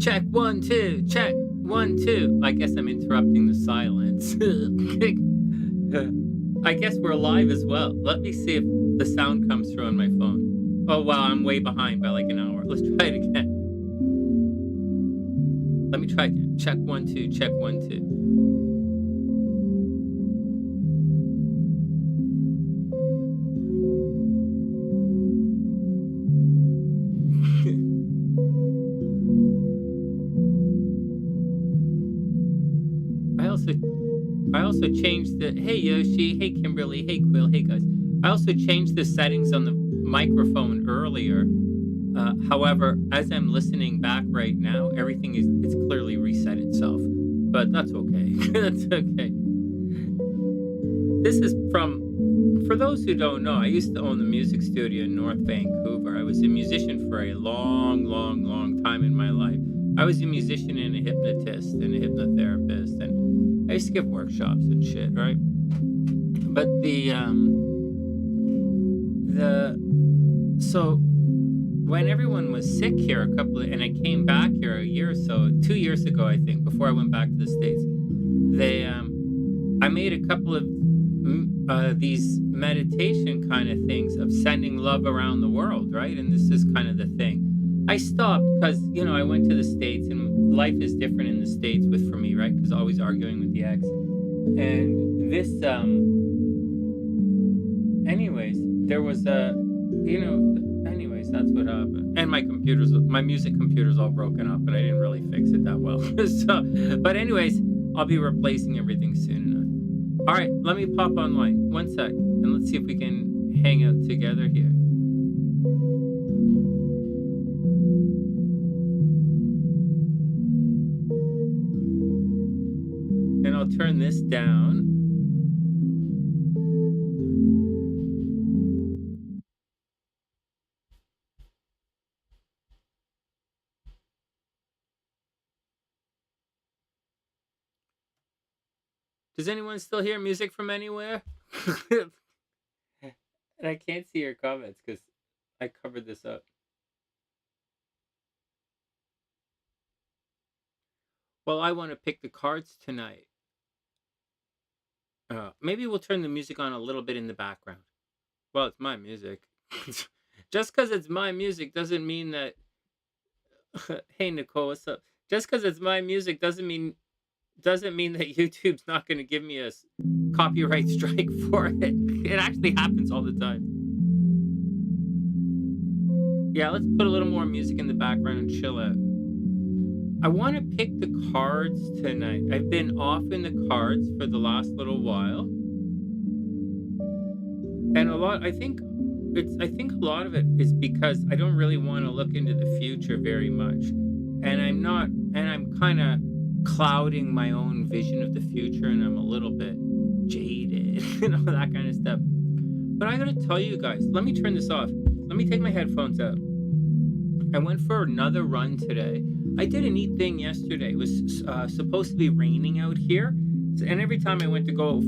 Check 1 2. Check 1 2. I guess I'm interrupting the silence. I guess we're live as well. Let me see if the sound comes through on my phone. Oh wow, I'm way behind by like an hour. Let's try it again. Let me try again. Check 1 2. Check 1 2. I also changed the, hey Yoshi, hey Kimberly, hey Quill, hey guys. I also changed the settings on the microphone earlier. However, as I'm listening back right now, everything it's clearly reset itself. But that's okay. That's okay. This is for those who don't know, I used to own the music studio in North Vancouver. I was a musician for a long, long, long time in my life. I was a musician and a hypnotist and a hypnotherapist, and I used to give workshops and shit, right? But so when everyone was sick here and I came back here a year or so, 2 years ago, I think, before I went back to the States, I made a couple of these meditation kind of things of sending love around the world, right? And this is kind of the thing. I stopped because, I went to the States and life is different in the States for me, right? Because always arguing with the ex. And this, anyways, there was anyways, that's what happened. And my music computer's all broken up, but I didn't really fix it that well. But anyways, I'll be replacing everything soon enough. All right, let me pop online. 1 sec, and let's see if we can hang out together here. And I'll turn this down. Does anyone still hear music from anywhere? And I can't see your comments because I covered this up. Well, I want to pick the cards tonight. Maybe we'll turn the music on a little bit in the background. Well, it's my music. Just because it's my music doesn't mean that... Hey, Nicole, what's up? Just because it's my music doesn't mean that YouTube's not going to give me a copyright strike for it. It actually happens all the time. Yeah, let's put a little more music in the background and chill out. I want to pick the cards tonight. I've been off in the cards for the last little while. And I think a lot of it is because I don't really want to look into the future very much. And I'm kind of clouding my own vision of the future, and I'm a little bit jaded, that kind of stuff. But I gotta tell you guys, let me turn this off. Let me take my headphones out. I went for another run today. I did a neat thing yesterday. It was supposed to be raining out here, and every time I went to go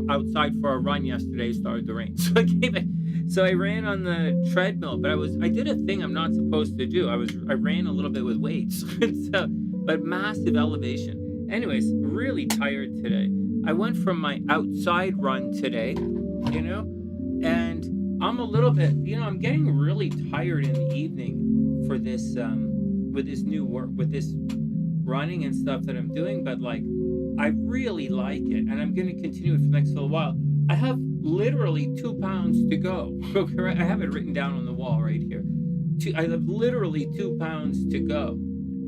outside for a run yesterday, it started to rain. So I ran on the treadmill, but I did a thing I'm not supposed to do. I ran a little bit with weights, but massive elevation. Anyways, really tired today. I went from my outside run today, and I'm a little bit, I'm getting really tired in the evening for this, with this new work, with this running and stuff that I'm doing, but I really like it, and I'm going to continue it for the next little while. I have literally 2 pounds to go. I have it written down on the wall right here. I have literally 2 pounds to go,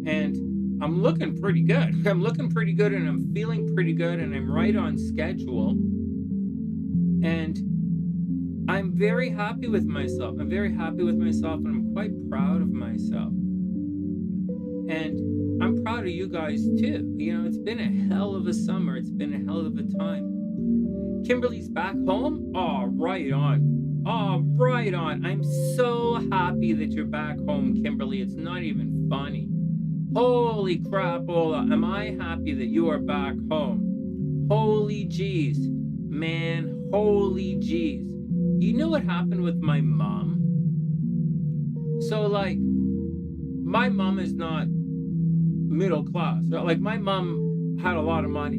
and I'm looking pretty good. I'm looking pretty good, and I'm feeling pretty good, and I'm right on schedule. And I'm very happy with myself. And I'm quite proud of myself. And I'm proud of you guys too. It's been a hell of a summer. It's been a hell of a time. Kimberly's back home? Oh, right on. I'm so happy that you're back home, Kimberly. It's not even funny. Holy crap, Ola, am I happy that you are back home. Holy jeez. Man, holy jeez. You know what happened with my mom? So, my mom is not middle class. Like my mom had a lot of money,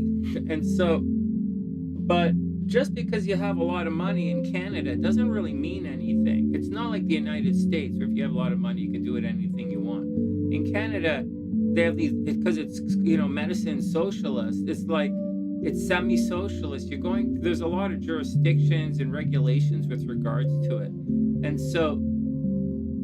and so, but just because you have a lot of money in Canada doesn't really mean anything. It's not like the United States where if you have a lot of money you can do it anything you want. In Canada, they have these, because it's, you know, medicine socialist. It's like, it's semi-socialist. There's a lot of jurisdictions and regulations with regards to it. And so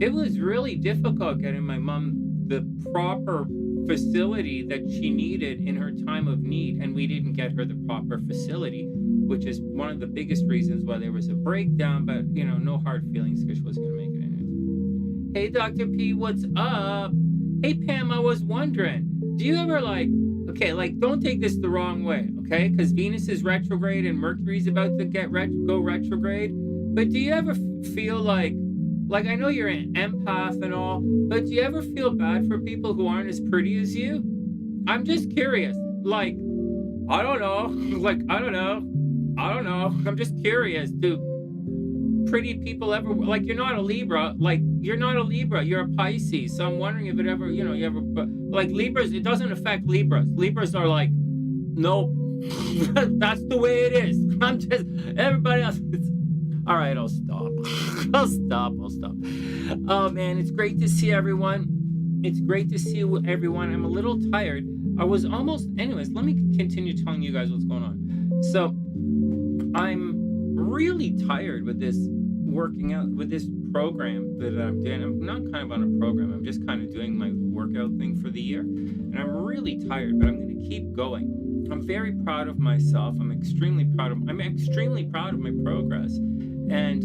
it was really difficult getting my mom the proper facility that she needed in her time of need. And we didn't get her the proper facility, which is one of the biggest reasons why there was a breakdown, but, you know, no hard feelings because she wasn't going to make it anyways. Hey, Dr. P, what's up? Hey, Pam, I was wondering, do you ever okay, don't take this the wrong way, okay? Because Venus is retrograde and Mercury's about to go retrograde. But do you ever feel like I know you're an empath and all, but do you ever feel bad for people who aren't as pretty as you? I'm just curious. I don't know. I'm just curious. Do pretty people ever, you're not a Libra, you're a Pisces. So I'm wondering if it ever, you ever, Libras, it doesn't affect Libras. Libras are nope, that's the way it is. Everybody else. All right, I'll stop. I'll stop. Oh man, it's great to see everyone. It's great to see everyone. I'm a little tired. Anyways, let me continue telling you guys what's going on. So I'm really tired with this working out, with this program that I'm doing. I'm not kind of on a program. I'm just kind of doing my workout thing for the year. And I'm really tired, but I'm going to keep going. I'm very proud of myself. I'm extremely proud of my progress. And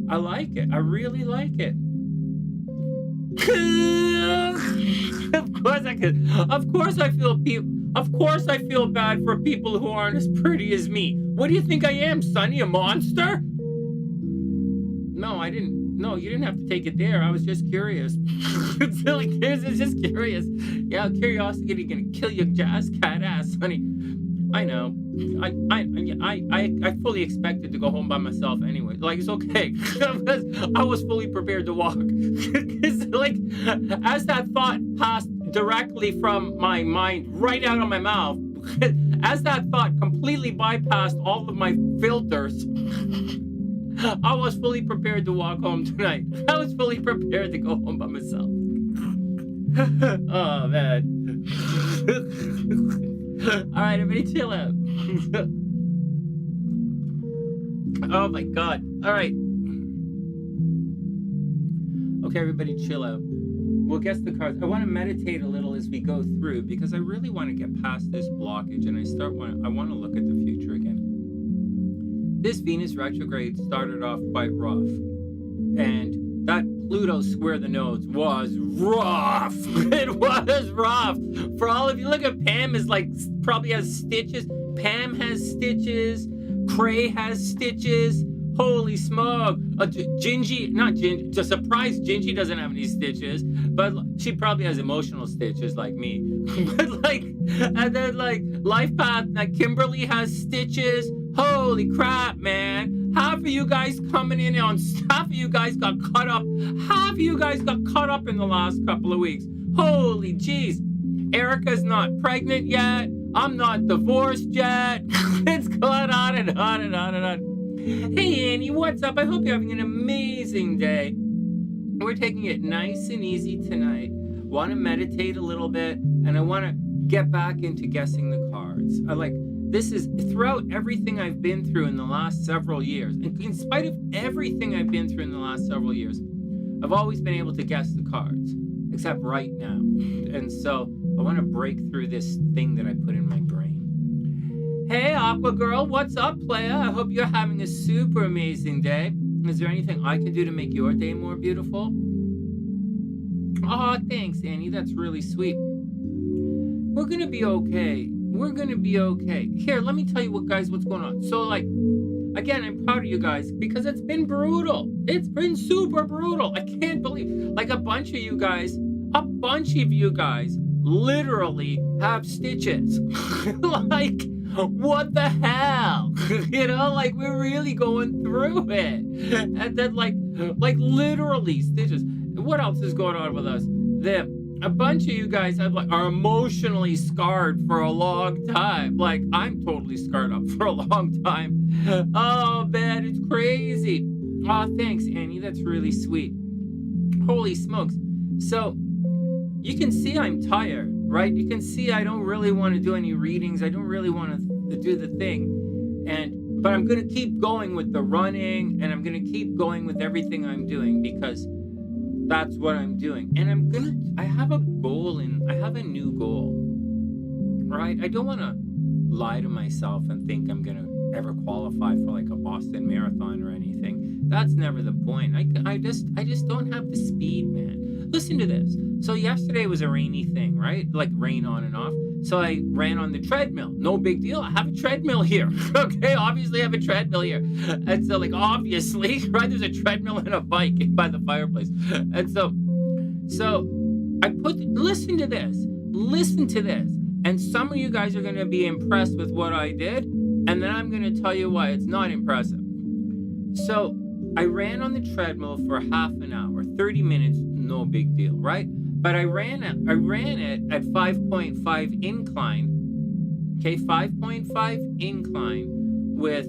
I like it. I really like it. Of course I feel bad for people who aren't as pretty as me. What do you think I am, Sonny? A monster? No, I didn't. No, you didn't have to take it there. I was just curious. It's just curious. Yeah, curiosity gonna kill your jazz cat ass, honey. I know. I fully expected to go home by myself anyway. It's okay. Because I was fully prepared to walk. As that thought passed directly from my mind right out of my mouth, as that thought completely bypassed all of my filters, I was fully prepared to walk home tonight. I was fully prepared to go home by myself. Oh, man. All right, everybody chill out. Oh, my God. All right. Okay, everybody chill out. We'll guess the cards. I want to meditate a little as we go through because I really want to get past this blockage and I want to look at the future again. This Venus retrograde started off quite rough. And that Pluto square the nodes was rough. It was rough. For all of you, look at Pam probably has stitches. Pam has stitches. CreD has stitches. Holy smoke. Gingie, not Gingie, to surprise Gingie doesn't have any stitches, but she probably has emotional stitches like me. And then Life Path, Kimberly has stitches. Holy crap, man. Half of you guys coming in on, half of you guys got caught up. Half of you guys got caught up in the last couple of weeks. Holy jeez. Erica's not pregnant yet. I'm not divorced yet. It's going on and on and on and on. Hey Annie, what's up? I hope you're having an amazing day. We're taking it nice and easy tonight. Want to meditate a little bit, and I want to get back into guessing the cards. This is throughout everything I've been through in the last several years. In spite of everything I've been through in the last several years, I've always been able to guess the cards, except right now. And so I want to break through this thing that I put in my brain. Hey, Aqua Girl, what's up, playa? I hope you're having a super amazing day. Is there anything I can do to make your day more beautiful? Oh, thanks, Annie. That's really sweet. We're gonna be okay. We're gonna be okay. Here, let me tell you what's going on. So, again, I'm proud of you guys because it's been brutal. It's been super brutal. I can't believe, a bunch of you guys literally have stitches. What the hell? We're really going through it. And then literally stitches. What else is going on with us? a bunch of you guys are emotionally scarred for a long time. Like, I'm totally scarred up for a long time. Oh, man, it's crazy. Oh, thanks, Annie. That's really sweet. Holy smokes. So, you can see I'm tired, right? You can see I don't really want to do any readings. I don't really want to do the thing. But I'm going to keep going with the running, and I'm going to keep going with everything I'm doing, because that's what I'm doing. And I have a goal, I have a new goal, right? I don't want to lie to myself and think I'm going to ever qualify for like a Boston Marathon or anything. That's never the point. I just don't have the speed, man. Listen to this. So yesterday was a rainy thing, right? Like rain on and off. So I ran on the treadmill. No big deal. I have a treadmill here. Okay, obviously I have a treadmill here. And so, like, obviously, right? There's a treadmill and a bike by the fireplace. And so listen to this. Listen to this. And some of you guys are going to be impressed with what I did. And then I'm going to tell you why it's not impressive. So I ran on the treadmill for half an hour, 30 minutes, no big deal, right? But I ran it at 5.5 incline, okay, 5.5 incline with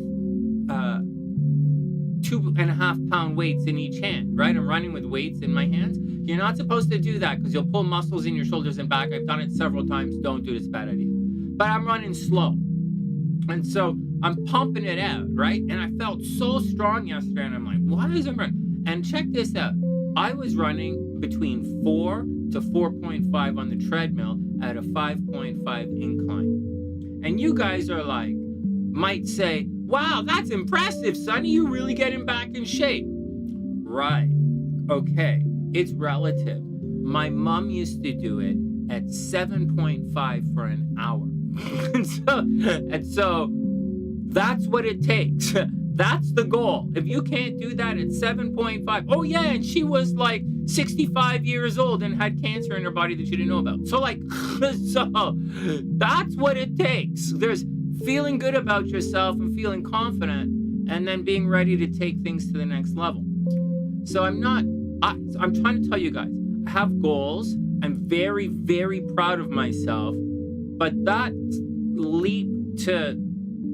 2.5 pound weights in each hand, right? I'm running with weights in my hands. You're not supposed to do that because you'll pull muscles in your shoulders and back. I've done it several times. Don't do this, bad idea. But I'm running slow. And so I'm pumping it out, right? And I felt so strong yesterday, and I'm like, why is it running? And check this out. I was running between 4 to 4.5 on the treadmill at a 5.5 incline. And you guys are like, might say, wow, that's impressive, Sonny. You're really getting back in shape. Right. Okay. It's relative. My mom used to do it at 7.5 for an hour. and so that's what it takes. That's the goal. If you can't do that at 7.5, oh yeah, and she was like 65 years old and had cancer in her body that you didn't know about. So so that's what it takes. There's feeling good about yourself and feeling confident, and then being ready to take things to the next level. So I'm trying to tell you guys, I have goals. I'm very, very proud of myself, but that leap to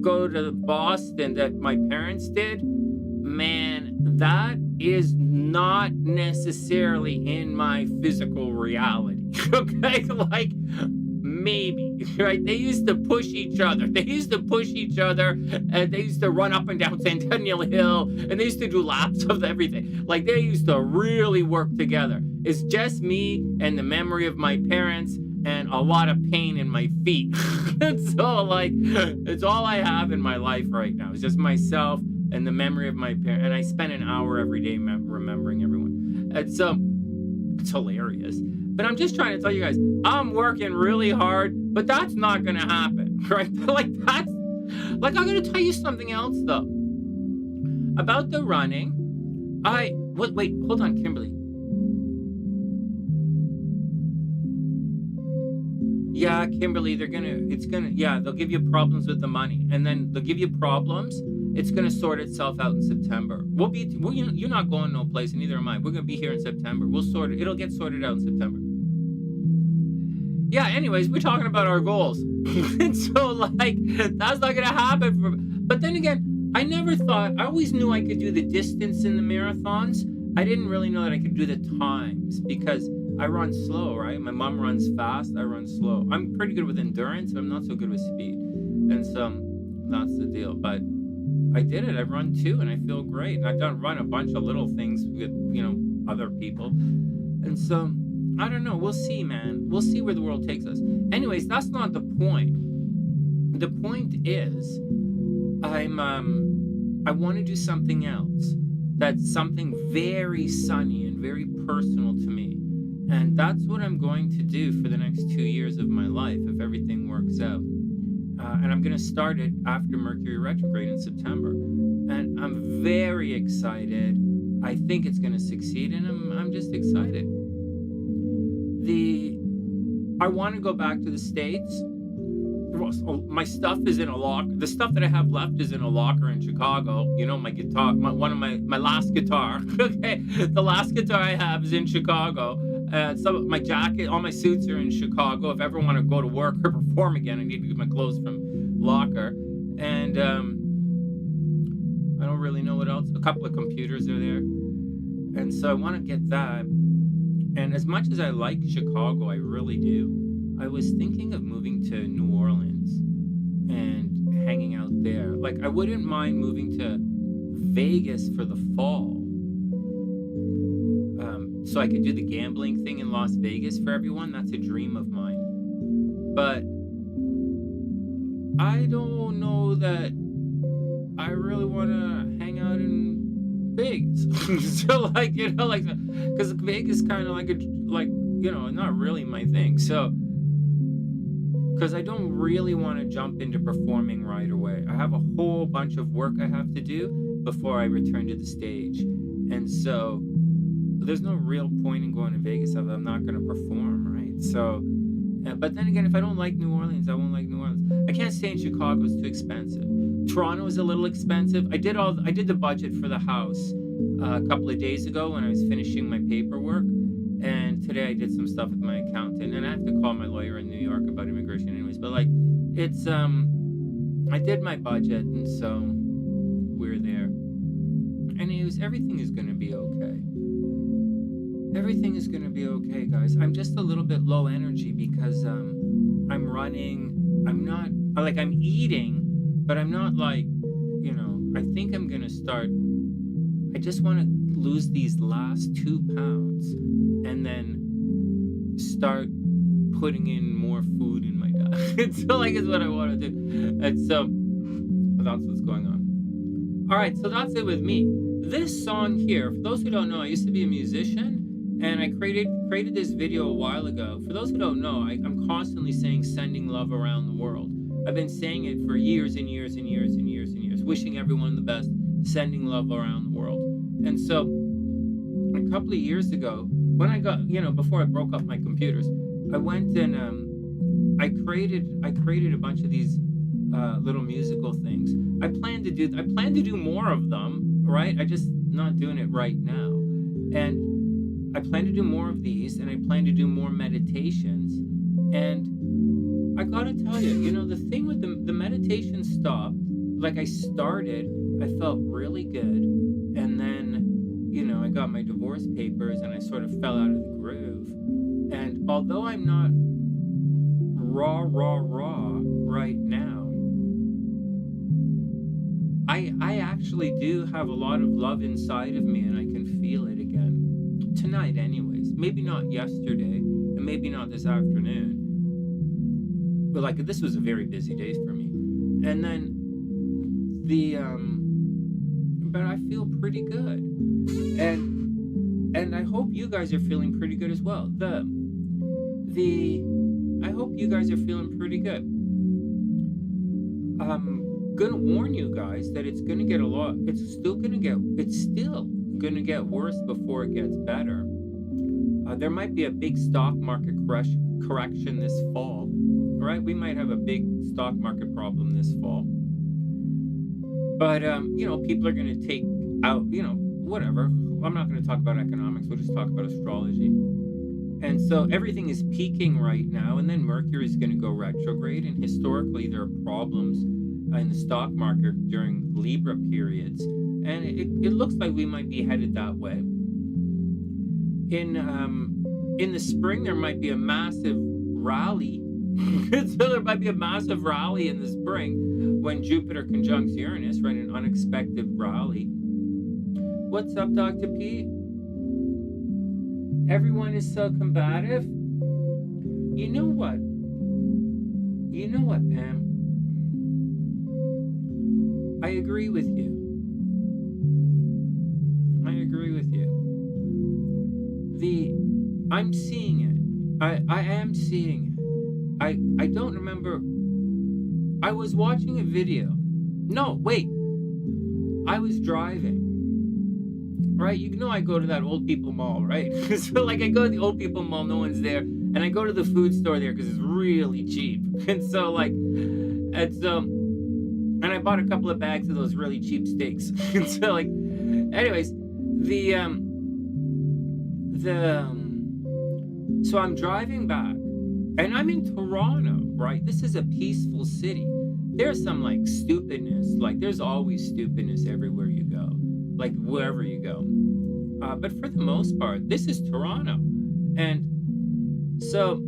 go to Boston that my parents did, man, that is not necessarily in my physical reality. Okay, like maybe, right? They used to push each other. And they used to run up and down Centennial Hill, and they used to do laps of everything. Like, they used to really work together. It's just me and the memory of my parents and a lot of pain in my feet. It's all I have in my life right now. It's just myself and the memory of my parents. And I spend an hour every day remembering everyone. And so it's hilarious. But I'm just trying to tell you guys, I'm working really hard, but that's not going to happen, right? I'm going to tell you something else, though. About the running, wait, hold on, Kimberly. Yeah, Kimberly, they'll give you problems with the money, and then they'll give you problems. It's going to sort itself out in September. You're not going no place, and neither am I. We're going to be here in September. It'll get sorted out in September. Yeah, anyways, we're talking about our goals. And so, that's not going to happen. But then again, I always knew I could do the distance in the marathons. I didn't really know that I could do the times, because I run slow, right? My mom runs fast, I run slow. I'm pretty good with endurance, but I'm not so good with speed. And so that's the deal. But I did it. I've run 2 and I feel great. And I've run a bunch of little things with, other people. And so, I don't know. We'll see, man. We'll see where the world takes us. Anyways, that's not the point. The point is, I want to do something else. That's something very sunny and very personal to me. And that's what I'm going to do for the next 2 years of my life, if everything works out. And I'm going to start it after Mercury retrograde in September. And I'm very excited. I think it's going to succeed, and I'm just excited. I want to go back to the States. my stuff is in a locker. The stuff that I have left is in a locker in Chicago. You know, my guitar, my last guitar. Okay, the last guitar I have is in Chicago. Some of my jacket, all my suits are in Chicago. If I ever want to go to work or perform again, I need to get my clothes from locker. And I don't really know what else. A couple of computers are there, and so I want to get that. And as much as I like Chicago, I really do. I was thinking of moving to New Orleans and hanging out there. Like, I wouldn't mind moving to Vegas for the fall. So I could do the gambling thing in Las Vegas for everyone. That's a dream of mine. But I don't know that I really want to hang out in Vegas. So, like, you know, like, because Vegas kind of like, you know, not really my thing. So, because I don't really want to jump into performing right away. I have a whole bunch of work I have to do before I return to the stage. And so there's no real point in going to Vegas if I'm not going to perform, right? So, but then again, if I don't like New Orleans, I won't like New Orleans. I can't stay in Chicago, it's too expensive. Toronto is a little expensive. I did the budget for the house a couple of days ago when I was finishing my paperwork. And today I did some stuff with my accountant, and I have to call my lawyer in New York about immigration anyways. But like, it's, I did my budget, and so we're there. Anyways, everything is going to be okay. Everything is going to be okay, guys. I'm just a little bit low energy because I'm running. I'm eating, but I'm not like, you know, I think I'm going to start. I just want to lose these last 2 pounds and then start putting in more food in my diet. So, like, is what I want to do. And so that's what's going on. All right, so that's it with me. This song here, for those who don't know, I used to be a musician, and I created this video a while ago. For those who don't know, I'm constantly saying sending love around the world. I've been saying it for years and years and years and years and years, wishing everyone the best, sending love around the world. And so a couple of years ago, when I got, you know, before I broke up my computers, I went and I created a bunch of these little musical things. I plan to do more of them, right? I just not doing it right now. And I plan to do more of these, and I plan to do more meditations. And I gotta tell you, you know, the thing with the meditation stopped. Like, I started, I felt really good, and then, you know, I got my divorce papers, and I sort of fell out of the groove. And although I'm not raw right now, I actually do have a lot of love inside of me, and I can feel it again. Tonight, anyways. Maybe not yesterday, and maybe not this afternoon. But, like, this was a very busy day for me. And then but I feel pretty good. And I hope you guys are feeling pretty good as well. I hope you guys are feeling pretty good. I'm gonna warn you guys that it's gonna get it's still gonna get worse before it gets better. There might be a big stock market correction this fall. Right? We might have a big stock market problem this fall. But, you know, people are going to take out, you know, whatever. I'm not going to talk about economics. We'll just talk about astrology. And so everything is peaking right now, and then Mercury is going to go retrograde. And historically, there are problems in the stock market during Libra periods. And it looks like we might be headed that way. In the spring, there might be a massive rally. So there might be a massive rally in the spring when Jupiter conjuncts Uranus, right? An unexpected rally. What's up, Dr. Pete? Everyone is so combative. You know what? Pam? I agree with you. I'm seeing it. I am seeing it. I don't remember. I was watching a video. No, wait. I was driving. Right? You know I go to that old people mall, right? So, like, I go to the old people mall, no one's there. And I go to the food store there because it's really cheap. And so, like, And so, and I bought a couple of bags of those really cheap steaks. And so, like, anyways, so I'm driving back, and I'm in Toronto, right? This is a peaceful city. There's some, like, stupidness. Like, there's always stupidness everywhere you go, like, wherever you go. But for the most part, this is Toronto. And so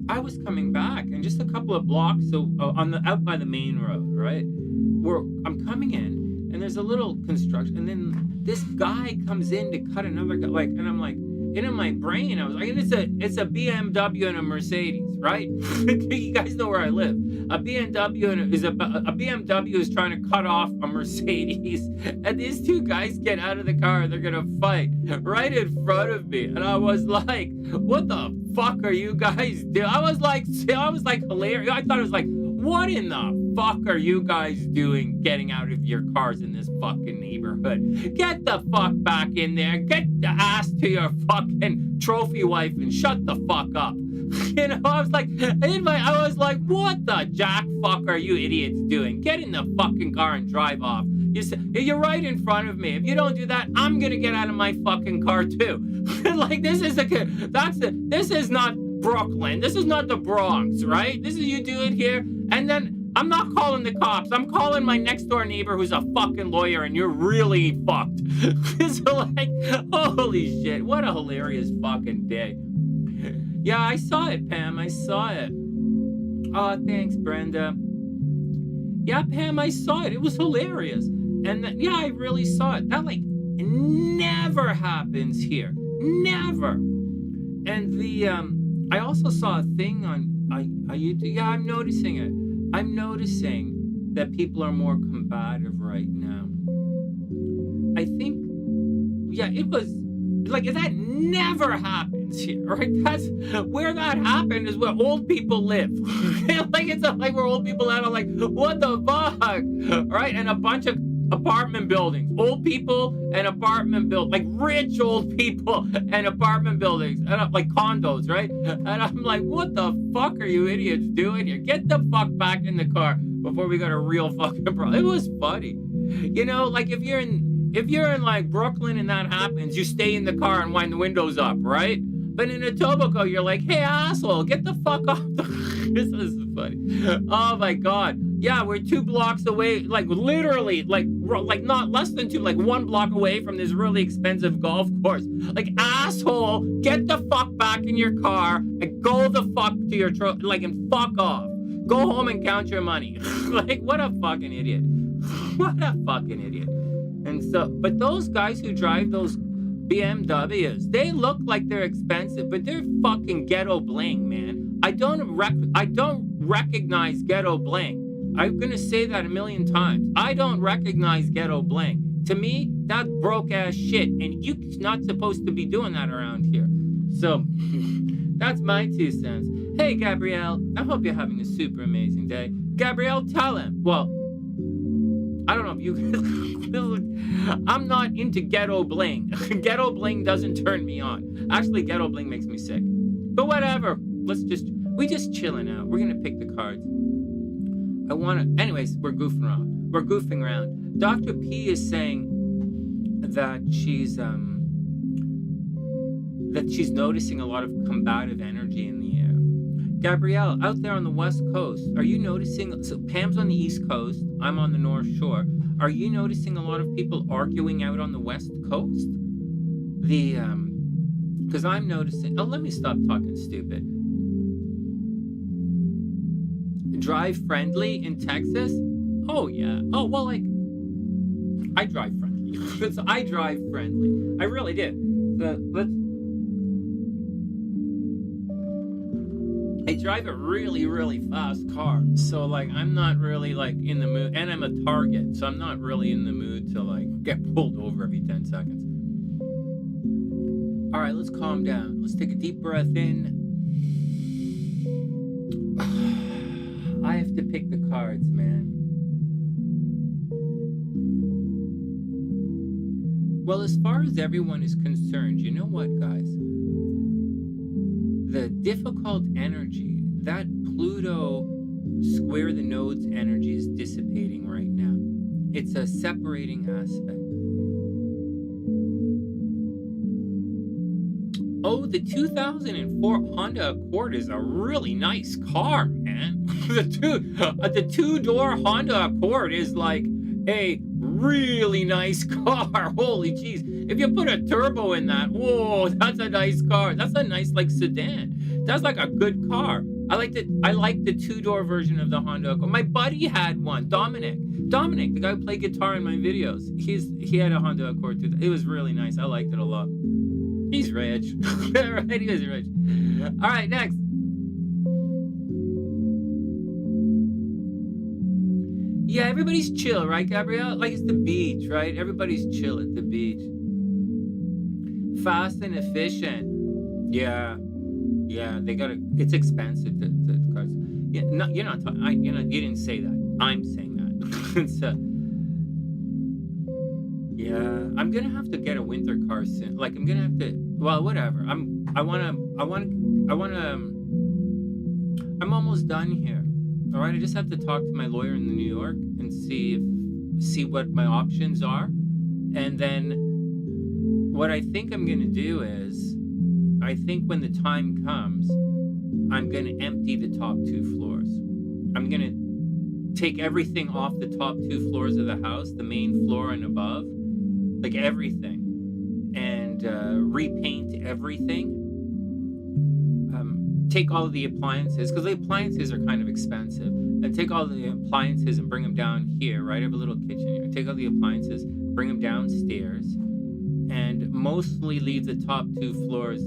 I was coming back, and just a couple of blocks out by the main road, right? Where I'm coming in, and there's a little construction, and then this guy comes in to cut another guy, like, and I'm like, and in my brain, I was like, it's a BMW and a Mercedes, right? You guys know where I live. A BMW is trying to cut off a Mercedes, and these two guys get out of the car and they're gonna fight right in front of me, and I was like, what the fuck are you guys doing? I was like hilarious. I thought it was like, what in the fuck are you guys doing getting out of your cars in this fucking neighborhood? Get the fuck back in there. Get the ass to your fucking trophy wife and shut the fuck up. You know, I was like, what the jack fuck are you idiots doing? Get in the fucking car and drive off. You're right in front of me. If you don't do that, I'm gonna get out of my fucking car too. Like, this is not Brooklyn. This is not the Bronx, right? This is you do it here, and then I'm not calling the cops. I'm calling my next door neighbor who's a fucking lawyer, and you're really fucked. So, like, holy shit, what a hilarious fucking day. Yeah, I saw it, Pam. I saw it. Oh, thanks, Brenda. Yeah, Pam, I saw it. It was hilarious. And yeah, I really saw it. That, like, never happens here. Never. And I also saw a thing on YouTube. Yeah, I'm noticing it. I'm noticing that people are more combative right now. I think, yeah, it was, like, that never happens here, right? That's, where that happened is where old people live. Like, it's like where old people are like, what the fuck? Right? And a bunch of apartment buildings, old people and apartment buildings, like rich old people and apartment buildings, and like condos, right? And I'm like, what the fuck are you idiots doing here? Get the fuck back in the car before we got a real fucking problem. It was funny, you know, like if you're in like Brooklyn and that happens, you stay in the car and wind the windows up, right? But in Etobicoke, you're like, hey, asshole, get the fuck off the... This is funny. Oh, my God. Yeah, we're 2 blocks away, like, literally, like not less than 2, like 1 block away from this really expensive golf course. Like, asshole, get the fuck back in your car and go the fuck to your and fuck off. Go home and count your money. Like, what a fucking idiot. What a fucking idiot. And so, but those guys who drive those BMWs, they look like they're expensive, but they're fucking ghetto bling, man. I don't recognize ghetto bling. I'm gonna say that a million times. I don't recognize ghetto bling. To me, that's broke ass shit, and you're not supposed to be doing that around here. So that's my 2 cents. Hey, Gabrielle, I hope you're having a super amazing day. Gabrielle, tell him. Well, I don't know if you... I'm not into ghetto bling. Ghetto bling doesn't turn me on. Actually, ghetto bling makes me sick. But whatever. We just chilling out. We're gonna pick the cards. Anyways, we're goofing around. Dr. P is saying that she's noticing a lot of combative energy in the air. Gabrielle, out there on the West Coast, are you noticing, so Pam's on the East Coast, I'm on the North Shore. Are you noticing a lot of people arguing out on the West Coast? Because I'm noticing, let me stop talking stupid. Drive friendly in Texas? Oh, yeah. Oh, well, like, I drive friendly. I drive friendly. I really do. I drive a really, really fast car. So, like, I'm not really, like, in the mood. And I'm a target. So I'm not really in the mood to, like, get pulled over every 10 seconds. All right, let's calm down. Let's take a deep breath in. I have to pick the cards, man. Well, as far as everyone is concerned, you know what, guys? The difficult energy, that Pluto square the nodes energy is dissipating right now. It's a separating aspect. Oh, the 2004 Honda Accord is a really nice car, man. the two-door Honda Accord is like a really nice car. Holy jeez. If you put a turbo in that, whoa, that's a nice car. That's a nice like sedan. That's like a good car. I like the two-door version of the Honda Accord. My buddy had one, Dominic, the guy who played guitar in my videos. He had a Honda Accord too. It was really nice. I liked it a lot. He's rich. Right, he is rich. All right, next. Yeah, everybody's chill, right, Gabrielle? Like it's the beach, right? Everybody's chill at the beach. Fast and efficient. Yeah, they gotta. It's expensive to cars. Yeah, no, you're not. You didn't say that. I'm saying that. So, yeah, I'm gonna have to get a winter car soon. Like I'm gonna have to. Well, whatever. I'm almost done here. All right, I just have to talk to my lawyer in New York and see what my options are, and then what I think I'm gonna do is, I think when the time comes, I'm gonna empty the top 2 floors. I'm gonna take everything off the top 2 floors of the house, the main floor and above, like everything, and repaint everything. Take all of the appliances, because the appliances are kind of expensive, and take all the appliances and bring them down here, right? I have a little kitchen here. Take all the appliances, bring them downstairs, and mostly leave the top 2 floors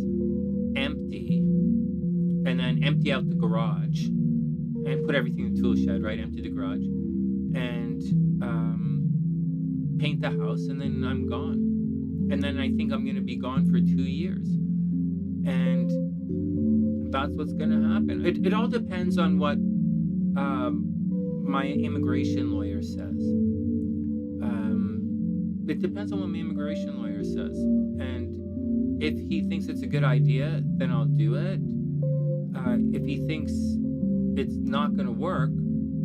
empty, and then empty out the garage, and put everything in the tool shed, right? Empty the garage, and paint the house, and then I'm gone. And then I think I'm going to be gone for 2 years. And that's what's going to happen. It all depends on what my immigration lawyer says. It depends on what my immigration lawyer says. And if he thinks it's a good idea, then I'll do it. If he thinks it's not going to work,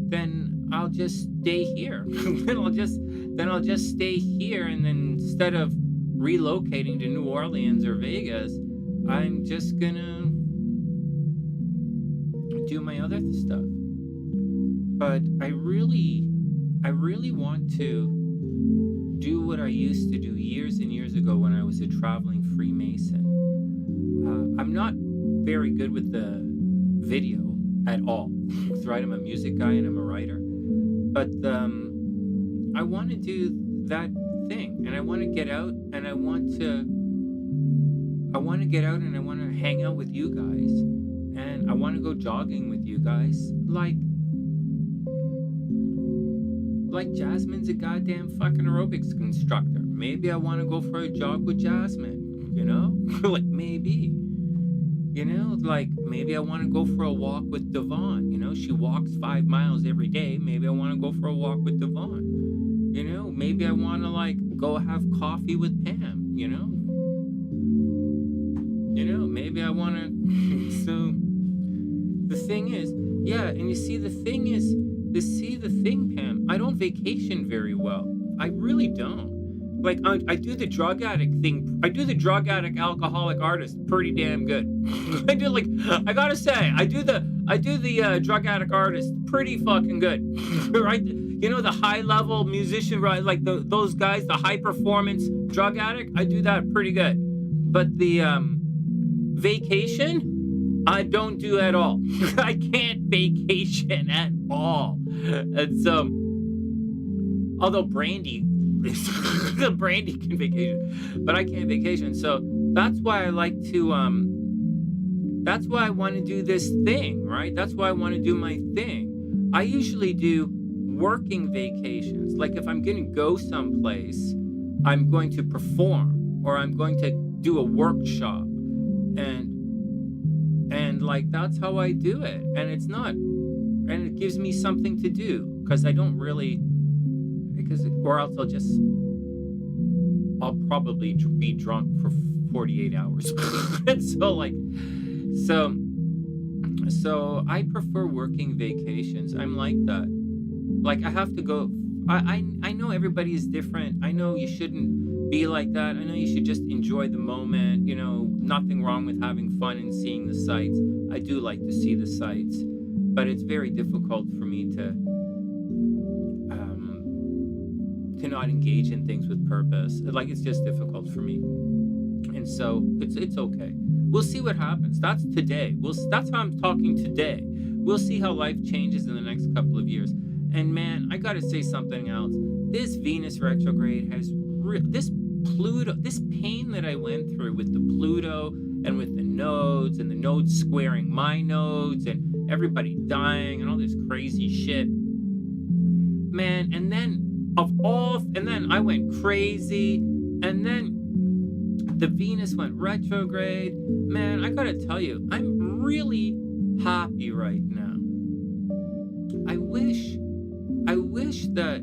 then I'll just stay here. then I'll just stay here, and then instead of relocating to New Orleans or Vegas, I'm just gonna do my other stuff. But I really want to do what I used to do years and years ago when I was a traveling Freemason. I'm not very good with the video at all. Right, I'm a music guy and I'm a writer, but I want to do that thing, and I want to get out, and I want to hang out with you guys, and I want to go jogging with you guys, like Jasmine's a goddamn fucking aerobics instructor. Maybe I want to go for a jog with Jasmine, you know? Like maybe, you know, like maybe I want to go for a walk with Devon, you know? She walks 5 miles every day. Maybe I want to go for a walk with Devon, you know? Maybe I want to like go have coffee with Pam, you know? You know, maybe I want to. So the thing is, yeah, and you see, the thing is, Pam, I don't vacation very well. I really don't. Like, I do the drug addict thing. I do the drug addict alcoholic artist pretty damn good. I do, like, I gotta say, I do the drug addict artist pretty fucking good. Right? You know, the high level musician, right? Like those guys, the high performance drug addict, I do that pretty good. But the vacation, I don't do at all. I can't vacation at all. And so, although Brandy can vacation, but I can't vacation. So that's why I like to, that's why I want to do this thing, right? That's why I want to do my thing. I usually do working vacations. Like if I'm going to go someplace, I'm going to perform, or I'm going to do a workshop, and like that's how I do it. And it's not, and it gives me something to do, because I don't really, or else I'll probably be drunk for 48 hours. And so So I prefer working vacations. I'm like that. Like I have to go. I know everybody is different. I know you shouldn't be like that. I know you should just enjoy the moment. You know, nothing wrong with having fun and seeing the sights. I do like to see the sights, but it's very difficult for me to not engage in things with purpose. Like it's just difficult for me, and so it's okay. We'll see what happens. That's today. That's how I'm talking today. We'll see how life changes in the next couple of years. And man, I gotta say something else. This Venus retrograde has this Pluto, this pain that I went through with the Pluto and with the nodes and the nodes squaring my nodes and everybody dying and all this crazy shit. Man, and then I went crazy, and then the Venus went retrograde. Man, I gotta tell you, I'm really happy right now. I wish that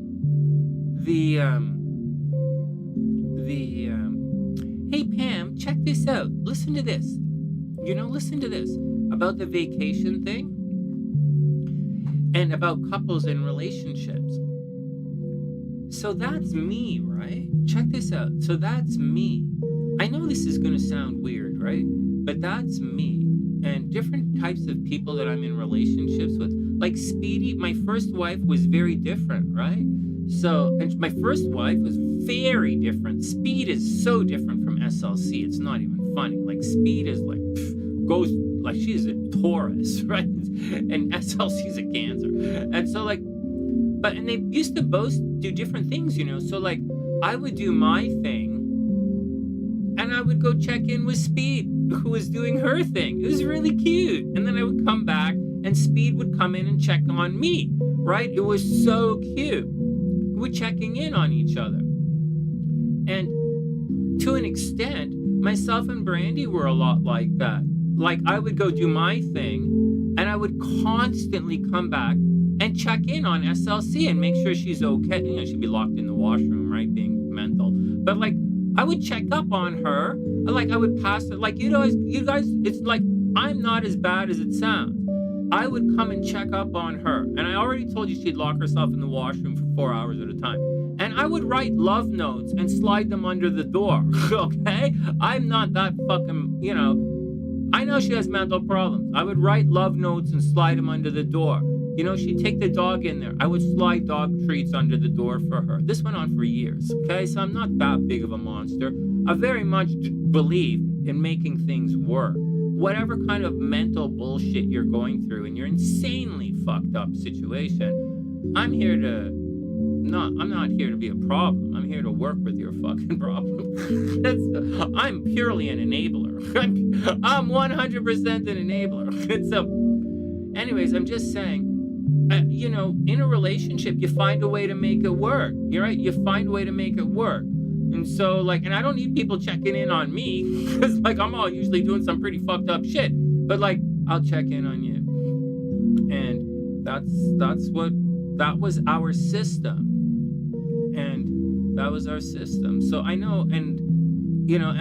hey Pam, check this out. Listen to this. Listen to this about the vacation thing and about couples and relationships. So that's me, right? Check this out. So that's me. I know this is going to sound weird, right? But that's me. And different types of people that I'm in relationships with. Like Speedy, my first wife was very different, right? So, and my first wife was very different. Speed is so different from SLC. It's not even funny. Like Speed is like, goes, like she's a Taurus, right? And SLC is a Cancer. And so like, and they used to both do different things, So like, I would do my thing, and I would go check in with Speed, who was doing her thing. It was really cute. And then I would come back, and Speed would come in and check on me, right? It was so cute. We're checking in on each other. And to an extent, myself and Brandy were a lot like that. Like, I would go do my thing, and I would constantly come back and check in on SLC and make sure she's okay. She'd be locked in the washroom, right? Being mental. But like, I would check up on her. Like, I would pass it. Like, you guys, it's like, I'm not as bad as it sounds. I would come and check up on her. And I already told you she'd lock herself in the washroom for 4 hours at a time. And I would write love notes and slide them under the door, okay? I'm not that fucking, I know she has mental problems. I would write love notes and slide them under the door. She'd take the dog in there. I would slide dog treats under the door for her. This went on for years, okay? So I'm not that big of a monster. I very much believe in making things work. Whatever kind of mental bullshit you're going through in your insanely fucked up situation, I'm not here to be a problem. I'm here to work with your fucking problem. I'm purely an enabler. I'm 100% an enabler. And so, anyways, I'm just saying, in a relationship, you find a way to make it work. You're right. You find a way to make it work. And so, like, and I don't need people checking in on me because, like, I'm all usually doing some pretty fucked up shit. But, like, I'll check in on you. And that was our system. And that was our system. So I know, and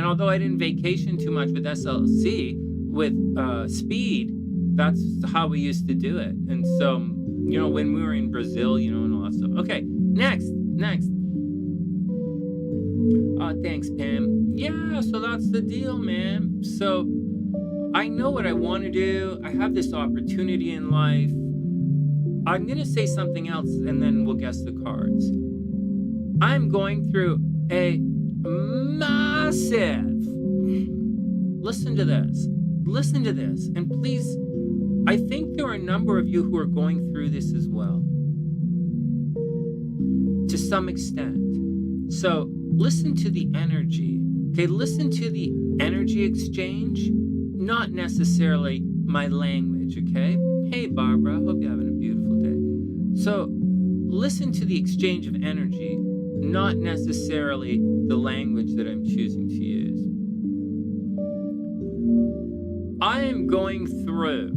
although I didn't vacation too much with SLC, with Speed, that's how we used to do it. And so, when we were in Brazil, and all that stuff. Okay, next. Thanks, Pam. Yeah, so that's the deal, man. So I know what I want to do. I have this opportunity in life. I'm going to say something else, and then we'll guess the cards. I'm going through a massive... Listen to this. And please, I think there are a number of you who are going through this as well. To some extent. So listen to the energy. Okay, listen to the energy exchange, not necessarily my language, okay? Hey, Barbara, hope you're having a beautiful day. So listen to the exchange of energy, not necessarily the language that I'm choosing to use. I am going through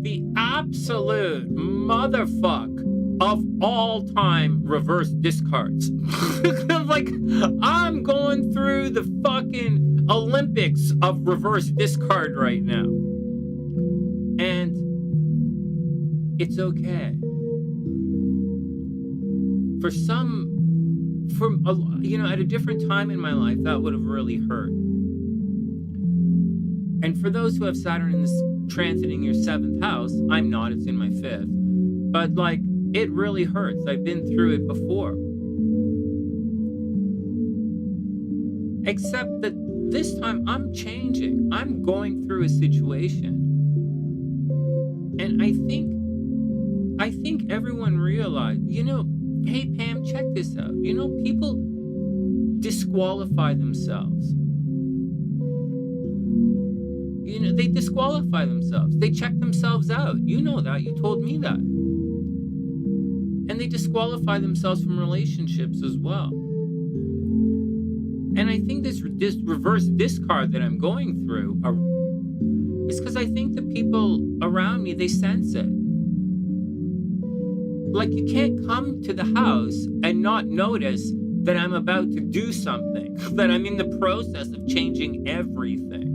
the absolute motherfuck of all time reverse discards. Like, I'm going through the fucking Olympics of reverse discard right now. And it's okay. For some, at a different time in my life, that would have really hurt. And for those who have Saturn in this transiting your 7th house, I'm not, it's in my 5th. But like, it really hurts. I've been through it before. Except that this time I'm changing. I'm going through a situation. And I think everyone realized, hey Pam, check this out. People disqualify themselves. They disqualify themselves. They check themselves out. You know that. You told me that. And they disqualify themselves from relationships as well. And I think this reverse discard that I'm going through is because I think the people around me, they sense it. Like, you can't come to the house and not notice that I'm about to do something, that I'm in the process of changing everything.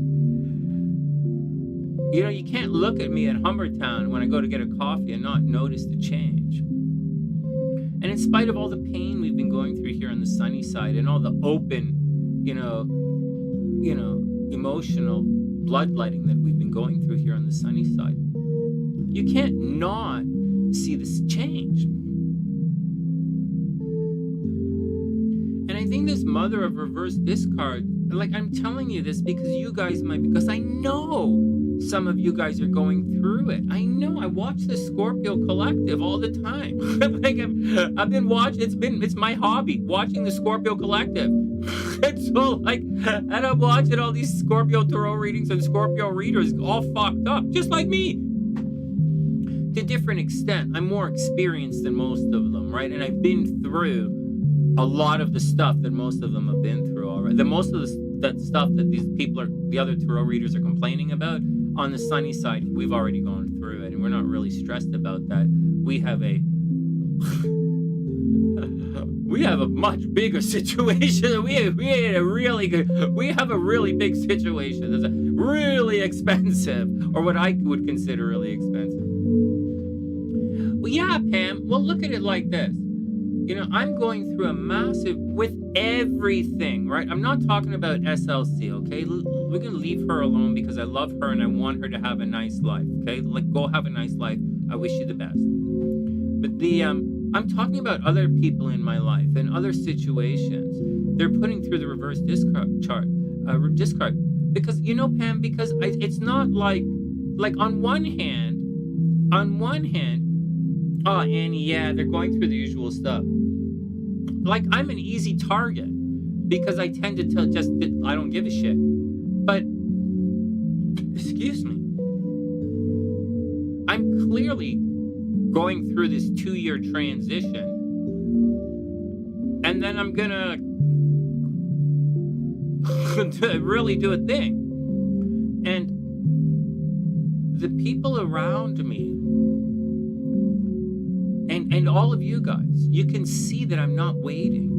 You can't look at me at Humbertown when I go to get a coffee and not notice the change. And in spite of all the pain we've been going through here on the sunny side and all the open, emotional bloodletting that we've been going through here on the sunny side, you can't not see this change. And I think this mother of reverse discard, like, I'm telling you this because you guys because I know some of you guys are going through it. I know. I watch the Scorpio Collective all the time. Like, I've been watching. It's my hobby, watching the Scorpio Collective. And so, like, and I'm watching all these Scorpio tarot readings and Scorpio readers all fucked up, just like me. To a different extent. I'm more experienced than most of them, right? And I've been through a lot of the stuff that most of them have been through already. Most of that stuff that the other tarot readers are complaining about, on the sunny side, we've already gone through it, and we're not really stressed about that. We have a much bigger situation. We have a really big situation that's really expensive, or what I would consider really expensive. Well, yeah, Pam. Well, look at it like this. I'm going through a massive, with everything, right? I'm not talking about SLC, okay? We're going to leave her alone because I love her and I want her to have a nice life, okay? Like, go have a nice life. I wish you the best. But I'm talking about other people in my life and other situations. They're putting through the reverse discard. Because, Pam, because it's not like on one hand, oh, Annie, yeah, they're going through the usual stuff. Like, I'm an easy target because I tend to I don't give a shit. But, excuse me, I'm clearly going through this 2-year transition, and then I'm gonna really do a thing. And the people around me, and all of you guys, you can see that I'm not waiting.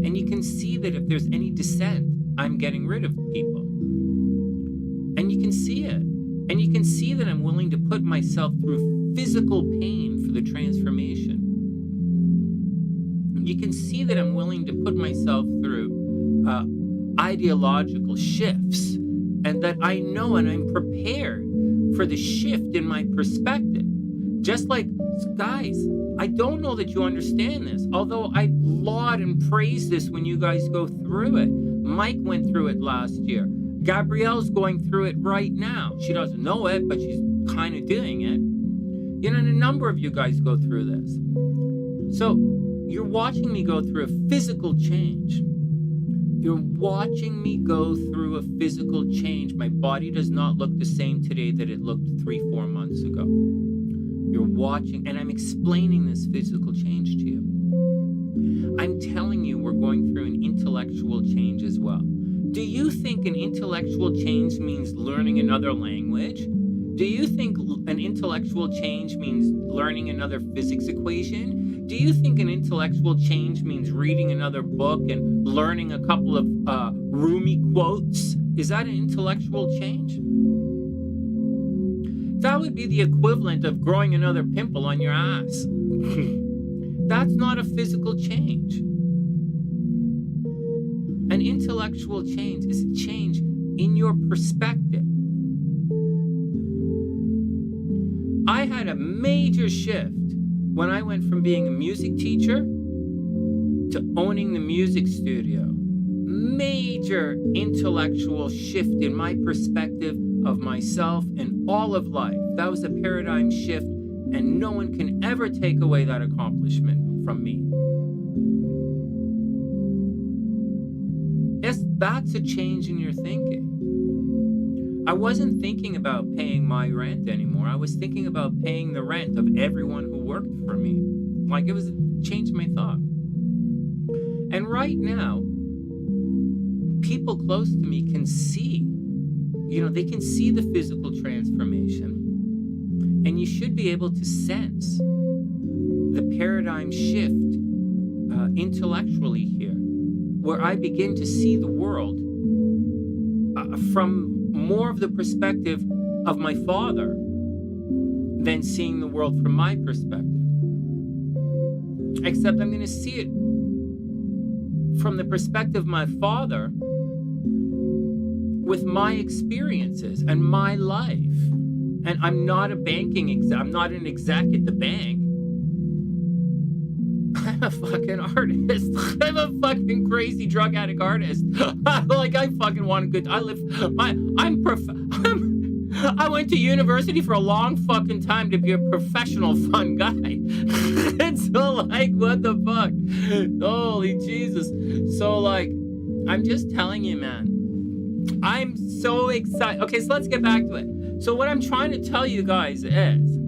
And you can see that if there's any dissent, I'm getting rid of people. And you can see it. And you can see that I'm willing to put myself through physical pain for the transformation. You can see that I'm willing to put myself through ideological shifts, and that I know and I'm prepared for the shift in my perspective. Just like, guys, I don't know that you understand this, although I laud and praise this when you guys go through it. Mike went through it last year. Gabrielle's going through it right now. She doesn't know it, but she's kind of doing it. And a number of you guys go through this. So you're watching me go through a physical change. You're watching me go through a physical change. My body does not look the same today that it looked 3-4 months ago. You're watching, and I'm explaining this physical change to you. I'm telling you we're going through an intellectual change as well. Do you think an intellectual change means learning another language? Do you think an intellectual change means learning another physics equation? Do you think an intellectual change means reading another book and learning a couple of Rumi quotes? Is that an intellectual change? That would be the equivalent of growing another pimple on your ass. That's not a physical change. An intellectual change is a change in your perspective. I had a major shift when I went from being a music teacher to owning the music studio. Major intellectual shift in my perspective of myself and all of life. That was a paradigm shift, and no one can ever take away that accomplishment from me. Yes, that's a change in your thinking. I wasn't thinking about paying my rent anymore. I was thinking about paying the rent of everyone who worked for me. Like, it was a change in my thought. And right now, people close to me can see, they can see the physical transformation. And you should be able to sense the paradigm shift intellectually here, where I begin to see the world from more of the perspective of my father than seeing the world from my perspective. Except I'm going to see it from the perspective of my father with my experiences and my life. And I'm not a banking exec. I'm not an exec at the bank. I'm a fucking artist. I'm a fucking crazy drug addict artist. Like, I fucking want a good. I went to university for a long fucking time to be a professional fun guy. It's so like, what the fuck? Holy Jesus. So like, I'm just telling you, man. I'm so excited. Okay, so let's get back to it. So what I'm trying to tell you guys is,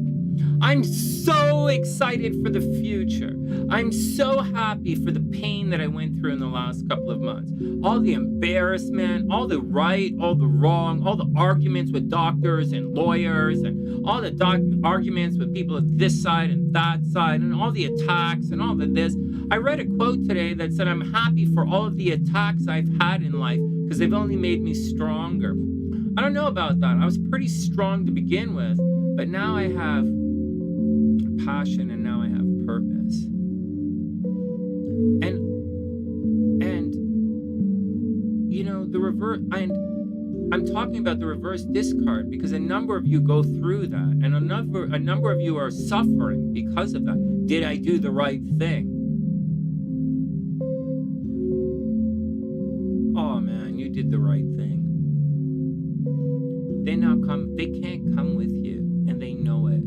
I'm so excited for the future. I'm so happy for the pain that I went through in the last couple of months. All the embarrassment, all the right, all the wrong, all the arguments with doctors and lawyers, and all the arguments with people at this side and that side, and all the attacks and all of this. I read a quote today that said, I'm happy for all of the attacks I've had in life because they've only made me stronger. I don't know about that. I was pretty strong to begin with, but now I have passion and now I have purpose. And the reverse, and I'm talking about the reverse discard because a number of you go through that, and a number of you are suffering because of that. Did I do the right thing? Oh man, you did the right thing. They can't come with you, and they know it.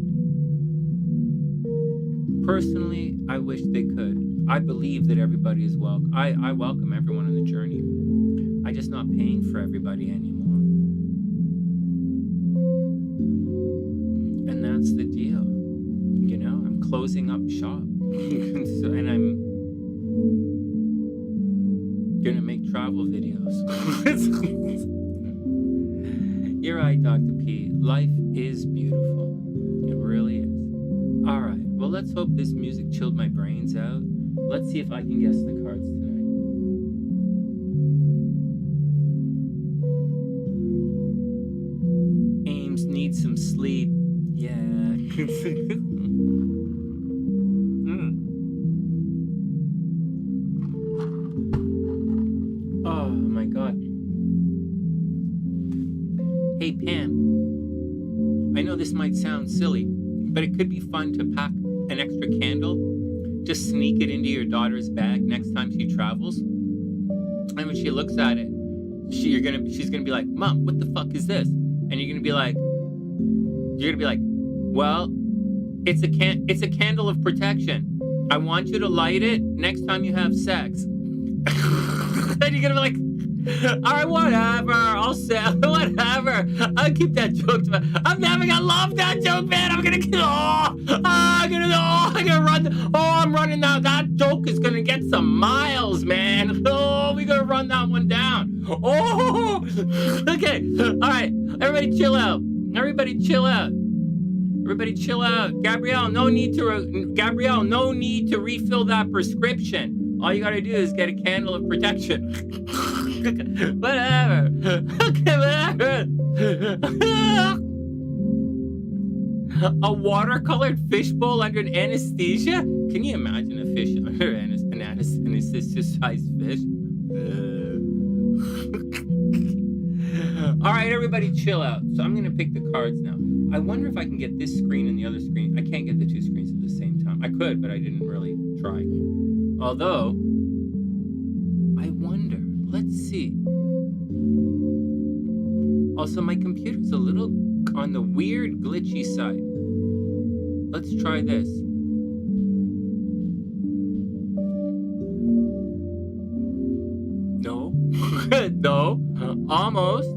Personally, I wish they could. I believe that everybody is welcome. I welcome everyone on the journey. I'm just not paying for everybody anymore. And that's the deal. I'm closing up shop. And I'm gonna make travel videos. You're right, Dr. P. Life is beautiful. It really is. All right. Well, let's hope this music chilled my brains out. Let's see if I can guess the cards tonight. Ames needs some sleep. Yeah. Oh, my God. Hey, Pam. I know this might sound silly, but it could be fun to pack an extra candle. Just sneak it into your daughter's bag next time she travels. And when she looks at it, she's gonna be like, Mom, what the fuck is this? And you're gonna be like, well, it's a candle of protection. I want you to light it next time you have sex. And you're gonna be like, all right, whatever. I'll say whatever. I'll keep that joke. I'm never gonna love that joke, man. I'm gonna run. I'm running now. That joke is gonna get some miles, man. Oh, we gotta run that one down. Oh, okay. All right, everybody, chill out. Everybody, chill out. Gabrielle, no need to refill that prescription. All you gotta do is get a candle of protection. Whatever. Okay, whatever. A watercolored fishbowl under an anesthesia? Can you imagine a fish under an anesthetized fish? All right, everybody chill out. So I'm going to pick the cards now. I wonder if I can get this screen and the other screen. I can't get the two screens at the same time. I could, but I didn't really try. Although, I wonder. Let's see. Also, my computer's a little on the weird, glitchy side. Let's try this. No. No. Almost.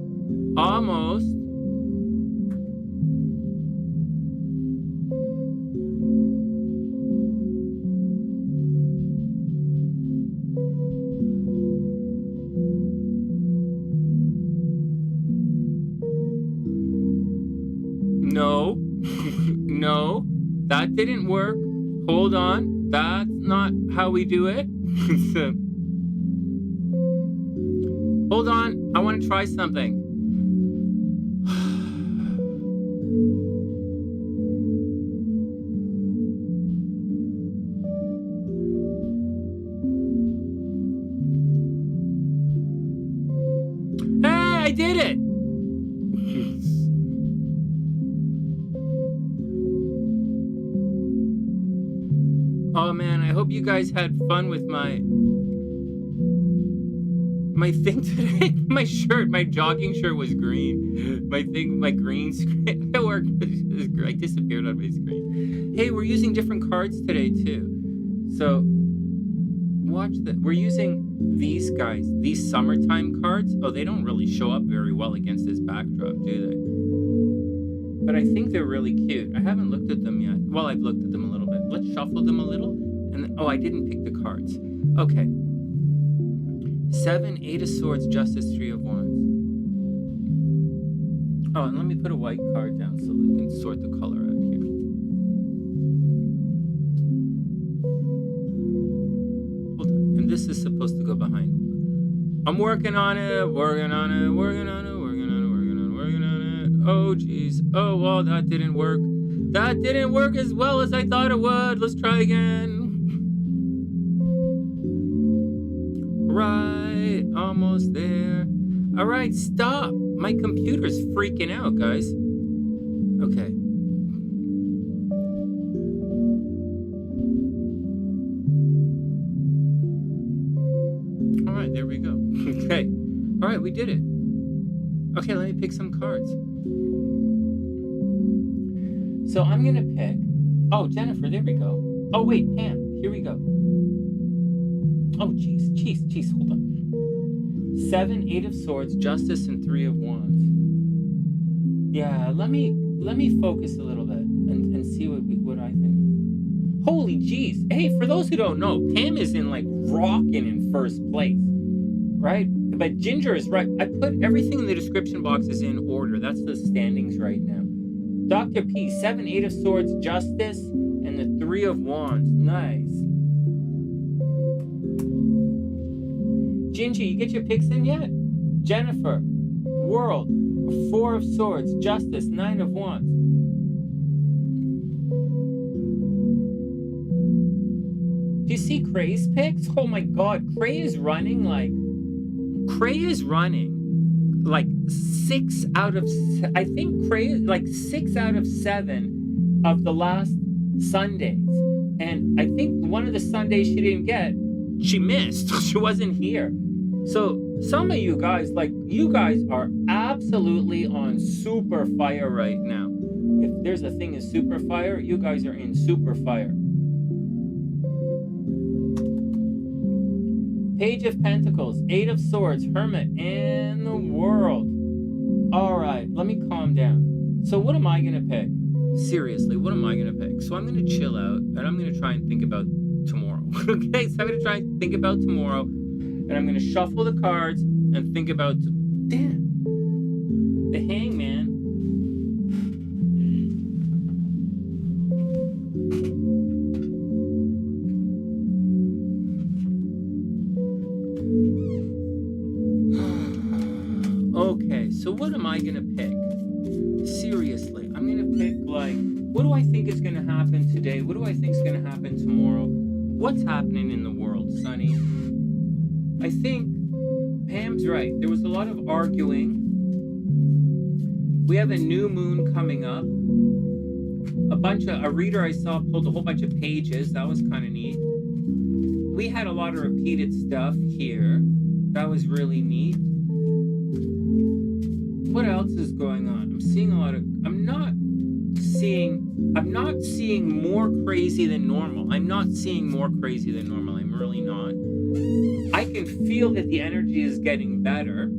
Almost. No. No. That didn't work. Hold on. That's not how we do it. Hold on. I want to try something. Hey, I did it. Oh man, I hope you guys had fun with my thing today. My shirt, my jogging shirt was green. My green screen, it worked. I disappeared on my screen. Hey, we're using different cards today too. So watch that. We're using these guys, these summertime cards. Oh, they don't really show up very well against this backdrop, do they? But I think they're really cute. I haven't looked at them yet. Well, I've looked at them a little bit. Let's shuffle them a little. And then, oh, I didn't pick the cards. Okay. 7, 8 of Swords, Justice, 3 of Wands. Oh, and let me put a white card down so we can sort the color out here. Hold on. And this is supposed to go behind. I'm working on it, working on it, working on it, working on it, working on it, working on it. Oh, geez. Oh, well, that didn't work. That didn't work as well as I thought it would. Let's try again. Right, almost there. All right, stop. My computer's freaking out, guys. Okay. All right, there we go. Okay. All right, we did it. Okay, let me pick some cards. So I'm going to pick... Oh, Jennifer, there we go. Oh, wait, Pam, here we go. Oh, jeez, hold on. 7, 8 of Swords, Justice, and 3 of Wands. Yeah, let me focus a little bit and see what I think. Holy jeez. Hey, for those who don't know, Pam is in like rocking in first place, right? But Ginger is right. I put everything in the description boxes in order. That's the standings right now. Dr. P, 7, 8 of Swords, Justice, and the 3 of Wands. Nice. Gingie, you get your picks in yet? Jennifer, World, 4 of Swords, Justice, 9 of Wands. Do you see CreD's picks? Oh my God, CreD is running like 6 out of, I think CreD is like 6 out of 7 of the last Sundays. And I think one of the Sundays she didn't get, she missed. She wasn't here. So some of you guys, like, you guys are absolutely on super fire right now. If there's a thing in super fire, you guys are in super fire. Page of Pentacles, 8 of Swords, Hermit, and the World. All right, let me calm down. So what am I going to pick? Seriously, what am I going to pick? So I'm going to chill out, and I'm going to try and think about tomorrow. Okay, so I'm going to try and think about tomorrow, and I'm going to shuffle the cards and think about... Damn. The Hangman. Okay, so what am I going to pick? Seriously, I'm going to pick, like... What do I think is going to happen today? What do I think is going to happen tomorrow? What's happening in the world, Sonny? I think Pam's right. There was a lot of arguing. We have a new moon coming up. A reader I saw pulled a whole bunch of pages. That was kind of neat. We had a lot of repeated stuff here. That was really neat. What else is going on? I'm seeing a lot of, I'm not seeing more crazy than normal. I'm not seeing more crazy than normal. I'm really not. I can feel that the energy is getting better.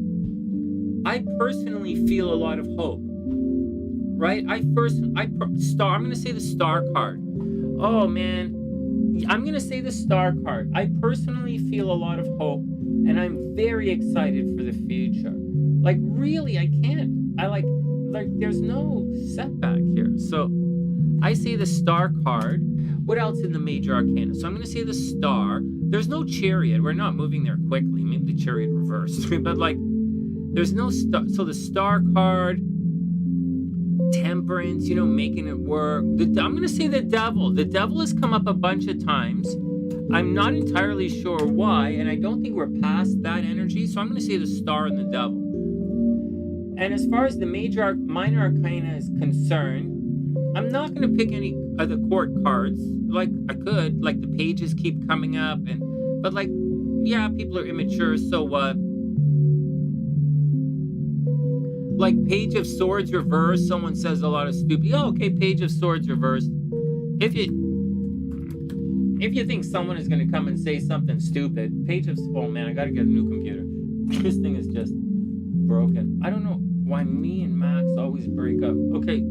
I personally feel a lot of hope. Right? I'm going to say the star card. Oh man, I'm going to say the star card. I personally feel a lot of hope, and I'm very excited for the future. Like really, there's no setback here. So I say the star card. What else in the major arcana? So I'm going to say the star. There's no chariot. We're not moving there quickly. Maybe the chariot reversed. But like, there's no star. So the star card, temperance, you know, making it work. I'm going to say the devil. The devil has come up a bunch of times. I'm not entirely sure why, and I don't think we're past that energy. So I'm going to say the star and the devil. And as far as the minor arcana is concerned, I'm not going to pick any of the court cards. Like I could, like the pages keep coming up, but like, yeah, people are immature, so what? Like Page of Swords reversed, someone says a lot of stupid. Oh, okay, Page of Swords reversed. If you think someone is going to come and say something stupid, oh man, I got to get a new computer. This thing is just broken. I don't know why me and Max always break up. Okay.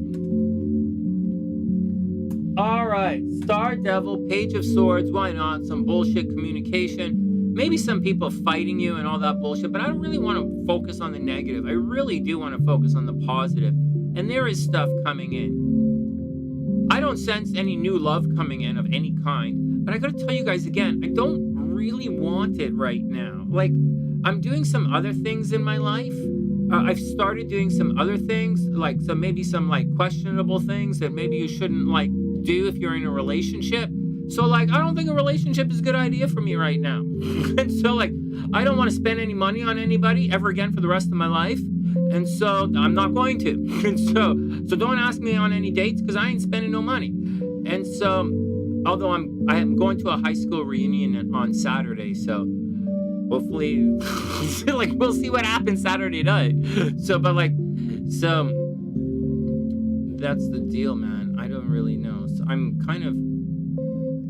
All right, Star Devil, Page of Swords, why not? Some bullshit communication. Maybe some people fighting you and all that bullshit, but I don't really want to focus on the negative. I really do want to focus on the positive. And there is stuff coming in. I don't sense any new love coming in of any kind, but I gotta tell you guys again, I don't really want it right now. Like, I'm doing some other things in my life. I've started doing some other things, like maybe some like questionable things that maybe you shouldn't like do if you're in a relationship. So like, I don't think a relationship is a good idea for me right now. And so like, I don't want to spend any money on anybody ever again for the rest of my life. And so I'm not going to. And so don't ask me on any dates because I ain't spending no money. And so, although I am going to a high school reunion on Saturday, so hopefully, like we'll see what happens Saturday night. So that's the deal, man. I don't really know. So I'm kind of,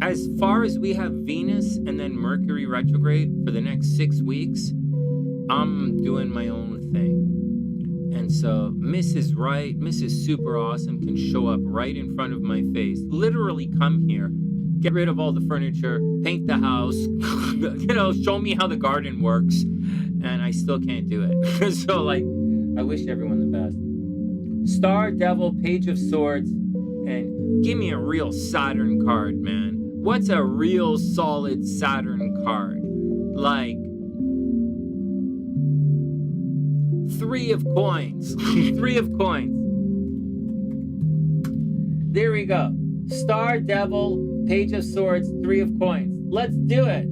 as far as we have Venus and then Mercury retrograde for the next 6 weeks, I'm doing my own thing. And so Mrs. Right, Mrs. Super Awesome can show up right in front of my face. Literally come here, get rid of all the furniture, paint the house, you know, show me how the garden works. And I still can't do it. So like, I wish everyone the best. Star, Devil, Page of Swords, and give me a real Saturn card, man. What's a real solid Saturn card? Like, 3 of coins. 3 of coins. There we go. Star, Devil, Page of Swords, 3 of coins. Let's do it.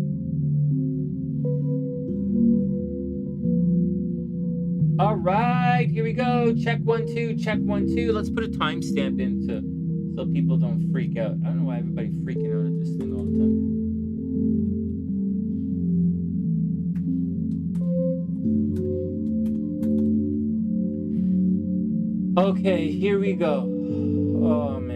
All right, here we go. Check 1 2, check 1 2. Let's put a timestamp in so people don't freak out. I don't know why everybody's freaking out at this thing all the time. Okay, here we go. Oh man.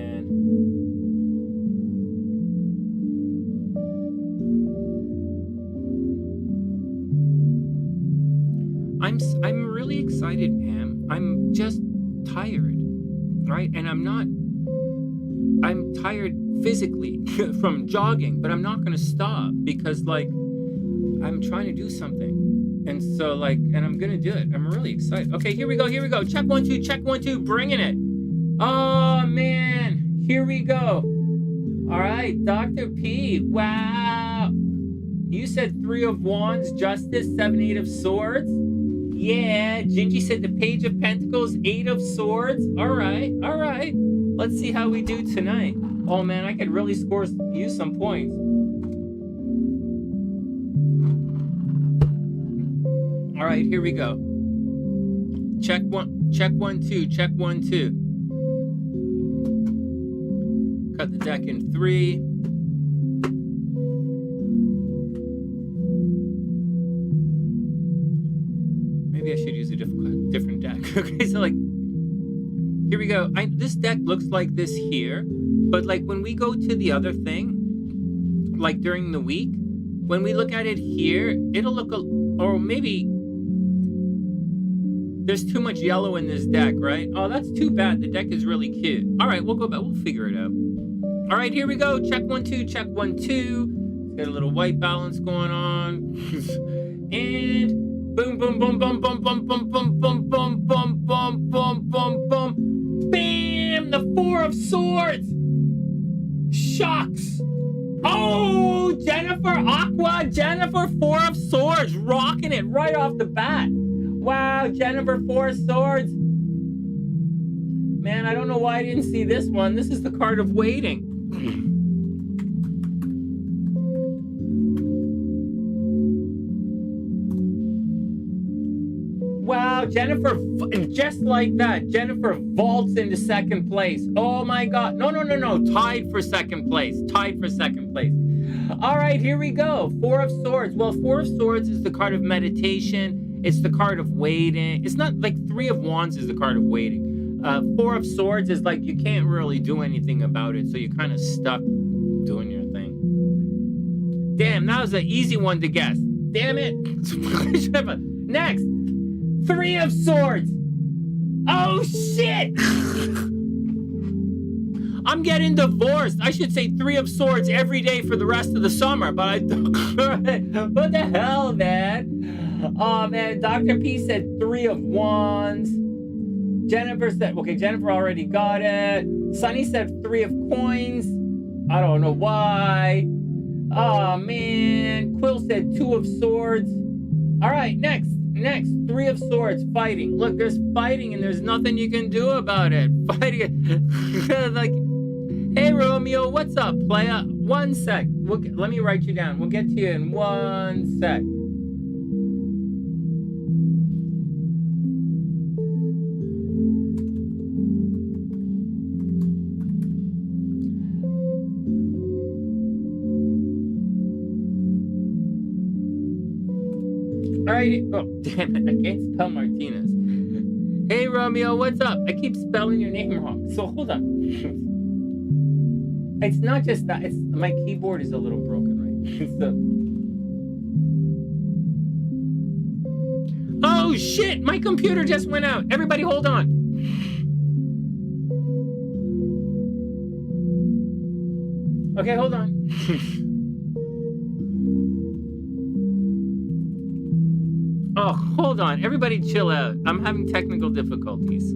I'm really excited, Pam. I'm just tired, right? And I'm tired physically from jogging, but I'm not going to stop because like I'm trying to do something. And so like, and I'm going to do it. I'm really excited. Okay, here we go. Check 1 2, check 1 2, bringing it. Oh man, here we go. All right, Dr. P. Wow. You said 3 of Wands, Justice, 7 8 of Swords. Yeah, Gingie said the Page of Pentacles, 8 of Swords. All right. Let's see how we do tonight. Oh man, I could really use some points. All right, here we go. Check 1, 2, check 1, 2. Cut the deck in 3. Maybe I should use a different deck. Okay, so like, here we go. This deck looks like this here, but like when we go to the other thing, like during the week, when we look at it here, it'll look, or maybe there's too much yellow in this deck, right? Oh, that's too bad. The deck is really cute. All right, we'll go back. We'll figure it out. All right, here we go. Check 1, 2, check 1, 2. Got a little white balance going on. And boom, boom, boom, boom, boom, boom, boom, boom, boom, boom, boom, boom, boom, boom, boom. Bam! The 4 of Swords. Shucks. Oh, Jennifer 4 of Swords, rocking it right off the bat. Wow, Jennifer 4 of Swords. Man, I don't know why I didn't see this one. This is the card of waiting. Wow, Jennifer, just like that, Jennifer vaults into second place. Oh my God. No. Tied for second place. All right, here we go. 4 of Swords. Well, 4 of Swords is the card of meditation. It's the card of waiting. It's not like 3 of Wands is the card of waiting. 4 of Swords is like you can't really do anything about it, so you're kind of stuck doing your thing. Damn, that was an easy one to guess. Damn it. Next, 3 of Swords. Oh, shit. I'm getting divorced. I should say 3 of Swords every day for the rest of the summer, but I don't. What the hell, man? Oh, man. Dr. P said 3 of Wands. Jennifer said, okay, Jennifer already got it. Sonny said 3 of Coins. I don't know why. Oh, man. Quill said 2 of Swords. All right, next, 3 of Swords, fighting. Look, there's fighting and there's nothing you can do about it. Fighting. Like, hey, Romeo, what's up, playa? 1 sec. Let me write you down. We'll get to you in 1 sec. Alright, oh, damn it, I can't spell Martinez. Hey, Romeo, what's up? I keep spelling your name wrong, so hold on. It's not just that, it's my keyboard is a little broken, right? Oh, shit, my computer just went out. Everybody hold on. Okay, hold on. Oh, hold on. Everybody chill out. I'm having technical difficulties.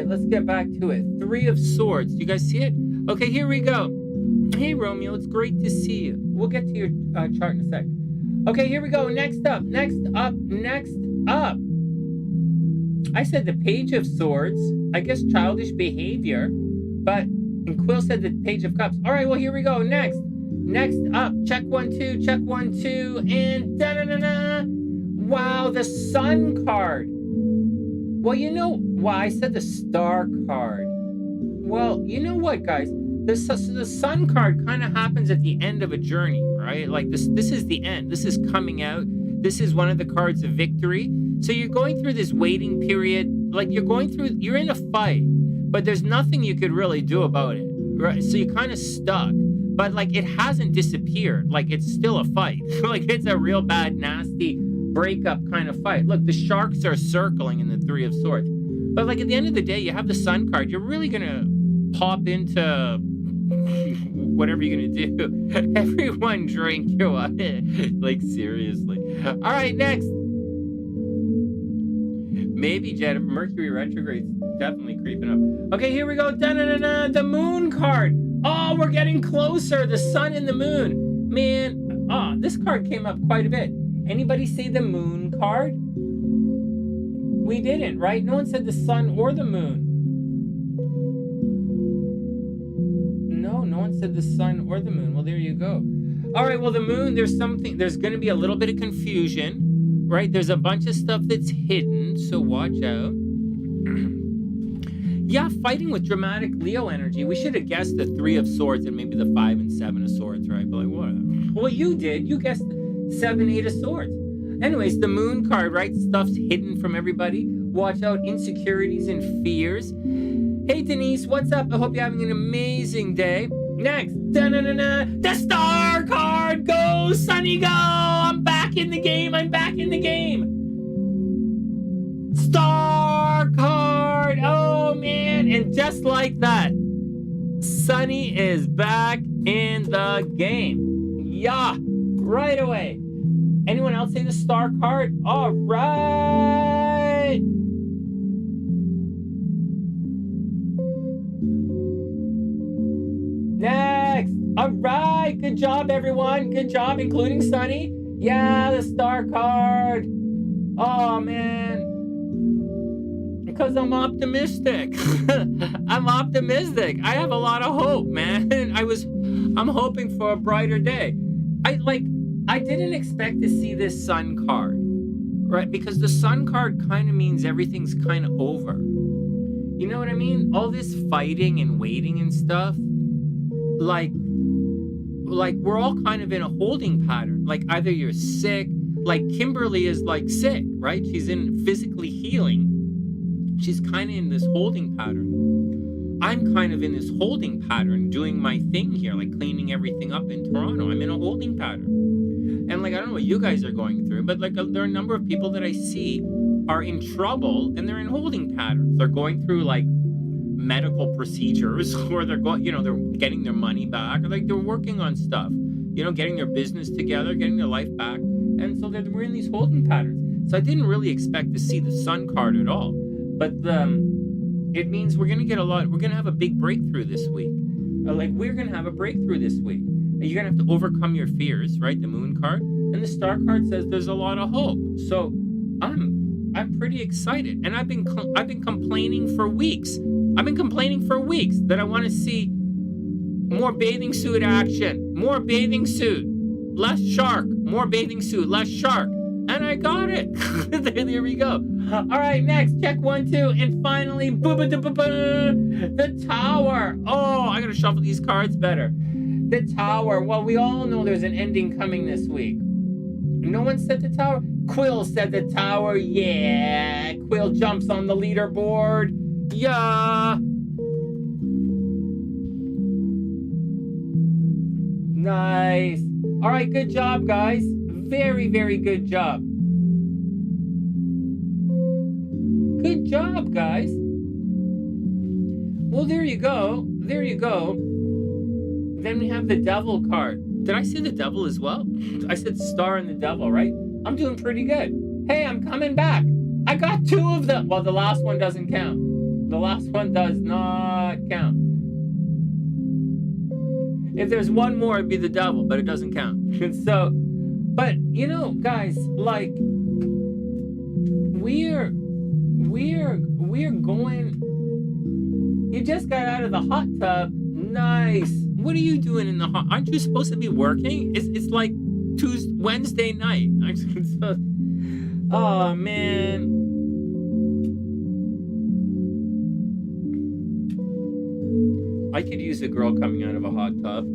Let's get back to it. 3 of Swords. You guys see it? Okay, here we go. Hey, Romeo, it's great to see you. We'll get to your chart in a sec. Okay, here we go. Next up. I said the Page of Swords. I guess childish behavior. And Quill said the Page of Cups. All right, well, here we go. Next up. Check 1, 2. Check 1, 2. And da-da-da-da. Wow, the Sun card. Well, you know why I said the Star card. Well, you know what, guys? The Sun card kind of happens at the end of a journey, right? Like this is the end. This is coming out. This is one of the cards of victory. So you're going through this waiting period. Like you're in a fight, but there's nothing you could really do about it, right? So you're kind of stuck. But like it hasn't disappeared. Like it's still a fight. Like it's a real bad, nasty breakup kind of fight. Look, the sharks are circling in the 3 of Swords. But like at the end of the day, you have the Sun card. You're really gonna pop into whatever you're gonna do. Everyone drink your water. Like seriously. All right, next. Maybe Jennifer. Mercury retrograde's definitely creeping up. Okay, here we go. Da-na-na-na, the Moon card. Oh, we're getting closer. The Sun and the Moon. Man, this card came up quite a bit. Anybody say the Moon card? We didn't, right? No one said the Sun or the Moon. No one said the Sun or the Moon. Well, there you go. All right, well, the Moon, there's going to be a little bit of confusion, right? There's a bunch of stuff that's hidden, so watch out. Yeah, fighting with dramatic Leo energy. We should have guessed the 3 of Swords and maybe the 5 and 7 of Swords, right? But like, whatever. Well, you did. You guessed 7, 8 of Swords. Anyways, the Moon card, right? Stuff's hidden from everybody. Watch out, insecurities and fears. Hey, Denise, what's up? I hope you're having an amazing day. Next, da-na-na-na, the Star card. Go, Sonny, go. I'm back in the game. I'm back in the game. Star card. Oh, man. And just like that, Sonny is back in the game. Yeah, right away. Anyone else say the Star card? All right. Next. All right. Good job, everyone. Good job, including Sonny. Yeah, the Star card. Oh, man. Because I'm optimistic. I'm optimistic. I have a lot of hope, man. I'm hoping for a brighter day. I didn't expect to see this Sun card, right? Because the Sun card kind of means everything's kind of over. You know what I mean? All this fighting and waiting and stuff, like we're all kind of in a holding pattern. Like either you're sick, like Kimberly is like sick, right? She's in physically healing. She's kind of in this holding pattern. I'm kind of in this holding pattern doing my thing here, like cleaning everything up in Toronto. I'm in a holding pattern. And like, I don't know what you guys are going through, but like there are a number of people that I see are in trouble and they're in holding patterns. They're going through like medical procedures or they're going, they're getting their money back or like they're working on stuff, getting their business together, getting their life back. And so we're in these holding patterns. So I didn't really expect to see the Sun card at all, but it means we're going to have a big breakthrough this week. We're going to have a breakthrough this week. You're going to have to overcome your fears, right? The Moon card. And the Star card says there's a lot of hope. So I'm pretty excited. And I've been complaining for weeks. I've been complaining for weeks that I want to see more bathing suit action. More bathing suit. Less shark. More bathing suit. Less shark. And I got it. There we go. All right, next. Check 1, 2. And finally, the Tower. Oh, I got to shuffle these cards better. The Tower. Well, we all know there's an ending coming this week. No one said the Tower. Quill said the Tower. Yeah. Quill jumps on the leaderboard. Yeah. Nice. All right, good job, guys. Very, very good job. Good job, guys. Well, there you go. There you go. Then we have the Devil card. Did I say the Devil as well? I said Star and the Devil, right? I'm doing pretty good. Hey, I'm coming back. I got 2 of them. Well, the last one doesn't count. The last one does not count. If there's one more, it'd be the Devil, but it doesn't count. So, but guys, like we're going. You just got out of the hot tub. Nice. What are you doing in the hot? Aren't you supposed to be working? It's like Wednesday night. Oh man. I could use a girl coming out of a hot tub.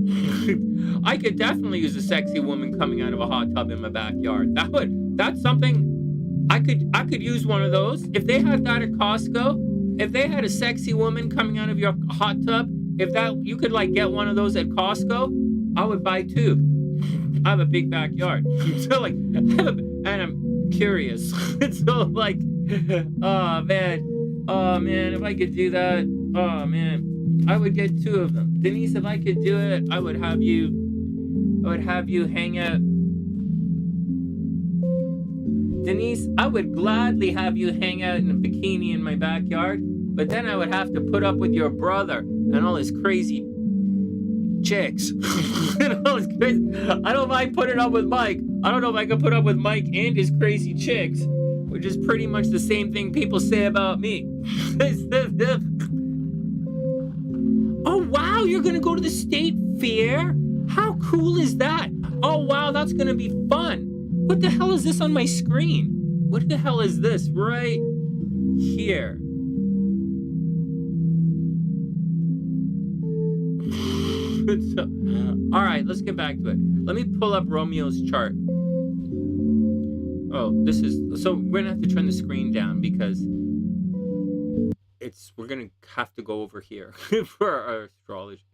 I could definitely use a sexy woman coming out of a hot tub in my backyard. That's something I could use one of those. If they had that at Costco, if they had a sexy woman coming out of your hot tub, you could like get one of those at Costco, I would buy 2. I have a big backyard. So like and I'm curious. So like, oh man. Oh man, if I could do that, oh man, I would get 2 of them. Denise, if I could do it, I would have you hang out. Denise, I would gladly have you hang out in a bikini in my backyard, but then I would have to put up with your brother and all his crazy chicks. And all his crazy... I don't mind putting up with Mike. I don't know if I can put up with Mike and his crazy chicks, which is pretty much the same thing people say about me. Oh wow, you're gonna go to the state fair? How cool is that? Oh wow, that's gonna be fun. What the hell is this on my screen? What the hell is this right here? So, all right, let's get back to it. Let me pull up Romeo's chart. Oh, this is... So we're gonna have to turn the screen down because we're gonna have to go over here for our astrology.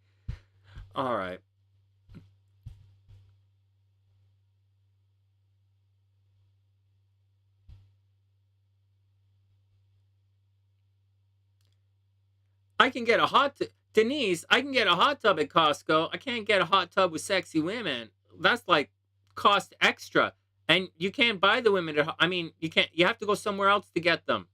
All right. I can get a Denise, I can get a hot tub at Costco. I can't get a hot tub with sexy women. That's like cost extra. And you can't buy the women. You have to go somewhere else to get them.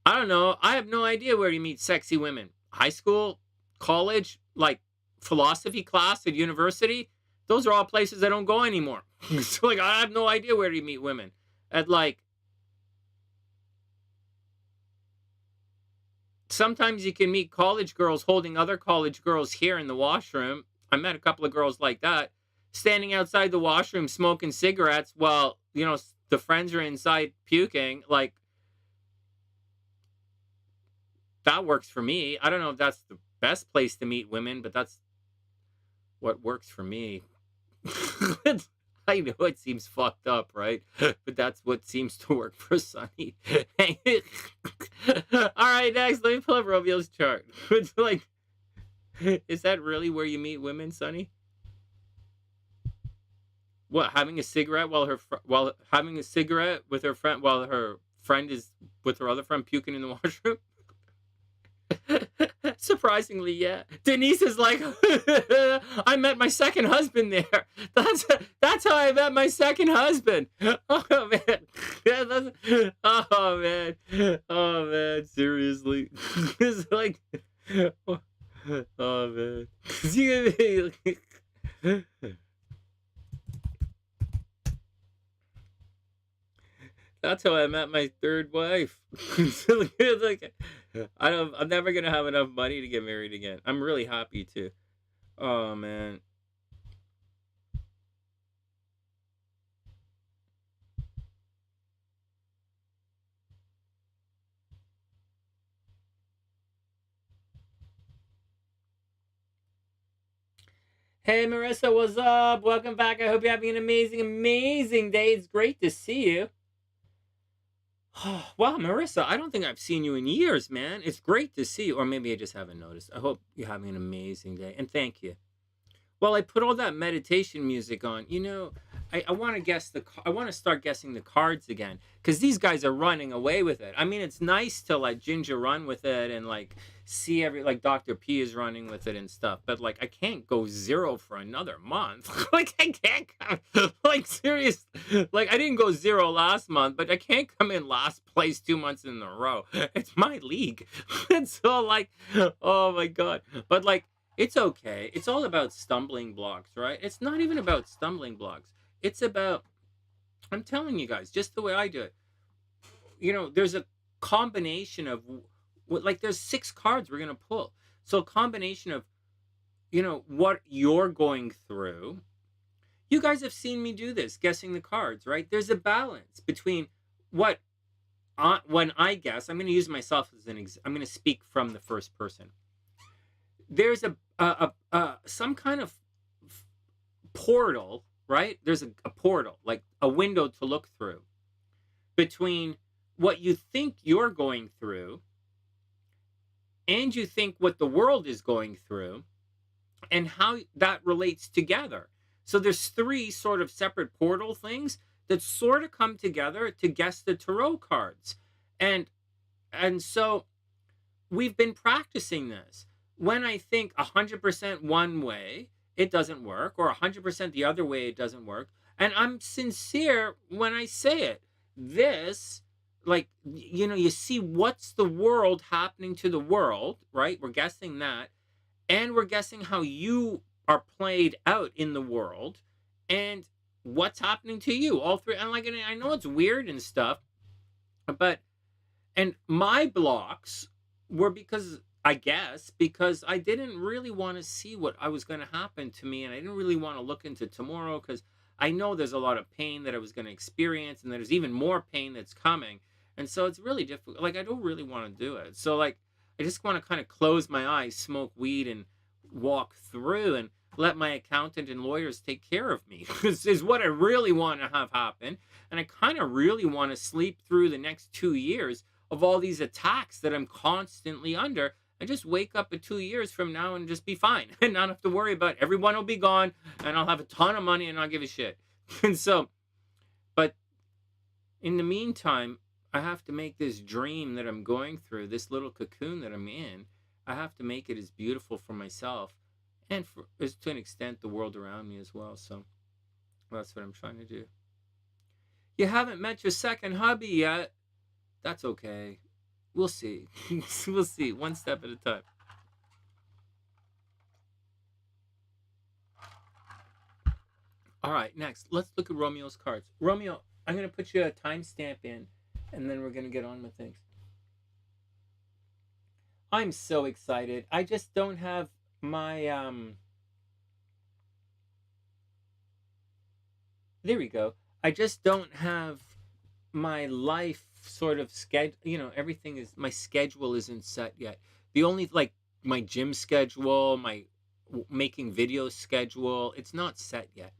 I don't know. I have no idea where you meet sexy women. High school, college, like philosophy class at university. Those are all places I don't go anymore. So like, I have no idea where you meet women. At like, sometimes you can meet college girls holding other college girls here in the washroom. I met a couple of girls like that, standing outside the washroom smoking cigarettes while, the friends are inside puking. Like, that works for me. I don't know if that's the best place to meet women, but that's what works for me. I know it seems fucked up, right? But that's what seems to work for Sonny. All right, next, let me pull up Romeo's chart. It's like, is that really where you meet women, Sonny? What, having a cigarette while having a cigarette with her friend while her friend is with her other friend puking in the washroom? Surprisingly, yeah. Denise is like, I met my second husband there. That's how I met my second husband. Oh man. Oh man, seriously. It's like, oh man. That's how I met my third wife. Like, I'm never gonna have enough money to get married again. I'm really happy too. Oh man. Hey Marissa, what's up? Welcome back. I hope you're having an amazing day. It's great to see you. Wow, Marissa, I don't think I've seen you in years, man. It's great to see you. Or maybe I just haven't noticed. I hope you're having an amazing day. And thank you. Well, I put all that meditation music on. I want to guess I want to start guessing the cards again. Because these guys are running away with it. I mean, it's nice to let Ginger run with it and like see like Dr. P is running with it and stuff. But like, I can't go 0 for another month. Like, I can't, like, serious. Like, I didn't go 0 last month, but I can't come in last place 2 months in a row. It's my league. And so like, oh my God. But like, it's okay. It's all about stumbling blocks, right? It's not even about stumbling blocks. It's about, I'm telling you guys, just the way I do it. There's a combination of, like, there's 6 cards we're going to pull. So a combination of, what you're going through. You guys have seen me do this, guessing the cards, right? There's a balance between when I guess, I'm going to use myself as I'm going to speak from the first person. There's some kind of portal, right? There's a portal, like a window to look through between what you think you're going through and you think what the world is going through and how that relates together. So there's 3 sort of separate portal things that sort of come together to guess the tarot cards. And And so we've been practicing this. When I think 100% one way, it doesn't work, or 100% the other way, it doesn't work. And I'm sincere when I say it. This, like, you see what's the world happening to the world, right? We're guessing that. And we're guessing how you are played out in the world and what's happening to you. All three. And like, and I know it's weird and stuff, but, and my blocks were because, I guess, because I didn't really want to see what I was going to happen to me. And I didn't really want to look into tomorrow because I know there's a lot of pain that I was going to experience, and there's even more pain that's coming. And so it's really difficult. Like, I don't really want to do it. So, like, I just want to kind of close my eyes, smoke weed, and walk through and let my accountant and lawyers take care of me. This is what I really want to have happen. And I kind of really want to sleep through the next 2 years of all these attacks that I'm constantly under. I just wake up in 2 years from now and just be fine and not have to worry about everyone will be gone and I'll have a ton of money and I'll give a shit. And so, but in the meantime, I have to make this dream that I'm going through, this little cocoon that I'm in, I have to make it as beautiful for myself and for, as to an extent, the world around me as well. So that's what I'm trying to do. You haven't met your second hubby yet. That's okay. We'll see. We'll see. One step at a time. All right, next. Let's look at Romeo's cards. Romeo, I'm going to put you a timestamp in, and then we're going to get on with things. I'm so excited. I just don't have my... There we go. I just don't have my life sort of schedule. Everything is, my schedule isn't set yet. The only, like, my gym schedule, my making videos schedule, it's not set yet.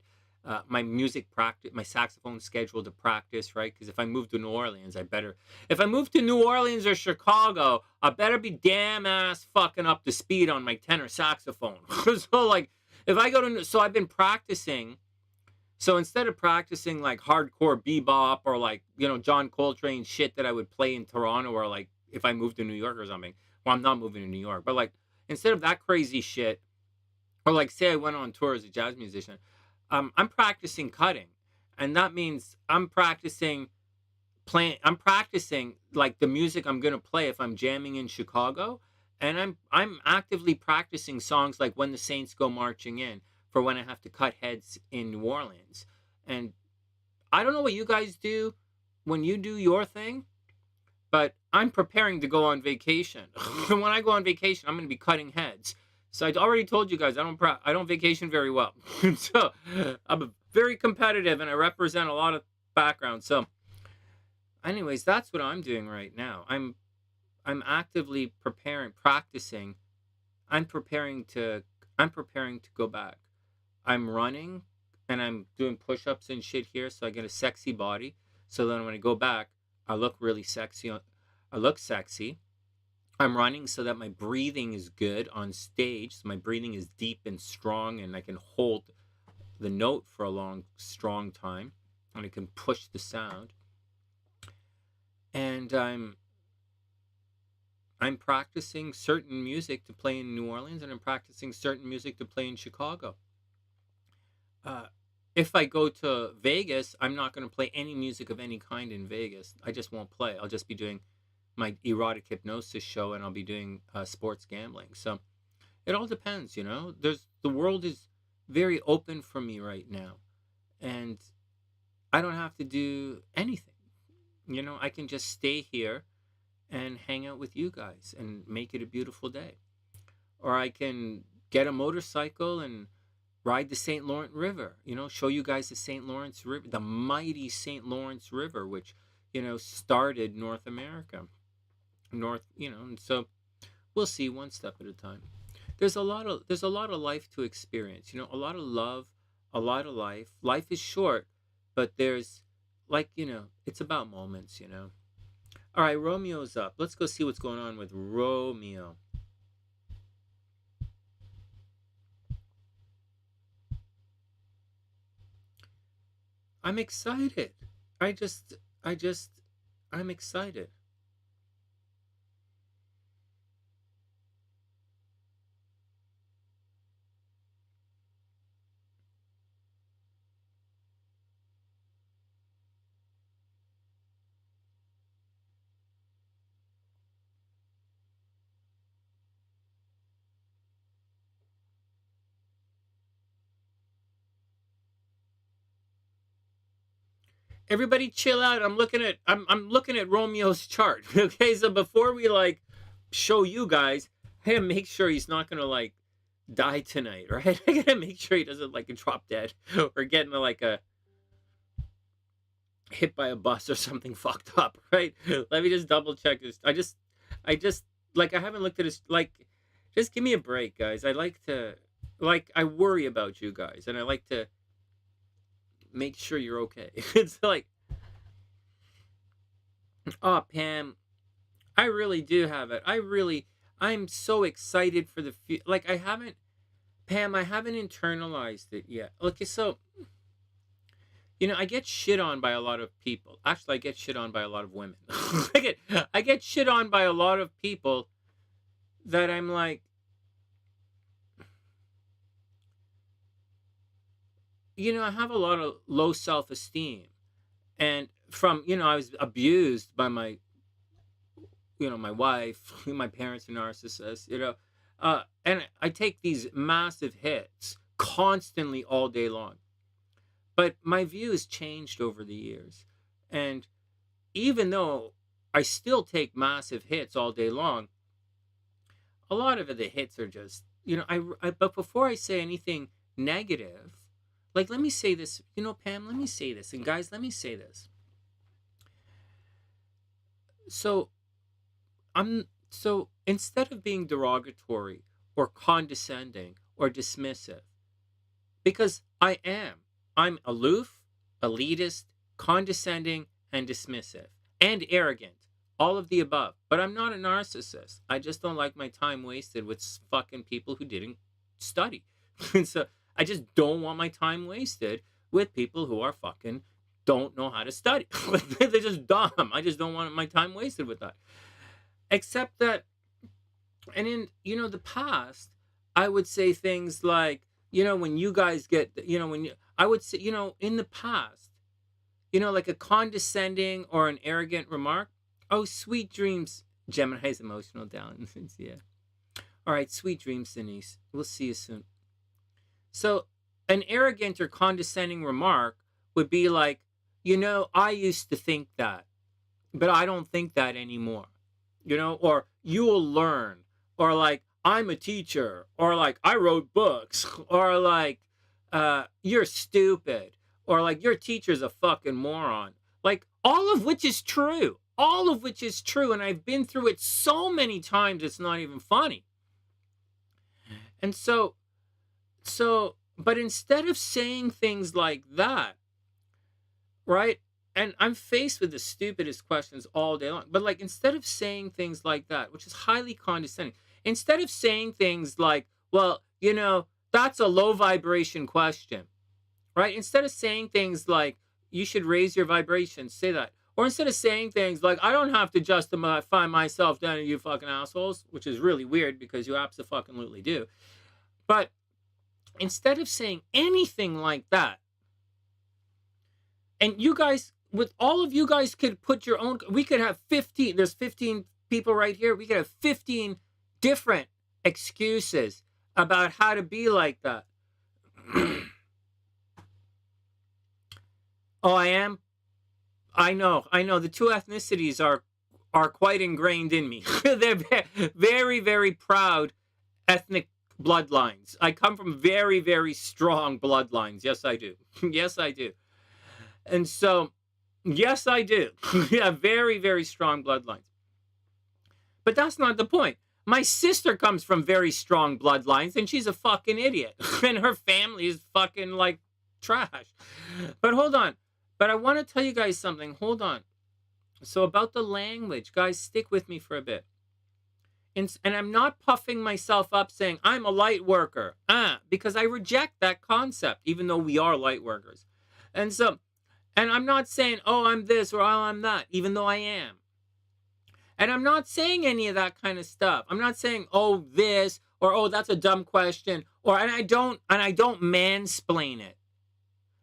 My music practice, my saxophone schedule to practice, right? Because if I move to New Orleans, if I move to New Orleans or Chicago, I better be damn ass fucking up to speed on my tenor saxophone. So, like, if I go to, so I've been practicing. So instead of practicing like hardcore bebop or like, John Coltrane shit that I would play in Toronto, or like if I moved to New York or something, well, I'm not moving to New York, but like instead of that crazy shit, or like say I went on tour as a jazz musician, I'm practicing cutting. And that means I'm practicing like the music I'm going to play if I'm jamming in Chicago. And I'm actively practicing songs like When the Saints Go Marching In, for when I have to cut heads in New Orleans. And I don't know what you guys do when you do your thing, but I'm preparing to go on vacation. When I go on vacation, I'm going to be cutting heads. So I already told you guys I don't vacation very well. So I'm very competitive and I represent a lot of background. So anyways, that's what I'm doing right now. I'm actively practicing. I'm preparing to go back. I'm running and I'm doing push-ups and shit here, so I get a sexy body. So then when I go back, I look really sexy. I look sexy. I'm running so that my breathing is good on stage. So my breathing is deep and strong, and I can hold the note for a long, strong time, and I can push the sound. And I'm practicing certain music to play in New Orleans, and I'm practicing certain music to play in Chicago. If I go to Vegas, I'm not going to play any music of any kind in Vegas. I just won't play. I'll just be doing my erotic hypnosis show, and I'll be doing sports gambling. So it all depends, the world is very open for me right now, and I don't have to do anything. I can just stay here and hang out with you guys and make it a beautiful day. Or I can get a motorcycle and ride the St. Lawrence River, show you guys the St. Lawrence River, the mighty St. Lawrence River, which, started North America. And so we'll see, one step at a time. There's a lot of life to experience, a lot of love, a lot of life. Life is short, but there's like, it's about moments, All right, Romeo's up. Let's go see what's going on with Romeo. I'm excited. I'm excited. Everybody chill out. I'm looking at Romeo's chart. Okay, so before we like show you guys, I gotta make sure he's not gonna like die tonight, right? I gotta make sure he doesn't like drop dead or get into like a hit by a bus or something fucked up, right? Let me just double check this. I just like I haven't looked at his like. Just give me a break, guys. I like to I worry about you guys, and I like to make sure you're okay. It's like, oh, Pam, I really do have it. I'm so excited for the like I haven't, Pam, I haven't internalized it yet. Okay, so I get shit on by a lot of people. Actually, I get shit on by a lot of women. I get shit on by a lot of people that I'm like, I have a lot of low self-esteem. And from, I was abused by my, my wife, my parents are narcissists, and I take these massive hits constantly all day long. But my view has changed over the years. And even though I still take massive hits all day long, a lot of the hits are just, but before I say anything negative, like, let me say this, Pam, let me say this. And guys, let me say this. So instead of being derogatory or condescending or dismissive, because I'm aloof, elitist, condescending, and dismissive, and arrogant. All of the above. But I'm not a narcissist. I just don't like my time wasted with fucking people who didn't study. And so I just don't want my time wasted with people who are fucking don't know how to study. They're just dumb. I just don't want my time wasted with that. Except that, and in, the past, I would say things like, when you guys get, I would say, in the past, like a condescending or an arrogant remark. Oh, sweet dreams. Gemini's emotional down. Yeah. All right, sweet dreams, Denise. We'll see you soon. So an arrogant or condescending remark would be like, I used to think that, but I don't think that anymore. Or you'll learn. Or like, I'm a teacher. Or like, I wrote books. Or like, you're stupid. Or like, your teacher's a fucking moron. Like, all of which is true. All of which is true. And I've been through it so many times, it's not even funny. And so, but instead of saying things like that, right? And I'm faced with the stupidest questions all day long. But like, instead of saying things like that, which is highly condescending, instead of saying things like, well, that's a low vibration question, right? Instead of saying things like, you should raise your vibration, say that. Or instead of saying things like, I don't have to justify myself down to you fucking assholes, which is really weird because you absolutely do. But instead of saying anything like that, and you guys, with all of you guys could put your own, we could have 15, there's 15 people right here. We could have 15 different excuses about how to be like that. Oh, I know. The two ethnicities are quite ingrained in me. They're very, very proud ethnic bloodlines. I come from very, very strong bloodlines. Yes, I do. Yes, I do. And so, yes, I do. Yeah, very, very strong bloodlines. But that's not the point. My sister comes from very strong bloodlines, and she's a fucking idiot. And her family is fucking like trash. But hold on. But I want to tell you guys something. Hold on. So about the language, guys, stick with me for a bit. And I'm not puffing myself up saying I'm a light worker, because I reject that concept, even though we are light workers. And so, and I'm not saying, oh, I'm this or oh, I'm that, even though I am. And I'm not saying any of that kind of stuff. I'm not saying, oh, this or oh, that's a dumb question, or and I don't mansplain it.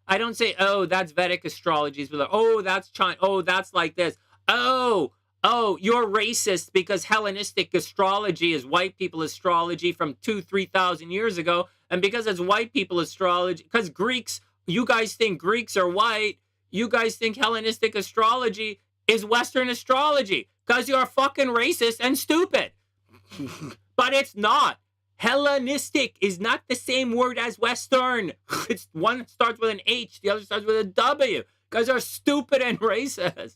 I don't say, oh, that's Vedic astrology. Like, oh, that's China. Oh, that's like this. Oh, you're racist because Hellenistic astrology is white people astrology from 2,000-3,000 years ago. And because it's white people astrology, because Greeks, you guys think Greeks are white, you guys think Hellenistic astrology is Western astrology because you're fucking racist and stupid. But it's not. Hellenistic is not the same word as Western. It's one starts with an H, the other starts with a W. Because they're stupid and racist.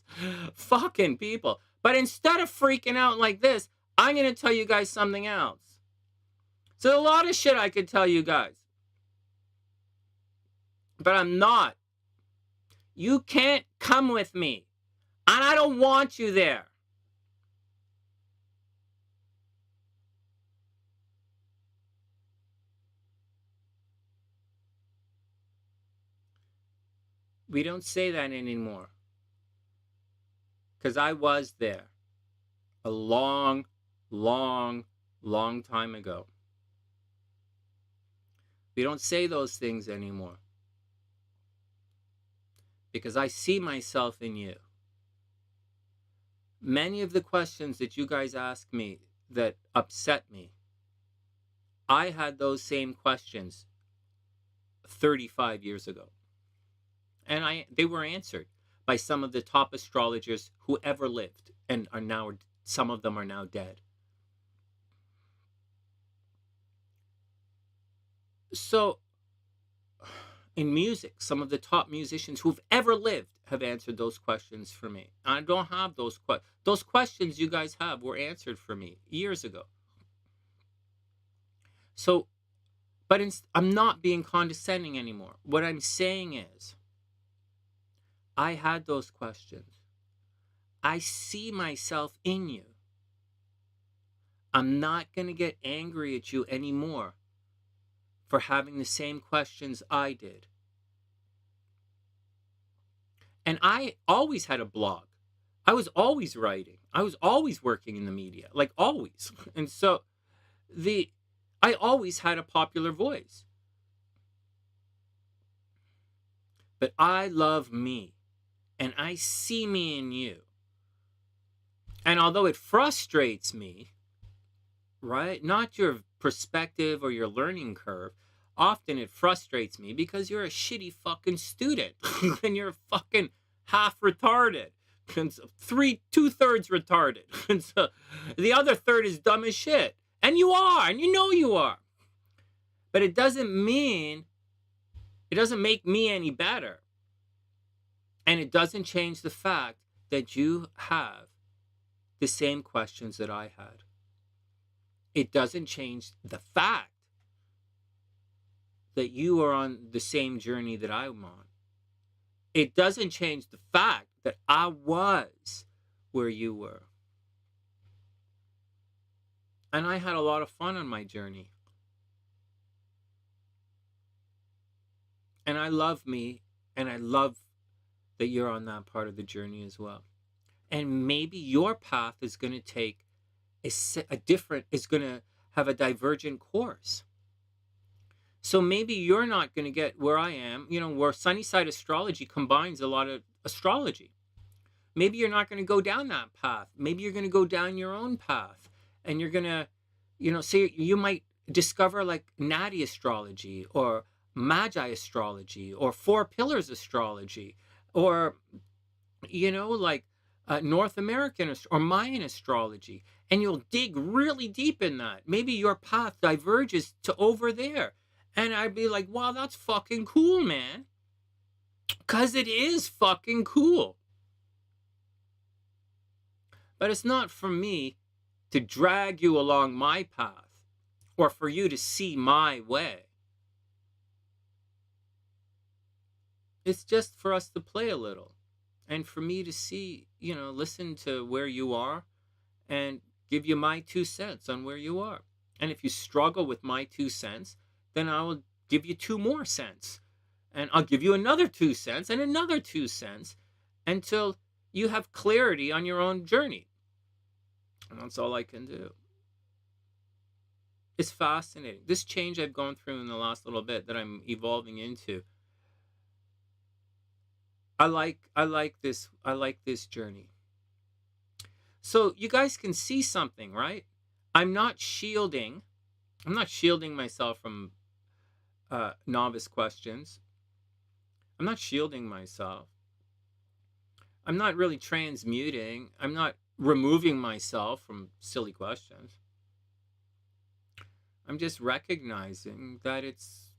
Fucking people. But instead of freaking out like this, I'm going to tell you guys something else. So a lot of shit I could tell you guys. But I'm not. You can't come with me. And I don't want you there. We don't say that anymore. Because I was there. A long, long, long time ago. We don't say those things anymore. Because I see myself in you. Many of the questions that you guys ask me that upset me, I had those same questions 35 years ago. And they were answered by some of the top astrologers who ever lived and are now, some of them are now dead. So, in music, some of the top musicians who've ever lived have answered those questions for me. I don't have those questions. Those questions you guys have were answered for me years ago. So, but I'm not being condescending anymore. What I'm saying is, I had those questions. I see myself in you. I'm not going to get angry at you anymore for having the same questions I did. And I always had a blog. I was always writing. I was always working in the media, like always. And so I always had a popular voice. But I love me. And I see me in you. And although it frustrates me, right? Not your perspective or your learning curve. Often it frustrates me because you're a shitty fucking student. And you're fucking half retarded. And so 2/3 retarded. And so the other third is dumb as shit. And you are. And you know you are. But it doesn't make me any better. And it doesn't change the fact that you have the same questions that I had. It doesn't change the fact that you are on the same journey that I'm on. It doesn't change the fact that I was where you were. And I had a lot of fun on my journey. And I love me, and I love that you're on that part of the journey as well. And maybe your path is going to take is going to have a divergent course. So maybe you're not going to get where I am, where SunnySide astrology combines a lot of astrology. Maybe you're not going to go down that path. Maybe you're going to go down your own path. And you're going to, say you might discover like Nadi astrology or Magi astrology or Four Pillars astrology or, like North American or Mayan astrology. And you'll dig really deep in that. Maybe your path diverges to over there. And I'd be like, wow, that's fucking cool, man. Because it is fucking cool. But it's not for me to drag you along my path or for you to see my way. It's just for us to play a little and for me to see, listen to where you are and give you my 2 cents on where you are. And if you struggle with my 2 cents, then I will give you 2 more cents. And I'll give you another 2 cents and another 2 cents until you have clarity on your own journey. And that's all I can do. It's fascinating. This change I've gone through in the last little bit that I'm evolving into. I like this journey. So you guys can see something, right? I'm not shielding myself from novice questions. I'm not shielding myself. I'm not really transmuting. I'm not removing myself from silly questions. I'm just recognizing that it's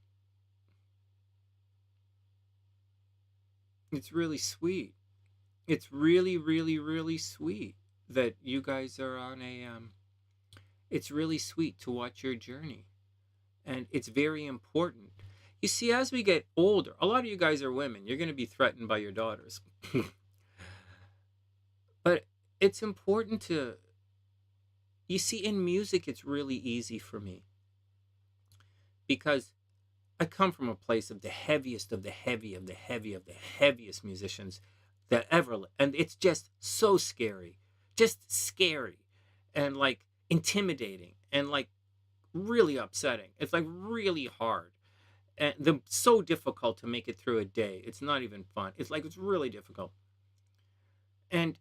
really sweet. It's really, really, really sweet that you guys are on a it's really sweet to watch your journey. And it's very important. You see, as we get older, a lot of you guys are women. You're going to be threatened by your daughters. But it's important to, you see, in music, it's really easy for me. Because I come from a place of the heaviest of the heavy of the heavy of the heaviest musicians that ever, and it's just so scary. Just scary. And like intimidating. And like really upsetting. It's like really hard. And so difficult to make it through a day. It's not even fun. It's like it's really difficult. And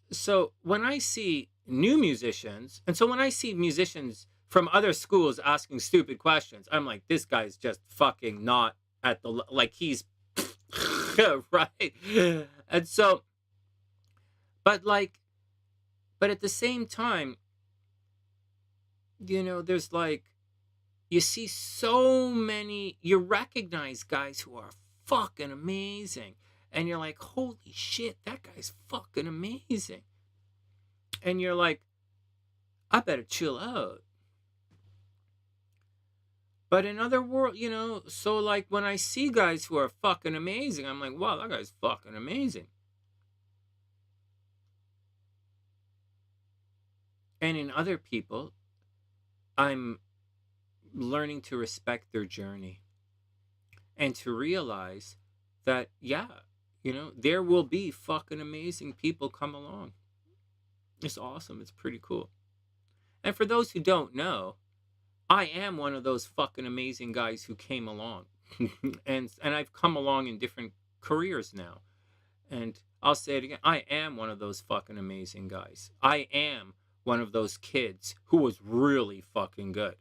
so when I see new musicians, and so when I see musicians from other schools asking stupid questions, I'm like, this guy's just fucking not at the, like he's right. And so, but at the same time, you know, there's like, you see so many, you recognize guys who are fucking amazing. And you're like, holy shit, that guy's fucking amazing. And you're like, I better chill out. But in other world, you know, so like when I see guys who are fucking amazing, I'm like, wow, that guy's fucking amazing. And in other people, I'm learning to respect their journey and to realize that, yeah, you know, there will be fucking amazing people come along. It's awesome. It's pretty cool. And for those who don't know, I am one of those fucking amazing guys who came along. and I've come along in different careers now. And I'll say it again. I am one of those fucking amazing guys. I am one of those kids who was really fucking good.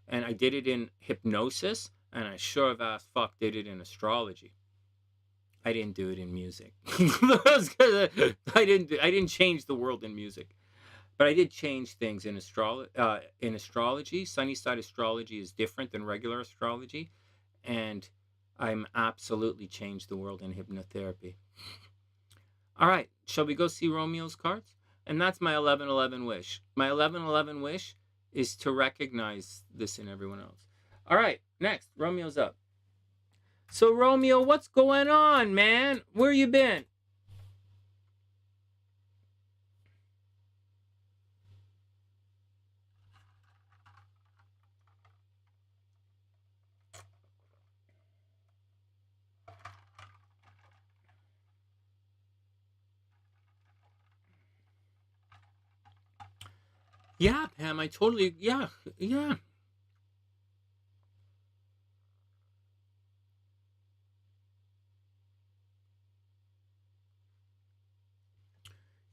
And I did it in hypnosis, and I sure of ass fuck did it in astrology. I didn't do it in music. I didn't change the world in music. But I did change things in astrology. SunnySide astrology is different than regular astrology. And I'm absolutely changed the world in hypnotherapy. All right, shall we go see Romeo's cards? And that's my 1111 wish. My 1111 wish is to recognize this in everyone else. All right, next, Romeo's up. So Romeo, what's going on, man? Where you been? Yeah, Pam, I totally, yeah.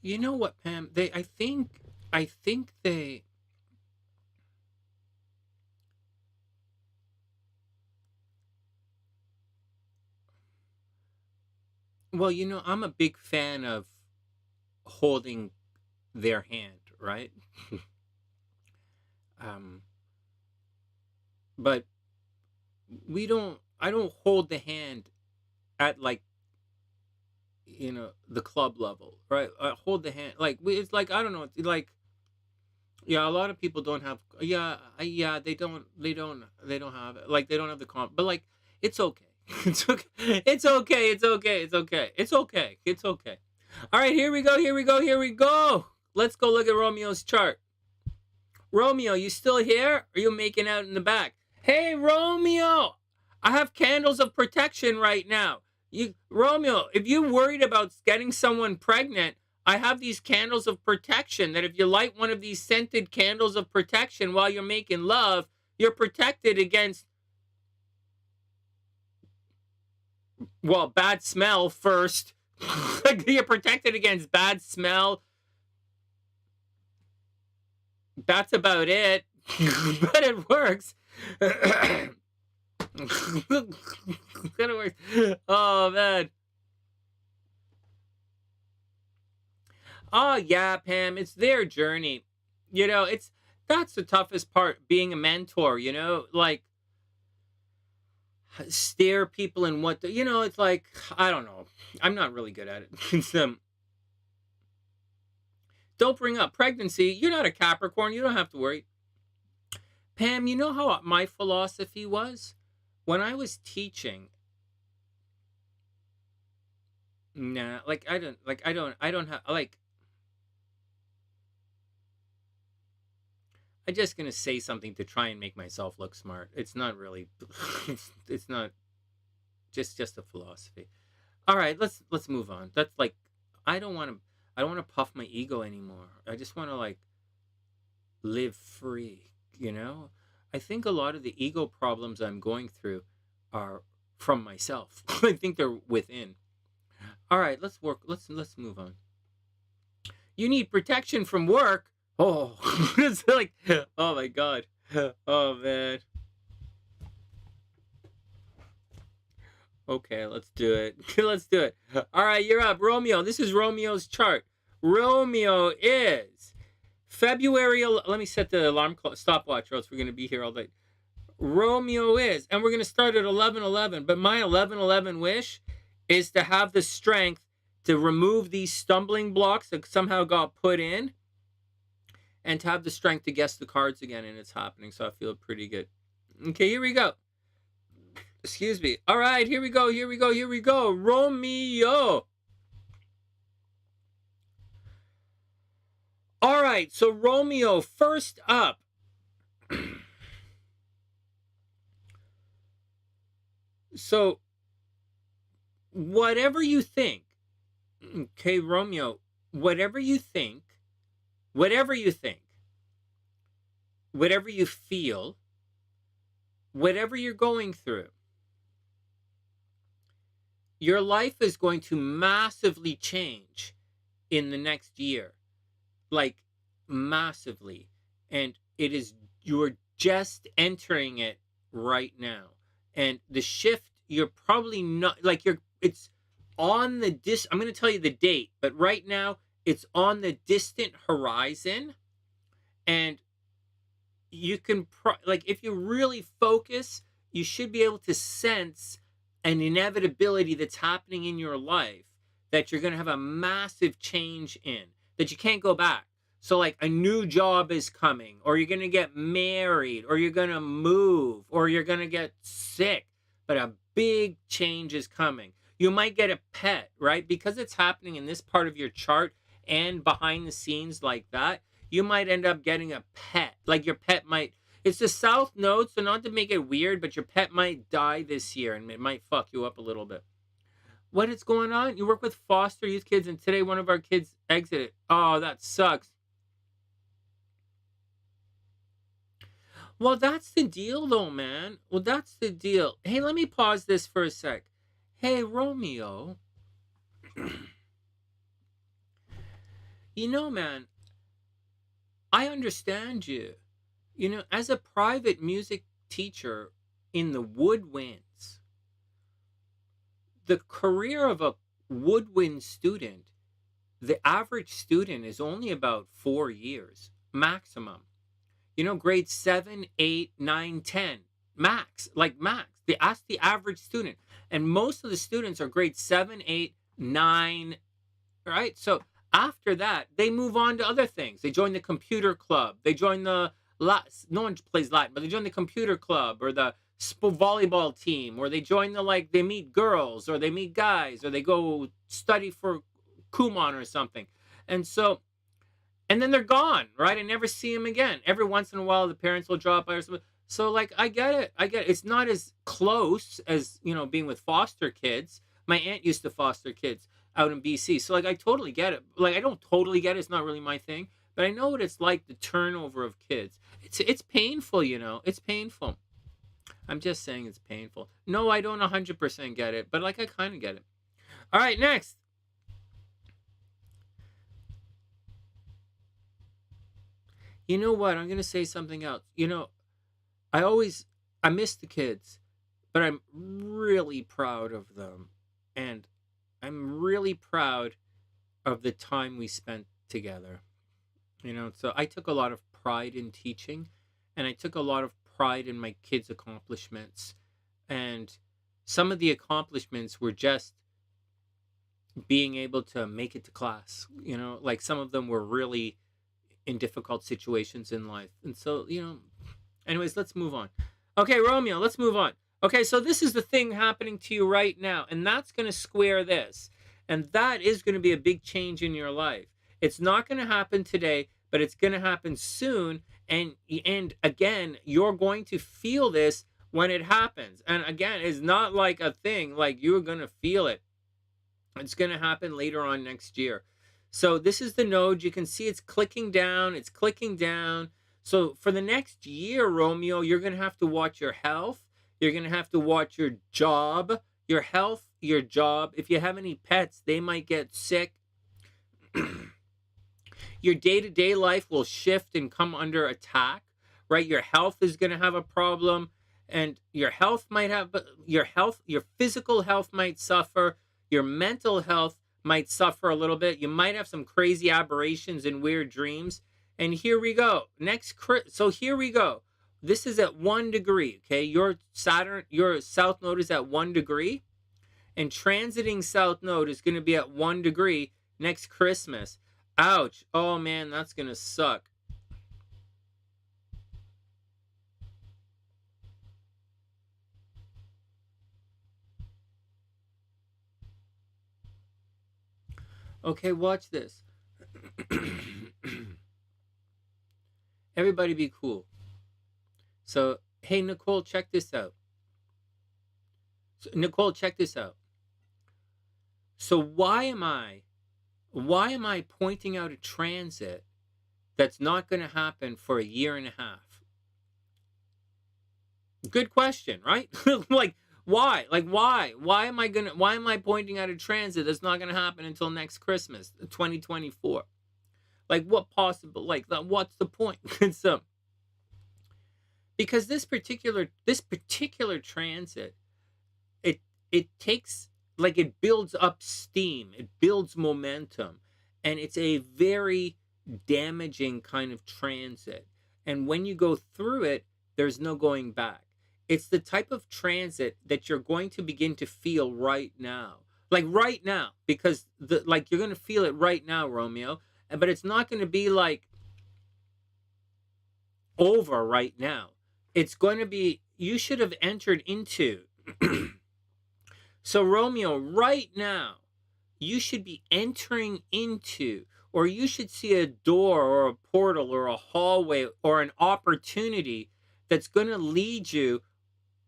You know what, Pam? I think they. Well, you know, I'm a big fan of holding their hand, right? But I don't hold the hand at like, you know, the club level, right? I hold the hand like it's like, I don't know, it's like, yeah, a lot of people don't have, they don't have it, like they don't have the comp, but like it's okay. It's okay. It's okay. It's okay. It's okay. It's okay. It's okay. All right, here we go. Here we go. Here we go. Let's go look at Romeo's chart. Romeo, you still here? Or are you making out in the back? Hey, Romeo, I have candles of protection right now. Romeo, if you're worried about getting someone pregnant, I have these candles of protection that if you light one of these scented candles of protection while you're making love, you're protected against, well, bad smell first. You're protected against bad smell. That's about it. But it works. It works. Oh, man. Oh yeah, Pam, it's their journey. You know, that's the toughest part, being a mentor, you know, like steer people in what you know, it's like, I don't know. I'm not really good at it. It's, don't bring up pregnancy. You're not a Capricorn. You don't have to worry. Pam, you know how my philosophy was? When I was teaching, nah, like I don't have like I'm just gonna say something to try and make myself look smart. It's not really it's not just a philosophy. All right, let's move on. That's like I don't want to I don't want to puff my ego anymore. I just want to like live free, you know? I think a lot of the ego problems I'm going through are from myself. I think they're within. All right, let's move on. You need protection from work. Oh, it's like oh my god. Oh man. Okay, let's do it. Let's do it. All right, you're up. Romeo, this is Romeo's chart. Romeo is February. Let me set the alarm clock, stopwatch, or else we're going to be here all day. Romeo is, and we're going to start at 11:11. But my 11:11 wish is to have the strength to remove these stumbling blocks that somehow got put in, and to have the strength to guess the cards again, and it's happening. So I feel pretty good. Okay, here we go. Excuse me. All right, here we go. Here we go. Here we go. Romeo. All right, so Romeo, first up. So, whatever you think, okay, Romeo, whatever you think, whatever you think, whatever you feel, whatever you're going through, your life is going to massively change in the next year. Like massively. And it is, you're just entering it right now. And the shift, you're probably not like it's on the I'm going to tell you the date, but right now it's on the distant horizon. And you can like if you really focus, you should be able to sense an inevitability that's happening in your life that you're going to have a massive change in, that you can't go back. So like a new job is coming, or you're going to get married, or you're going to move, or you're going to get sick, but a big change is coming. You might get a pet, right? Because it's happening in this part of your chart and behind the scenes like that, you might end up getting a pet. Like your pet might, it's the South Node, so not to make it weird, but your pet might die this year and it might fuck you up a little bit. What is going on? You work with foster youth kids, and today one of our kids exited. Oh, that sucks. Well, that's the deal, though, man. Well, that's the deal. Hey, let me pause this for a sec. Hey, Romeo. You know, man, I understand you. You know, as a private music teacher in the woodwinds, the career of a woodwind student, the average student is only about 4 years maximum. You know, grades 7, 8, 9, 10, max, like max. They ask the average student, and most of the students are grade 7, 8, 9, right? So after that, they move on to other things. They join the computer club. They join the no one plays Latin, but they join the computer club or the volleyball team, or they join the they meet girls, or they meet guys, or they go study for Kumon or something, and then they're gone, right? I never see them again. Every once in a while, the parents will drop by or something. So like, I get it. It's not as close as, you know, being with foster kids. My aunt used to foster kids out in BC. So like, I totally get it. Like, I don't totally get it. It's not really my thing, but I know what it's like, the turnover of kids. It's painful, you know, it's painful. I'm just saying it's painful. No, I don't 100% get it, but like, I kind of get it. All right, next. You know what? I'm going to say something else. You know, I miss the kids, but I'm really proud of them. And I'm really proud of the time we spent together. So I took a lot of pride in teaching, and I took a lot of pride in my kids' accomplishments. And some of the accomplishments were just being able to make it to class. Like some of them were really in difficult situations in life. And so, anyways, let's move on. Okay, Romeo, let's move on. Okay, so this is the thing happening to you right now, and that's going to square this. And that is going to be a big change in your life. It's not going to happen today, but it's going to happen soon. And again, you're going to feel this when it happens. And again, it's not like a thing, like you're going to feel it. It's going to happen later on next year. So this is the node. You can see it's clicking down. It's clicking down. So for the next year, Romeo, you're going to have to watch your health. You're going to have to watch your job, your health, your job. If you have any pets, they might get sick. Your day-to-day life will shift and come under attack, right? Your health is going to have a problem, and your health might have, your physical health might suffer. Your mental health might suffer a little bit. You might have some crazy aberrations and weird dreams. And here we go. So here we go. This is at 1 degree, okay? Your south node is at 1 degree, and transiting south node is going to be at 1 degree next Christmas. Ouch. Oh man, that's going to suck. Okay, watch this. Everybody be cool. So, hey, Nicole, check this out. So why am I pointing out a transit that's not going to happen for a year and a half? Good question, right? Like, why? Why am I pointing out a transit that's not going to happen until next Christmas, 2024? Like, what's the point? So, because this particular transit, it takes, like, it builds up steam, it builds momentum, and it's a very damaging kind of transit. And when you go through it, there's no going back. It's the type of transit that you're going to begin to feel right now. Like right now, because you're going to feel it right now, Romeo, but it's not going to be like over right now. It's going to be, you should have entered into. So Romeo, right now, you should be entering into, or you should see a door or a portal or a hallway or an opportunity that's going to lead you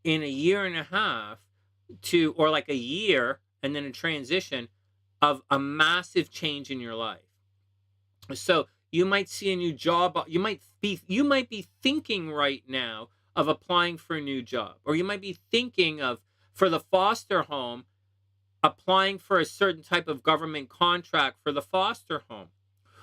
in a year and a half to, or like a year and then a transition of a massive change in your life. So you might see a new job. You might be thinking right now of applying for a new job, or you might be thinking of, for the foster home, applying for a certain type of government contract for the foster home.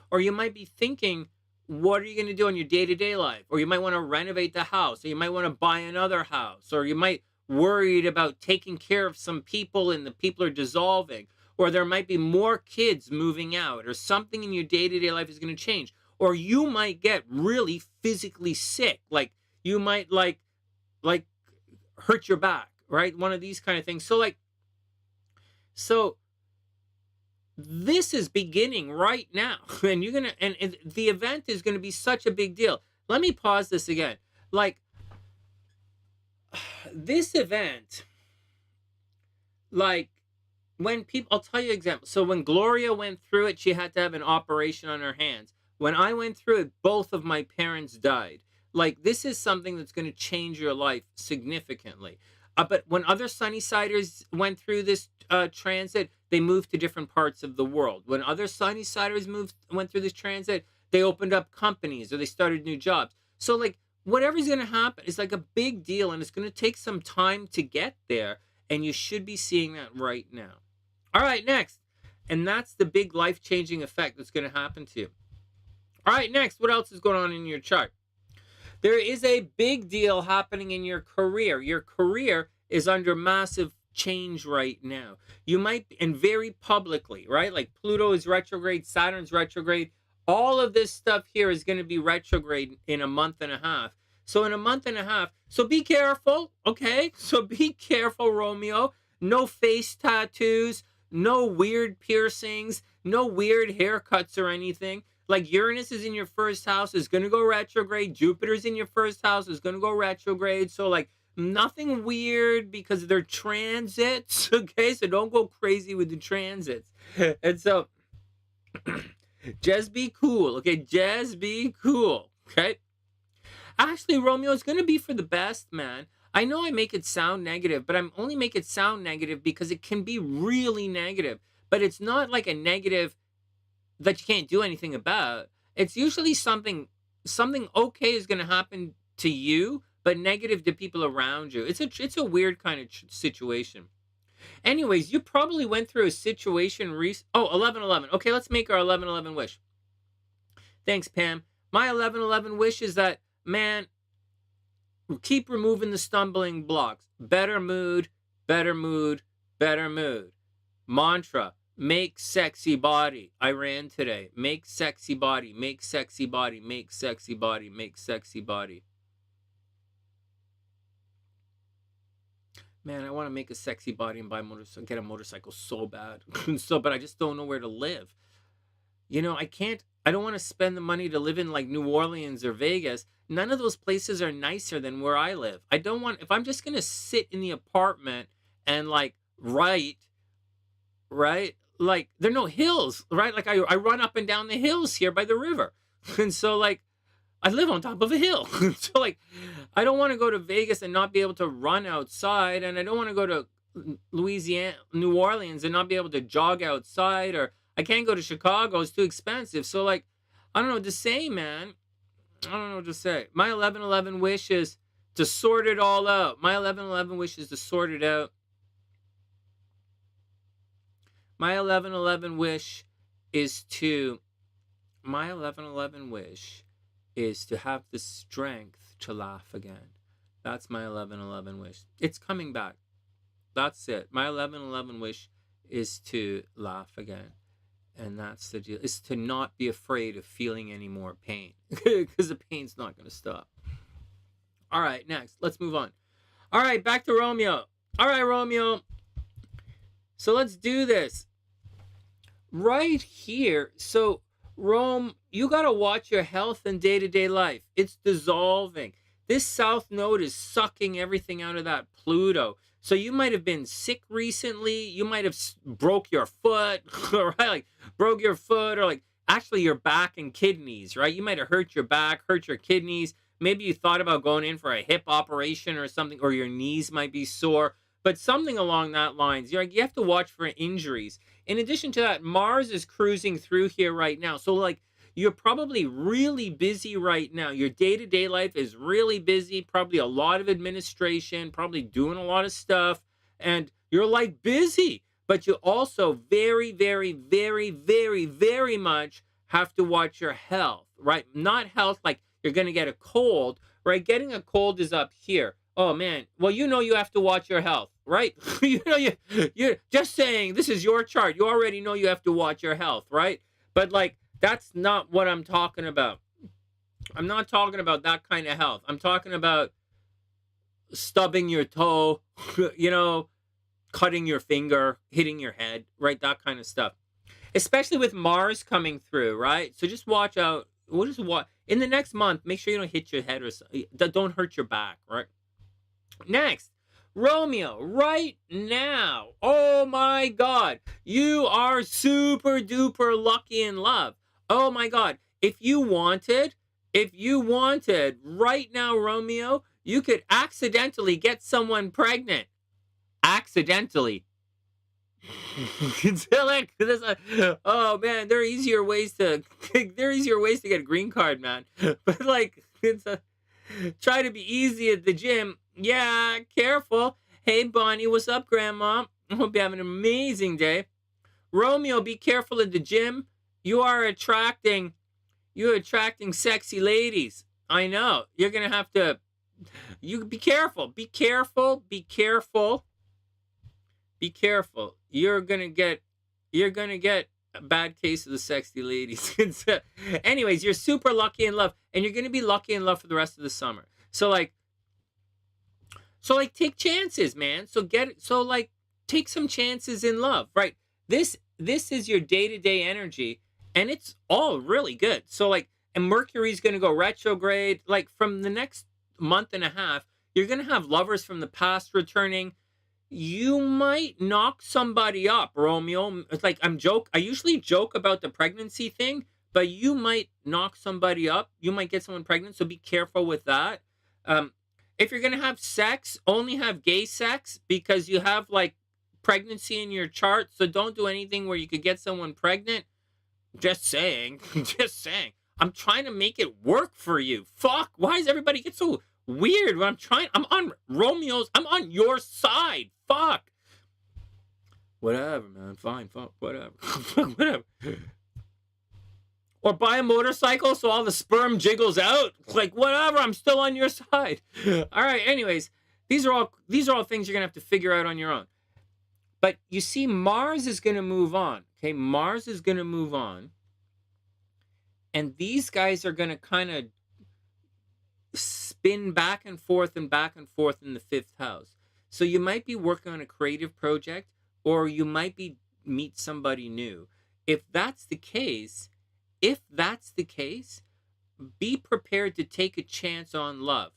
Or you might be thinking, what are you going to do in your day-to-day life? Or you might want to renovate the house, or you might want to buy another house, or you might worried about taking care of some people and the people are dissolving, or there might be more kids moving out, or something in your day-to-day life is going to change. Or you might get really physically sick, like you might like hurt your back, right? One of these kind of things. So this is beginning right now, and and the event is gonna be such a big deal. Let me pause this again. Like, this event, like, when people, I'll tell you an example. So when Gloria went through it, she had to have an operation on her hands. When I went through it, both of my parents died. Like, this is something that's going to change your life significantly. But when other Sunnysiders went through this transit, they moved to different parts of the world. When other Sunnysiders went through this transit, they opened up companies or they started new jobs. So, like, whatever's going to happen is like a big deal, and it's going to take some time to get there. And you should be seeing that right now. All right, next. And that's the big life-changing effect that's going to happen to you. All right, next. What else is going on in your chart? There is a big deal happening in your career. Your career is under massive change right now. You might, and very publicly, right? Like Pluto is retrograde, Saturn's retrograde. All of this stuff here is going to be retrograde in a month and a half. So in a month and a half, so be careful, okay? So be careful, Romeo. No face tattoos, no weird piercings, no weird haircuts or anything. Like Uranus is in your first house, is going to go retrograde. Jupiter's in your first house, is going to go retrograde. So like nothing weird because they're transits, okay? So don't go crazy with the transits. And so just be cool, okay? Just be cool, okay? Actually, Romeo, it's going to be for the best, man. I know I make it sound negative, but I'm only make it sound negative because it can be really negative. But it's not like a negative that you can't do anything about. It's usually something okay is going to happen to you, but negative to people around you. It's a weird kind of situation. Anyways, you probably went through a situation oh, 1111. Okay, let's make our 1111 wish. Thanks, Pam. My 1111 wish is that, man, keep removing the stumbling blocks. Better mood, better mood, better mood. Mantra, make sexy body. I ran today. Make sexy body, make sexy body, make sexy body, make sexy body. Man, I want to make a sexy body and get a motorcycle so bad. But I just don't know where to live. You know, I don't want to spend the money to live in like New Orleans or Vegas. None of those places are nicer than where I live. I don't want, if I'm just going to sit in the apartment and like write, right? Like there are no hills, right? Like I run up and down the hills here by the river. And so like, I live on top of a hill. So like, I don't want to go to Vegas and not be able to run outside. And I don't want to go to New Orleans and not be able to jog outside, or I can't go to Chicago. It's too expensive. So like, I don't know what to say, man. I don't know what to say. My 1111 wish is to sort it all out. My 1111 wish is to sort it out. My 1111 wish is to, have the strength to laugh again. That's my 1111 wish. It's coming back. That's it. My 1111 wish is to laugh again. And that's the deal. Is to not be afraid of feeling any more pain. Because the pain's not going to stop. All right, next. Let's move on. All right, back to Romeo. All right, Romeo. So let's do this. Right here. So, Rome, you got to watch your health and day-to-day life. It's dissolving. This South Node is sucking everything out of that Pluto. So you might have been sick recently. You might have broke your foot, right? Like broke your foot, or like actually your back and kidneys, right? You might have hurt your back, hurt your kidneys. Maybe you thought about going in for a hip operation or something, or your knees might be sore, but something along that lines. You're like, you have to watch for injuries. In addition to that, Mars is cruising through here right now. So like, you're probably really busy right now. Your day-to-day life is really busy, probably a lot of administration, probably doing a lot of stuff, and you're like busy, but you also very, very, very, very, very much have to watch your health, right? Not health like you're going to get a cold, right? Getting a cold is up here. Oh man, well, you know you have to watch your health, right? You know, you're just saying this is your chart. You already know you have to watch your health, right? But like, that's not what I'm talking about. I'm not talking about that kind of health. I'm talking about stubbing your toe, you know, cutting your finger, hitting your head, right? That kind of stuff. Especially with Mars coming through, right? So just watch out. We'll just watch. In the next month, make sure you don't hit your head or something. Don't hurt your back, right? Next, Romeo, right now. Oh my God. You are super duper lucky in love. Oh my God. If you wanted right now, Romeo, you could accidentally get someone pregnant. Accidentally. Oh man, there are easier ways to get a green card, man. But like, try to be easy at the gym. Yeah, careful. Hey Bonnie, what's up, Grandma? I hope you have an amazing day. Romeo, be careful at the gym. You're attracting sexy ladies. I know. You're gonna have to. You be careful. Be careful. Be careful. Be careful. You're gonna get bad case of the sexy ladies. Anyways, you're super lucky in love, and you're going to be lucky in love for the rest of the summer. So like take chances, man. Take some chances in love, right? This is your day-to-day energy, and it's all really good. So like, and Mercury's going to go retrograde. Like from the next month and a half, you're going to have lovers from the past returning. You might knock somebody up, Romeo. It's like I usually joke about the pregnancy thing, but you might knock somebody up. You might get someone pregnant, so be careful with that. If you're gonna have sex, only have gay sex, because you have like pregnancy in your chart. So don't do anything where you could get someone pregnant. Just saying. Just saying. I'm trying to make it work for you. Fuck. Why does everybody get so weird when I'm on Romeo's, I'm on your side. Fuck. Whatever, man. Fine. Fuck. Whatever. Whatever. Or buy a motorcycle so all the sperm jiggles out. Like, whatever, I'm still on your side. All right, anyways, these are all things you're going to have to figure out on your own. But you see, Mars is going to move on. Okay, Mars is going to move on. And these guys are going to kind of spin back and forth in the fifth house. So you might be working on a creative project, or you might meet somebody new. If that's the case, be prepared to take a chance on love.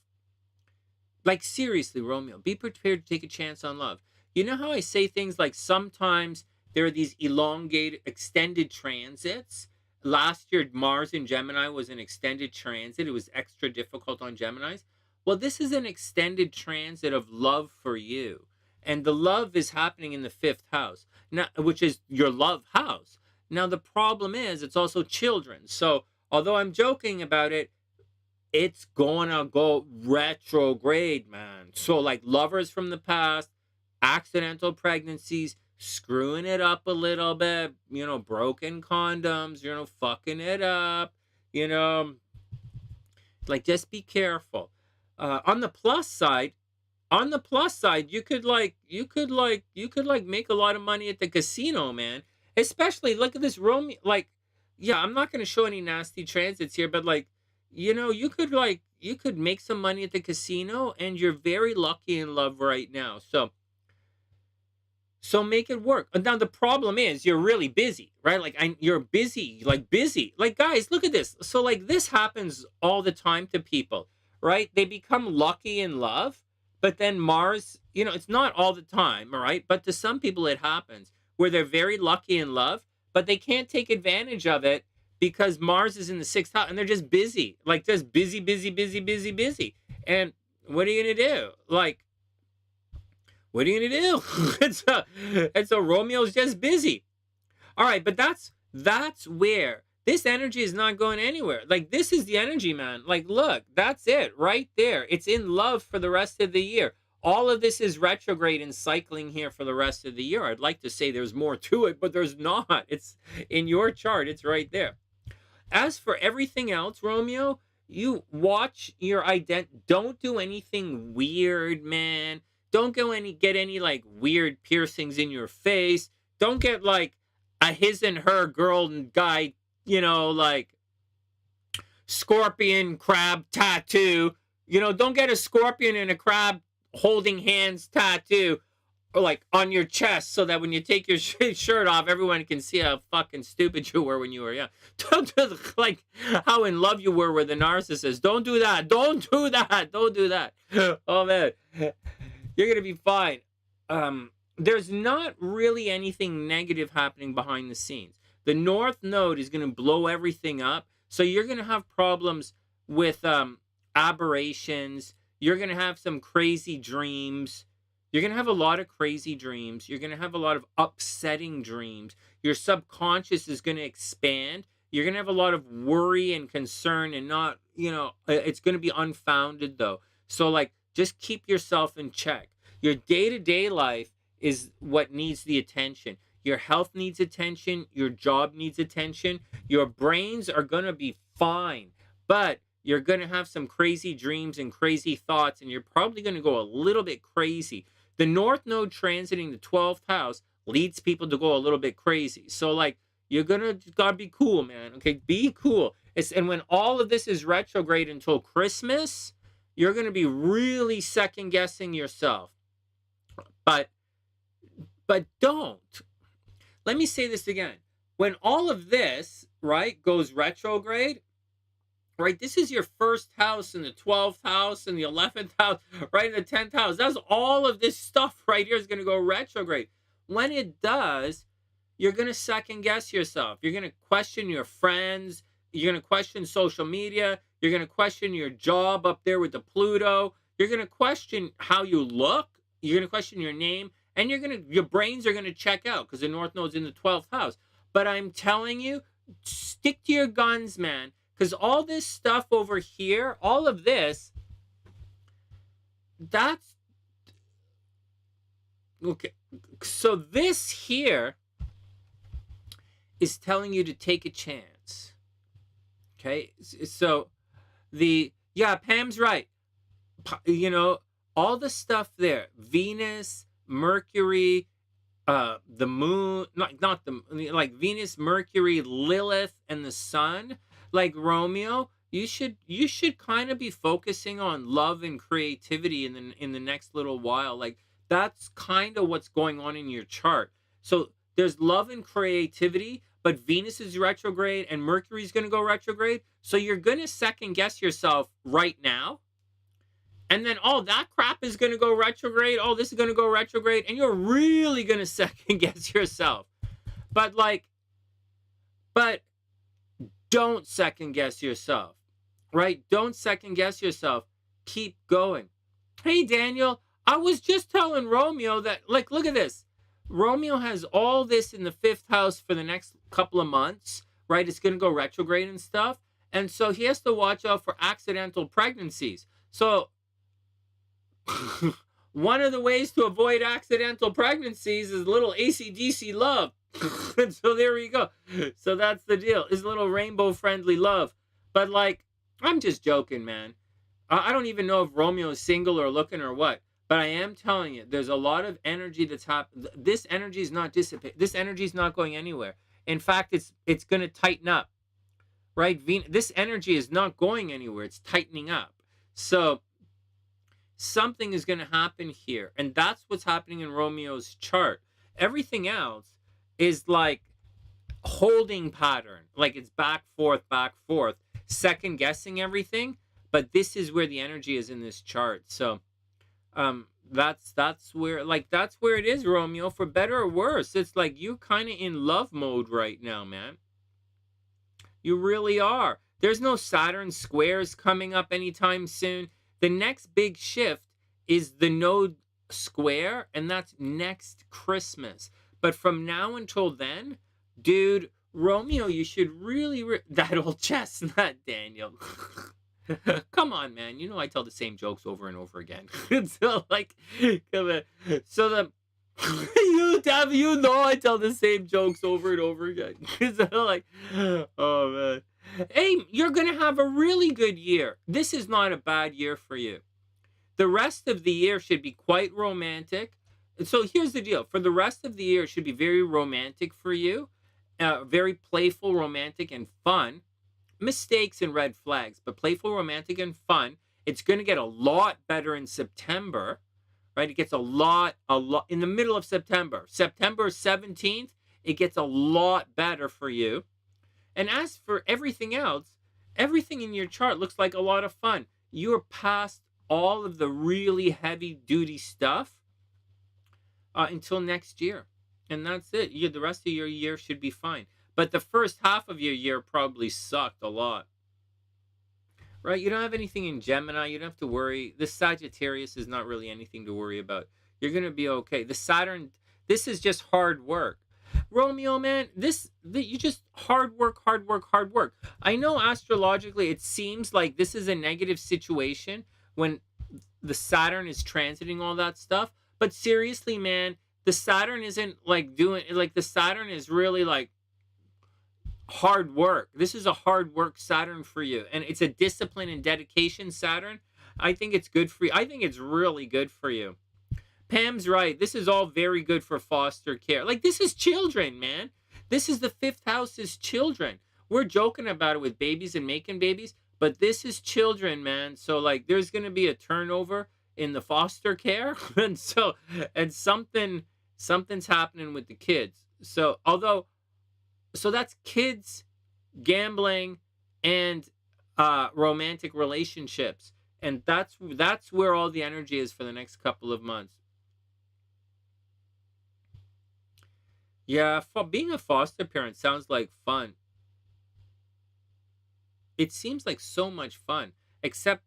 Like, seriously, Romeo, be prepared to take a chance on love. You know how I say things like sometimes there are these elongated, extended transits? Last year, Mars in Gemini was an extended transit. It was extra difficult on Geminis. Well, this is an extended transit of love for you. And the love is happening in the fifth house, now, which is your love house. Now, the problem is it's also children. So although I'm joking about it, it's going to go retrograde, man. So like lovers from the past, accidental pregnancies, screwing it up a little bit, broken condoms, fucking it up, like just be careful. On the plus side, you could make a lot of money at the casino, man. Especially, look at this Romeo, like, yeah, I'm not going to show any nasty transits here, but like, you could make some money at the casino, and you're very lucky in love right now. So make it work. Now, the problem is you're really busy, right? Like, you're busy. Like, guys, look at this. So like, this happens all the time to people, right? They become lucky in love, but then Mars, it's not all the time, all right? But to some people it happens, where they're very lucky in love, but they can't take advantage of it because Mars is in the sixth house, and they're just busy. Like, just busy. And what are you going to do? Like, what are you going to do? And so Romeo's just busy. All right, but that's where this energy is not going anywhere. Like, this is the energy, man. Like, look, that's it right there. It's in love for the rest of the year. All of this is retrograde and cycling here for the rest of the year. I'd like to say there's more to it, but there's not. It's in your chart. It's right there. As for everything else, Romeo, you watch your don't do anything weird, man. Don't get any like weird piercings in your face. Don't get like a his and her girl and guy, like scorpion crab tattoo. Don't get a scorpion and a crab holding hands tattoo, or like on your chest, so that when you take your shirt off, everyone can see how fucking stupid you were when you were young. Don't do like how in love you were with the narcissist. Don't do that. Don't do that. Oh man, you're gonna be fine. There's not really anything negative happening behind the scenes. The North Node is gonna blow everything up, so you're gonna have problems with aberrations. You're going to have some crazy dreams. You're going to have a lot of crazy dreams. You're going to have a lot of upsetting dreams. Your subconscious is going to expand. You're going to have a lot of worry and concern, and not, it's going to be unfounded though. So like, just keep yourself in check. Your day-to-day life is what needs the attention. Your health needs attention. Your job needs attention. Your brains are going to be fine, but you're going to have some crazy dreams and crazy thoughts, and you're probably going to go a little bit crazy. The North Node transiting the 12th house leads people to go a little bit crazy. So like, You're gotta be cool, man. Okay, be cool. And when all of this is retrograde until Christmas, you're gonna be really second guessing yourself. But don't. Let me say this again. When all of this, right, goes retrograde, right, this is your first house and the 12th house and the 11th house, right, and the 10th house. That's all of this stuff right here is going to go retrograde. When it does, you're going to second guess yourself. You're going to question your friends. You're going to question social media. You're going to question your job up there with the Pluto. You're going to question how you look. You're going to question your name. And your brains are going to check out because the North Node's in the 12th house. But I'm telling you, stick to your guns, man. Because all this stuff over here, all of this, that's... Okay. So this here is telling you to take a chance. Okay? So yeah, Pam's right. You know, all the stuff there, Venus, Mercury, the moon, not the, like Venus, Mercury, Lilith, and the sun, like Romeo, you should kind of be focusing on love and creativity in the next little while. Like that's kind of what's going on in your chart. So there's love and creativity, but Venus is retrograde and Mercury is going to go retrograde. So you're going to second guess yourself right now. And then, oh, that crap is going to go retrograde. Oh, this is going to go retrograde. And you're really going to second guess yourself. But don't second guess yourself, right? Don't second guess yourself. Keep going. Hey, Daniel, I was just telling Romeo that, like, look at this. Romeo has all this in the 5th house for the next couple of months, right? It's going to go retrograde and stuff. And so he has to watch out for accidental pregnancies. So one of the ways to avoid accidental pregnancies is a little AC/DC love. And so there you go. So that's the deal. It's a little rainbow friendly love. But like, I'm just joking, man. I don't even know if Romeo is single or looking or what. But I am telling you, there's a lot of energy that's happening. This energy is not dissipating. This energy is not going anywhere. In fact, it's going to tighten up, right? This energy is not going anywhere. It's tightening up. So something is going to happen here. And that's what's happening in Romeo's chart. Everything else is like holding pattern. Like it's back, forth, second guessing everything. But this is where the energy is in this chart. So that's where it is, Romeo, for better or worse. It's like you kind of in love mode right now, man. You really are. There's no Saturn squares coming up anytime soon. The next big shift is the node square, and that's next Christmas. But from now until then, dude, Romeo, you should really that old chestnut, Daniel. Come on, man. You know I tell the same jokes over and over again. So like, come on. So you know I tell the same jokes over and over again. So like, oh man. Hey, you're gonna have a really good year. This is not a bad year for you. The rest of the year should be quite romantic. So here's the deal. For the rest of the year, it should be very romantic for you. Very playful, romantic, and fun. Mistakes and red flags, but playful, romantic, and fun. It's going to get a lot better in September, right? It gets a lot in the middle of September. September 17th, it gets a lot better for you. And as for everything else, everything in your chart looks like a lot of fun. You're past all of the really heavy duty stuff until next year. And that's it. The rest of your year should be fine. But the first half of your year probably sucked a lot. Right? You don't have anything in Gemini. You don't have to worry. The Sagittarius is not really anything to worry about. You're going to be okay. The Saturn, this is just hard work. Romeo, man, you just hard work. I know astrologically it seems like this is a negative situation when the Saturn is transiting all that stuff. But seriously, man, the Saturn isn't like the Saturn is really like hard work. This is a hard work Saturn for you. And it's a discipline and dedication Saturn. I think it's good for you. I think it's really good for you. Pam's right. This is all very good for foster care. Like, this is children, man. This is the 5th house's children. We're joking about it with babies and making babies, but this is children, man. So like there's going to be a turnover in the foster care and something's happening with the kids. So that's kids, gambling, and romantic relationships, and that's where all the energy is for the next couple of months. Yeah, being a foster parent sounds like fun. It seems like so much fun, except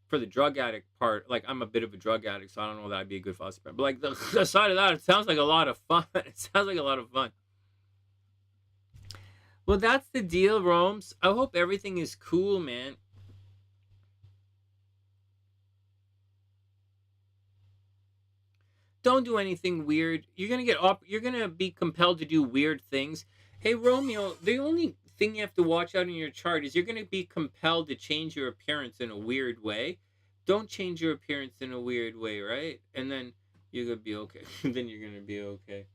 for the drug addict part. Like, I'm a bit of a drug addict, so I don't know that I'd be a good foster parent. But like the side of that, it sounds like a lot of fun. It sounds like a lot of fun. Well, that's the deal, Rome's. I hope everything is cool, man. Don't do anything weird. You're gonna get up. You're gonna be compelled to do weird things. Hey, Romeo, the only thing you have to watch out in your chart is you're gonna be compelled to change your appearance in a weird way. Don't change your appearance in a weird way, right? And then you're gonna be okay. Then you're gonna be okay.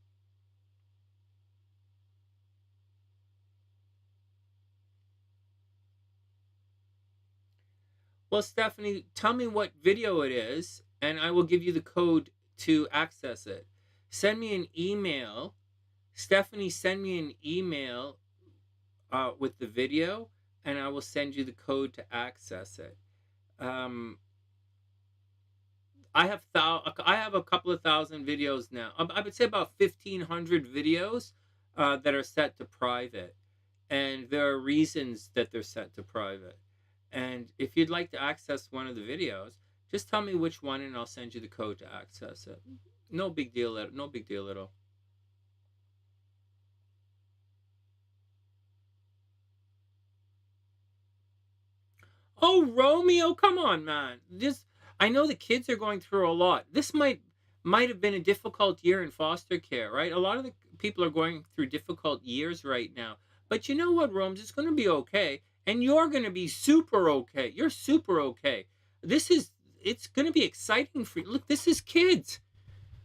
Well, Stephanie, tell me what video it is, and I will give you the code to access it. Send me an email. Stephanie, send me an email with the video, and I will send you the code to access it. I have a couple of thousand videos now. I would say about 1,500 videos that are set to private, and there are reasons that they're set to private. And if you'd like to access one of the videos, just tell me which one, and I'll send you the code to access it. No big deal. No big deal at all. Oh, Romeo, come on, man. I know the kids are going through a lot. This might have been a difficult year in foster care, right? A lot of the people are going through difficult years right now. But you know what, Rome's? It's going to be okay, and you're going to be super okay. You're super okay. It's going to be exciting for you. Look, this is kids,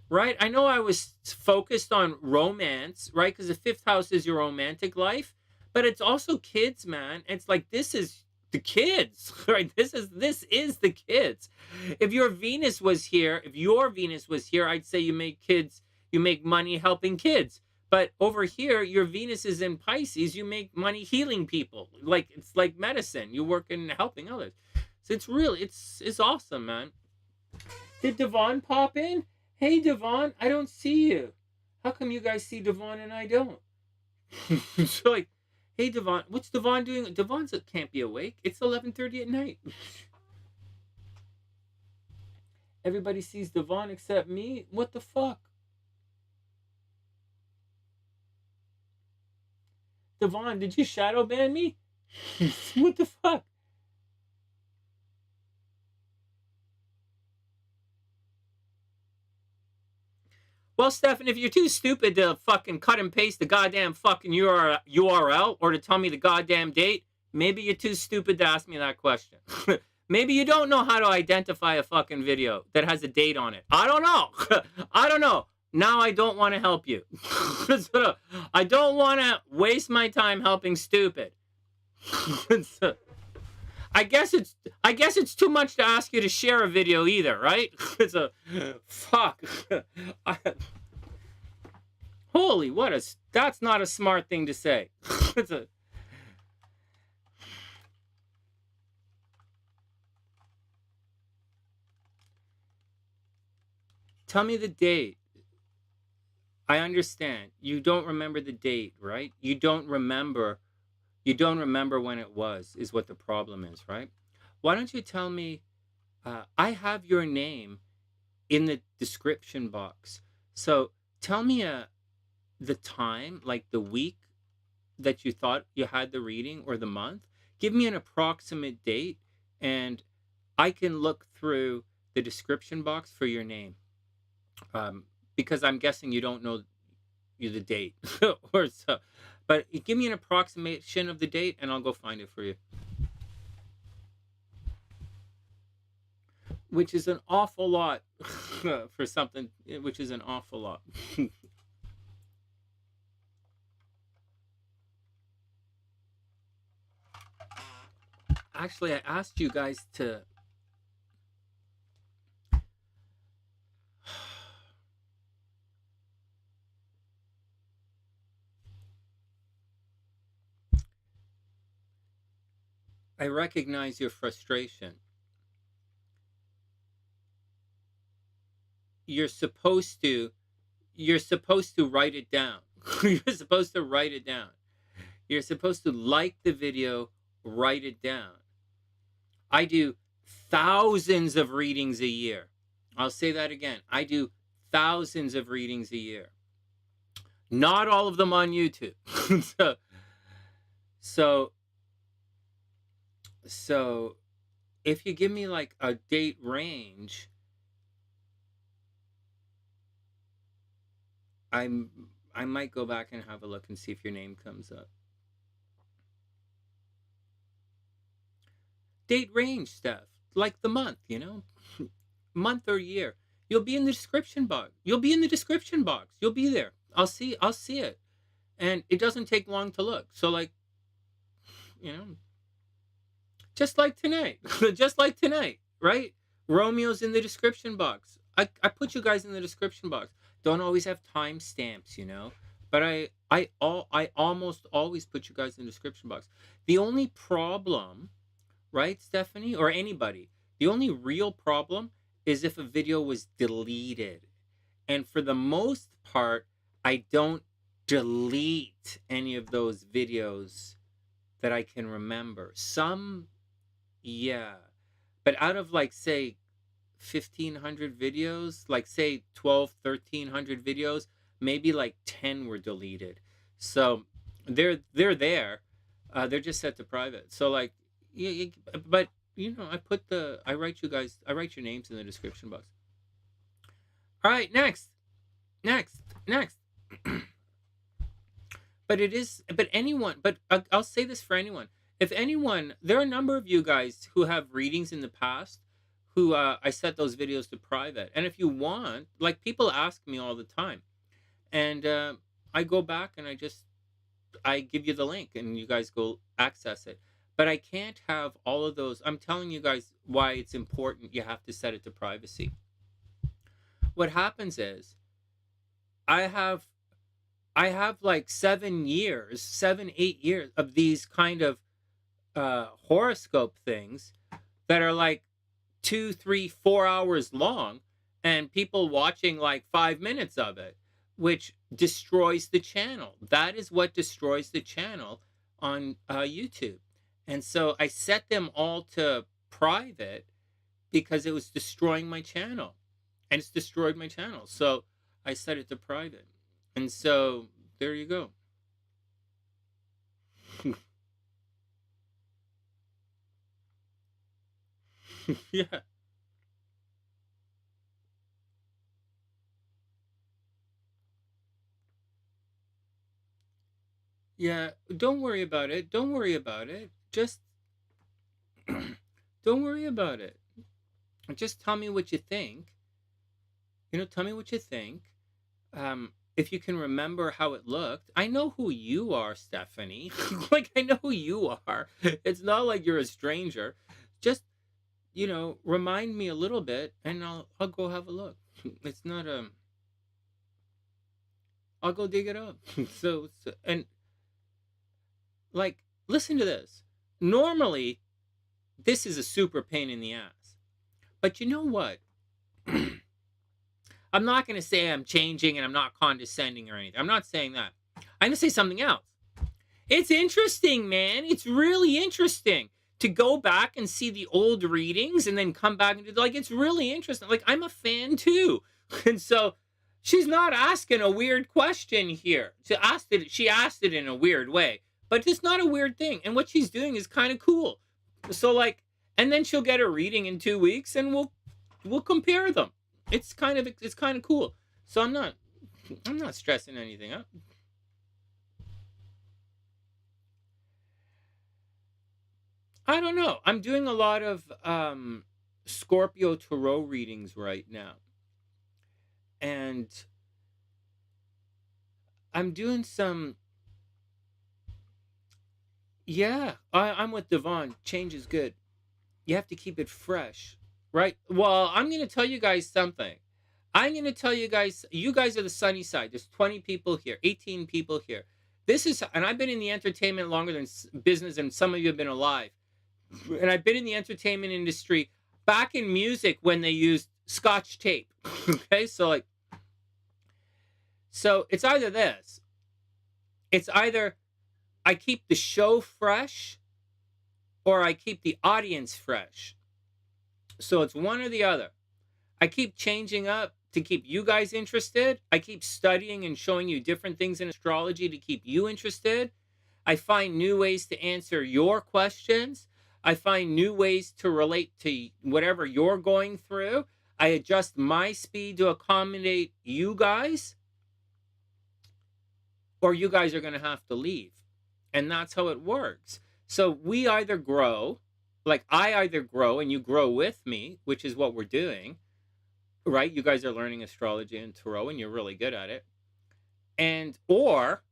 right? I know I was focused on romance, right? Because the 5th house is your romantic life, but it's also kids, man. It's like this is the kids, right? This is the kids. If your Venus was here, I'd say you make money helping kids. But over here, your Venus is in Pisces, you make money healing people. Like it's like medicine. You work in helping others. So it's awesome, man. Did Devon pop in? Hey Devon, I don't see you. How come you guys see Devon and I don't? So like, hey Devon, what's Devon doing? Devon's can't be awake. It's 11:30 at night. Everybody sees Devon except me. What the fuck? Devon, did you shadow ban me? What the fuck? Well, Stefan, if you're too stupid to fucking cut and paste the goddamn fucking URL or to tell me the goddamn date, maybe you're too stupid to ask me that question. Maybe you don't know how to identify a fucking video that has a date on it. I don't know. I don't know. Now I don't want to help you. I don't want to waste my time helping stupid. I guess it's too much to ask you to share a video either, right? It's a fuck. Holy, that's not a smart thing to say. It's a Tell me the date. I understand. You don't remember the date, right? You don't remember when it was, is what the problem is, right? Why don't you tell me? I have your name in the description box. So tell me the time, like the week that you thought you had the reading or the month. Give me an approximate date, and I can look through the description box for your name. Because I'm guessing you don't know the date or so. But give me an approximation of the date, and I'll go find it for you. Which is an awful lot for something. Which is an awful lot. actually, I asked you guys to... I recognize your frustration. You're supposed to write it down. You're supposed to write it down. You're supposed to like the video, write it down. I do thousands of readings a year. I'll say that again. I do thousands of readings a year. Not all of them on YouTube. So if you give me like a date range, I might go back and have a look and see if your name comes up. Date range stuff, like the month, you know, month or year. You'll be in the description box. You'll be in the description box. You'll be there. I'll see it. And it doesn't take long to look. So like, you know, just like tonight, right? Romeo's in the description box. I put you guys in the description box. Don't always have timestamps, you know, but I almost always put you guys in the description box. The only problem, right, Stephanie, or anybody, the only real problem is if a video was deleted. And for the most part, I don't delete any of those videos that I can remember. Some, yeah, but out of like, say, 1,500 videos, like say 1,300 videos, maybe like 10 were deleted. So they're there. They're just set to private. So like, yeah, but you know, I write your names in the description box. All right, next. But I'll say this for anyone. If anyone, there are a number of you guys who have readings in the past who I set those videos to private. And if you want, like, people ask me all the time. And I go back and I give you the link and you guys go access it. But I can't have all of those. I'm telling you guys why it's important. You have to set it to privacy. What happens is I have like 7, 8 years of these kind of horoscope things that are like 2, 3, 4 hours long, and people watching like 5 minutes of it, which destroys the channel. That is what destroys the channel on YouTube. And so I set them all to private because it was destroying my channel, and it's destroyed my channel. So I set it to private. And so there you go. Yeah. Yeah, don't worry about it. Don't worry about it. Just don't worry about it. Just tell me what you think. You know, tell me what you think. If you can remember how it looked. I know who you are, Stephanie. Like, I know who you are. It's not like you're a stranger. Just, you know, remind me a little bit and I'll go have a look. It's not I'll go dig it up. And like, listen to this. Normally, this is a super pain in the ass. But you know what? I'm not going to say I'm changing and I'm not condescending or anything. I'm not saying that. I'm going to say something else. It's interesting, man. It's really interesting to go back and see the old readings and then come back and do, like, it's really interesting. Like, I'm a fan too. And so she's not asking a weird question here. She asked it in a weird way, but it's not a weird thing. And what she's doing is kind of cool. So like, and then she'll get a reading in 2 weeks and we'll compare them. It's kind of cool. So I'm not stressing anything up. I don't know. I'm doing a lot of Scorpio Tarot readings right now. And I'm doing some, Yeah, I'm with Devon. Change is good. You have to keep it fresh, right? Well, I'm going to tell you guys something. I'm going to tell you guys are the sunny side. There's 20 people here, 18 people here. This is, and I've been in the entertainment longer than business, and some of you have been alive. And I've been in the entertainment industry back in music when they used Scotch tape. Okay, so it's either this. It's either I keep the show fresh or I keep the audience fresh. So it's one or the other. I keep changing up to keep you guys interested. I keep studying and showing you different things in astrology to keep you interested. I find new ways to answer your questions. I find new ways to relate to whatever you're going through. I adjust my speed to accommodate you guys, or you guys are going to have to leave. And that's how it works. So we either grow, like I either grow and you grow with me, which is what we're doing, right? You guys are learning astrology and tarot and you're really good at it. Or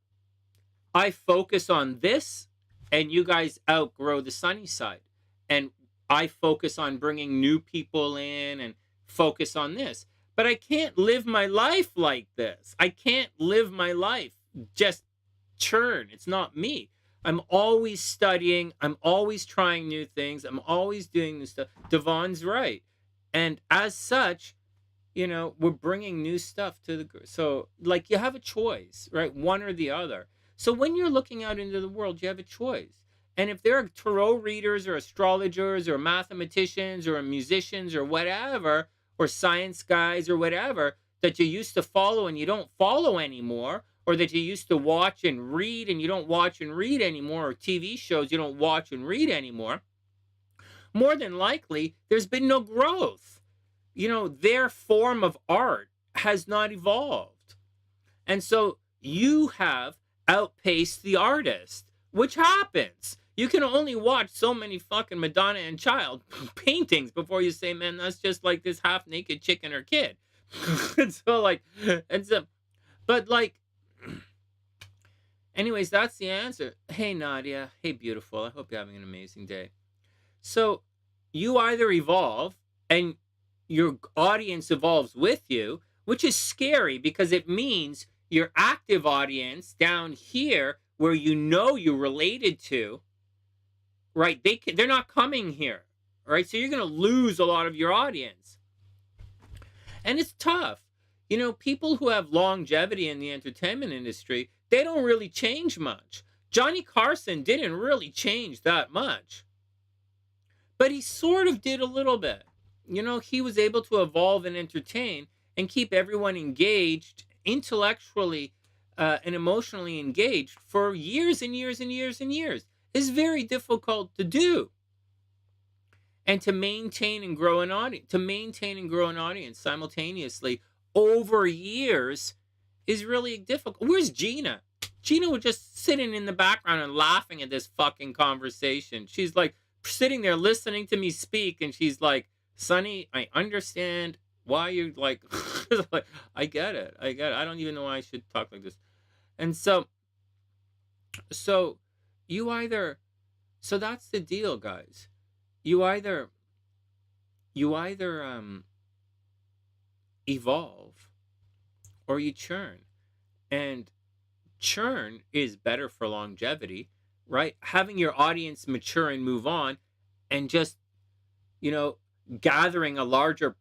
I focus on this and you guys outgrow the sunny side. And I focus on bringing new people in and focus on this. But I can't live my life like this. I can't live my life just churn. It's not me. I'm always studying. I'm always trying new things. I'm always doing new stuff. Devon's right. And as such, we're bringing new stuff to the... So, like, you have a choice, right? One or the other. So when you're looking out into the world, you have a choice. And if there are tarot readers or astrologers or mathematicians or musicians or whatever, or science guys or whatever, that you used to follow and you don't follow anymore, or that you used to watch and read and you don't watch and read anymore, or TV shows you don't watch and read anymore, more than likely, there's been no growth. Their form of art has not evolved. And so you have outpaced the artist, which happens. You can only watch so many fucking Madonna and Child paintings before you say, man, that's just like this half-naked chicken or kid. Anyways, that's the answer. Hey, Nadia. Hey, beautiful. I hope you're having an amazing day. So you either evolve and your audience evolves with you, which is scary because it means your active audience down here where you're related to, right? They're not coming here, right? So you're going to lose a lot of your audience. And it's tough. People who have longevity in the entertainment industry, they don't really change much. Johnny Carson didn't really change that much. But he sort of did a little bit. He was able to evolve and entertain and keep everyone engaged, intellectually and emotionally engaged for years and years and years and years. It's very difficult to do. And to maintain and grow an audience, simultaneously over years is really difficult. Where's Gina? Gina was just sitting in the background and laughing at this fucking conversation. She's like sitting there listening to me speak, and she's like, Sonny, I understand why you're like, I get it. I don't even know why I should talk like this. And so that's the deal, guys. You either evolve or you churn. And churn is better for longevity, right? Having your audience mature and move on and just, gathering a larger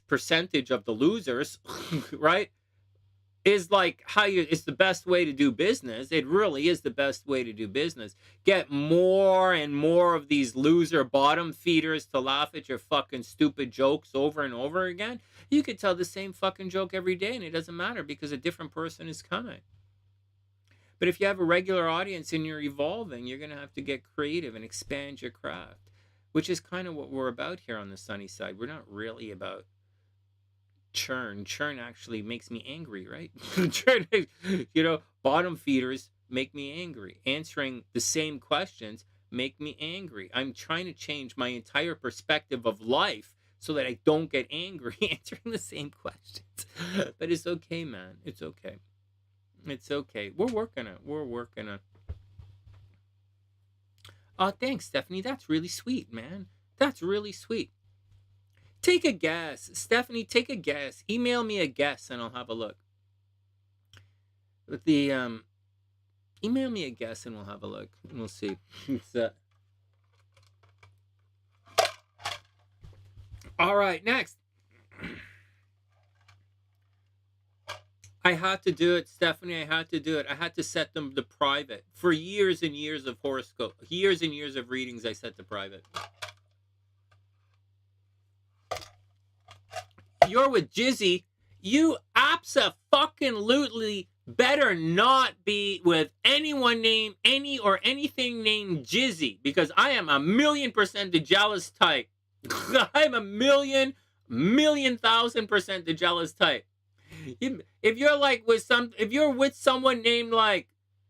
percentage of the losers, right? Is like it's the best way to do business. It really is the best way to do business. Get more and more of these loser bottom feeders to laugh at your fucking stupid jokes over and over again. You could tell the same fucking joke every day and it doesn't matter because a different person is coming. But if you have a regular audience and you're evolving, you're going to have to get creative and expand your craft, which is kind of what we're about here on the sunny side. We're not really about churn actually makes me angry, right? Churn, bottom feeders make me angry. Answering the same questions make me angry. I'm trying to change my entire perspective of life so that I don't get angry answering the same questions. But it's okay, man. It's okay. We're working it. Oh, thanks, Stephanie. That's really sweet, man. That's really sweet. Take a guess. Stephanie, take a guess. Email me a guess and I'll have a look. The email me a guess and we'll have a look. And we'll see. All right, next. I had to do it, Stephanie. I had to do it. I had to set them to private. For years and years of horoscope, years and years of readings, I set to private. You're with Jizzy. You abso-fucking-lutely better not be with anyone named any or anything named Jizzy, because I am 1,000,000% the jealous type. I'm 1,000,000,000,000% the jealous type. If you're like if you're with someone named like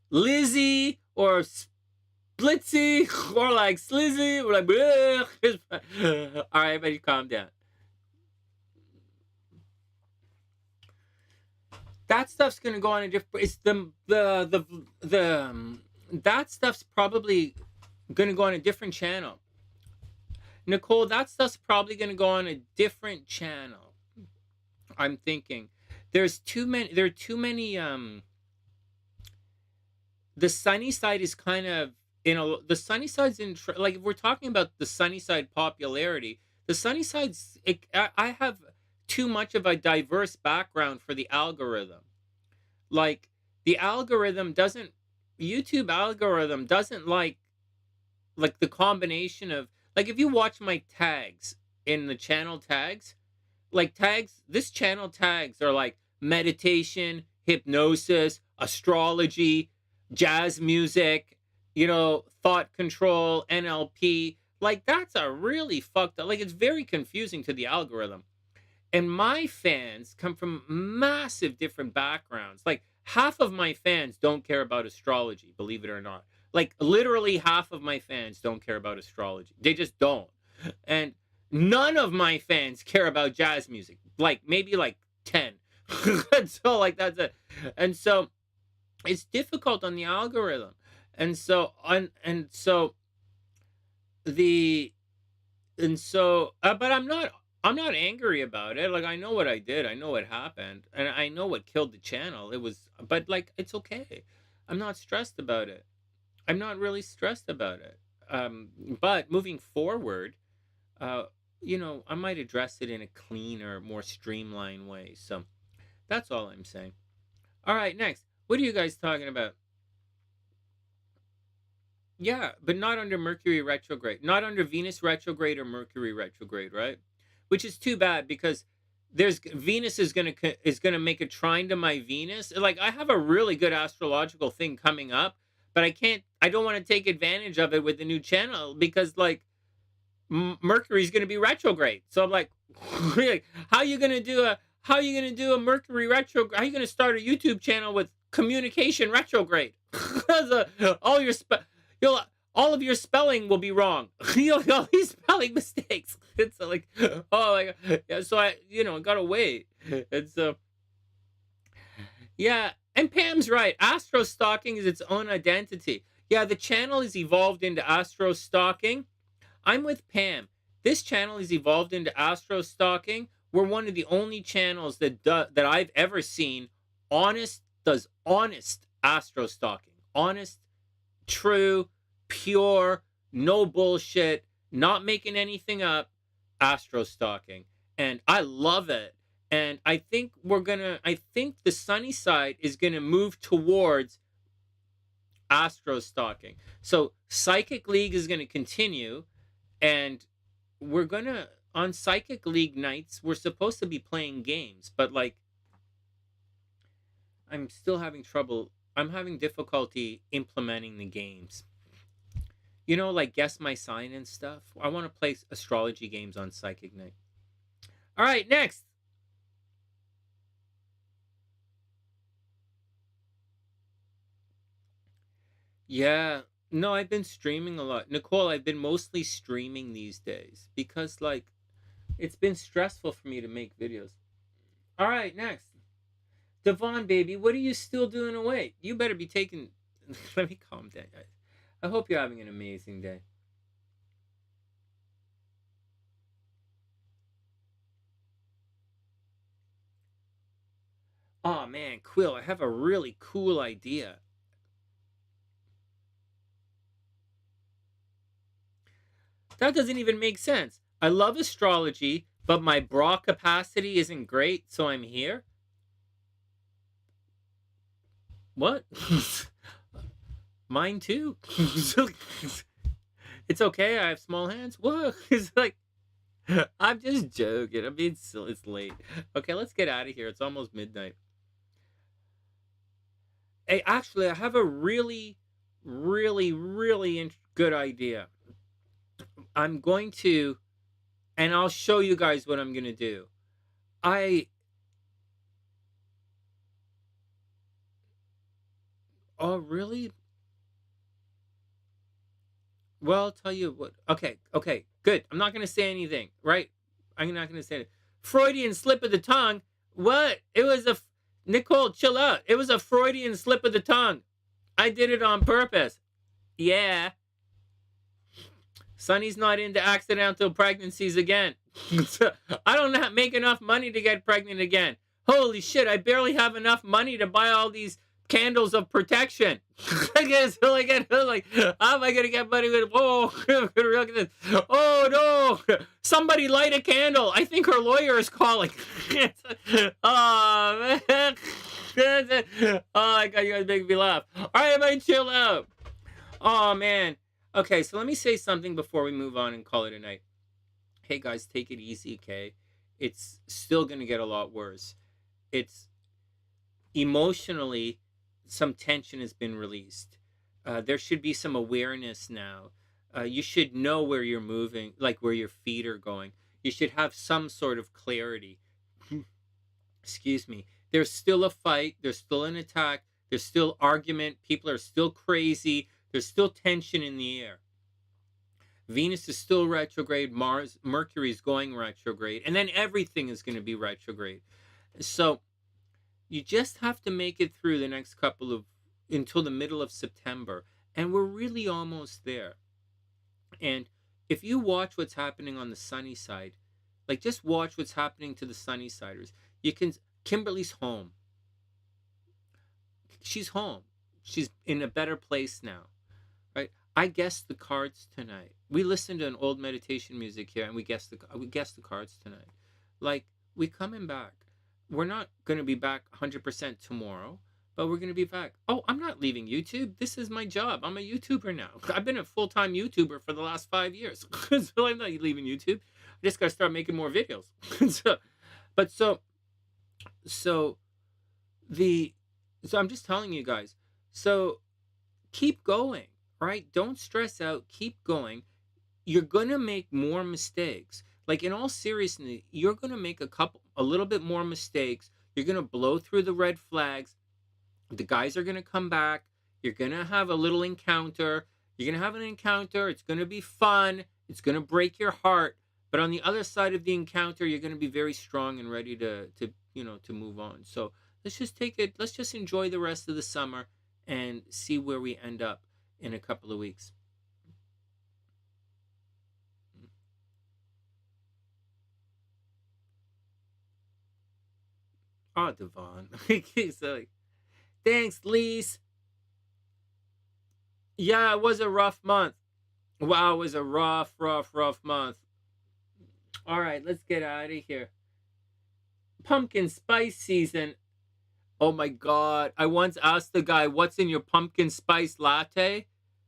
Lizzie or Splitsy or like Slizzy or like, all right, everybody calm down. That stuff's gonna go on a different. It's that stuff's probably gonna go on a different channel. Nicole, that stuff's probably gonna go on a different channel. I'm thinking. There's too many. There are too many. The sunny side is kind of, the sunny side's in like, if we're talking about the sunny side popularity, the sunny side's. I have too much of a diverse background for the algorithm. Like the algorithm doesn't. YouTube algorithm doesn't like the combination of, like, if you watch my tags in the channel tags, like tags, this channel tags are like meditation, hypnosis, astrology, jazz music, thought control, NLP. Like, that's a really fucked up, like, it's very confusing to the algorithm. And my fans come from massive different backgrounds. Like, half of my fans don't care about astrology, believe it or not. Like, literally half of my fans don't care about astrology. They just don't. And none of my fans care about jazz music. Like, maybe like 10. So, like, that's it. And so it's difficult on the algorithm. And so but I'm not angry about it. Like, I know what I did. I know what happened. And I know what killed the channel. But like, it's okay. I'm not stressed about it. I'm not really stressed about it. But moving forward, I might address it in a cleaner, more streamlined way. So that's all I'm saying. All right, next. What are you guys talking about? Yeah, but not under Mercury retrograde. Not under Venus retrograde or Mercury retrograde, right? Which is too bad, because Venus is gonna make a trine to my Venus. Like, I have a really good astrological thing coming up, but I don't want to take advantage of it with the new channel, because like Mercury's gonna be retrograde. So I'm like, how are you gonna do a Mercury retrograde? How are you gonna start a YouTube channel with communication retrograde? All of your spelling will be wrong. You'll have all these spelling mistakes. It's like, oh my god. Yeah, so I gotta wait. And so, yeah, and Pam's right. Astro stalking is its own identity. Yeah, the channel is evolved into astro stalking. I'm with Pam. This channel is evolved into astro stalking. We're one of the only channels that I've ever seen does honest astro stalking. Honest, true, pure, no bullshit, not making anything up, astro stalking. And I love it. And I think the sunny side is gonna move towards astro stalking. So Psychic League is gonna continue, and we're gonna, on Psychic League nights, we're supposed to be playing games, but like, I'm having difficulty implementing the games. Like Guess My Sign and stuff. I want to play astrology games on Psychic Night. All right, next. Yeah. No, I've been streaming a lot. Nicole, I've been mostly streaming these days because, like, it's been stressful for me to make videos. All right, next. Devon, baby, what are you still doing away? You better be taking... Let me calm down, guys. I hope you're having an amazing day. Oh man, Quill, I have a really cool idea. That doesn't even make sense. I love astrology, but my bra capacity isn't great, so I'm here. What? Mine too. It's okay. I have small hands. What? It's like, I'm just joking. I mean, it's late. Okay, let's get out of here. It's almost midnight. Hey, actually, I have a really, really good idea. I'm going to, and I'll show you guys what I'm going to do. Oh, really? Well, I'll tell you what. Okay, good. I'm not going to say anything, right? I'm not going to say it. Freudian slip of the tongue. What? It was a, Nicole, chill out. It was a Freudian slip of the tongue. I did it on purpose. Yeah. Sonny's not into accidental pregnancies again. I don't make enough money to get pregnant again. Holy shit, I barely have enough money to buy all these candles of protection. I guess like how am I gonna get money with oh no, somebody light a candle. I think her lawyer is calling. Oh man. Oh my god, you guys make me laugh. Alright, everybody chill out. Oh man. Okay, so let me say something before we move on and call it a night. Hey guys, take it easy, okay? It's still gonna get a lot worse. It's emotionally, some tension has been released. There should be some awareness now. You should know where you're moving, like where your feet are going. You should have some sort of clarity. Excuse me. There's still a fight. There's still an attack. There's still argument. People are still crazy. There's still tension in the air. Venus is still retrograde. Mercury is going retrograde. And then everything is going to be retrograde. So you just have to make it through the next couple of, until the middle of September. And we're really almost there. And if you watch what's happening on the sunny side, like just watch what's happening to the sunny siders. You can, Kimberly's home. She's home. She's in a better place now. Right? I guessed the cards tonight. We listened to an old meditation music here, and we guessed the cards tonight. Like, we coming back. We're not going to be back 100% tomorrow, but we're going to be back. Oh, I'm not leaving YouTube. This is my job. I'm a YouTuber now. I've been a full-time YouTuber for the last 5 years. So I'm not leaving YouTube. I just got to start making more videos. So I'm just telling you guys. So keep going. Right? Don't stress out. Keep going. You're going to make more mistakes. Like, in all seriousness, you're going to make a little bit more mistakes. You're going to blow through the red flags. The guys are going to come back. You're going to have a little encounter. You're going to have an encounter. It's going to be fun. It's going to break your heart. But on the other side of the encounter, you're going to be very strong and ready to move on. So let's just take it. Let's just enjoy the rest of the summer and see where we end up in a couple of weeks. Oh, Devon. So, thanks, Lise. Yeah, it was a rough month. Wow, it was a rough month. All right, let's get out of here. Pumpkin spice season. Oh my god. I once asked the guy, what's in your pumpkin spice latte?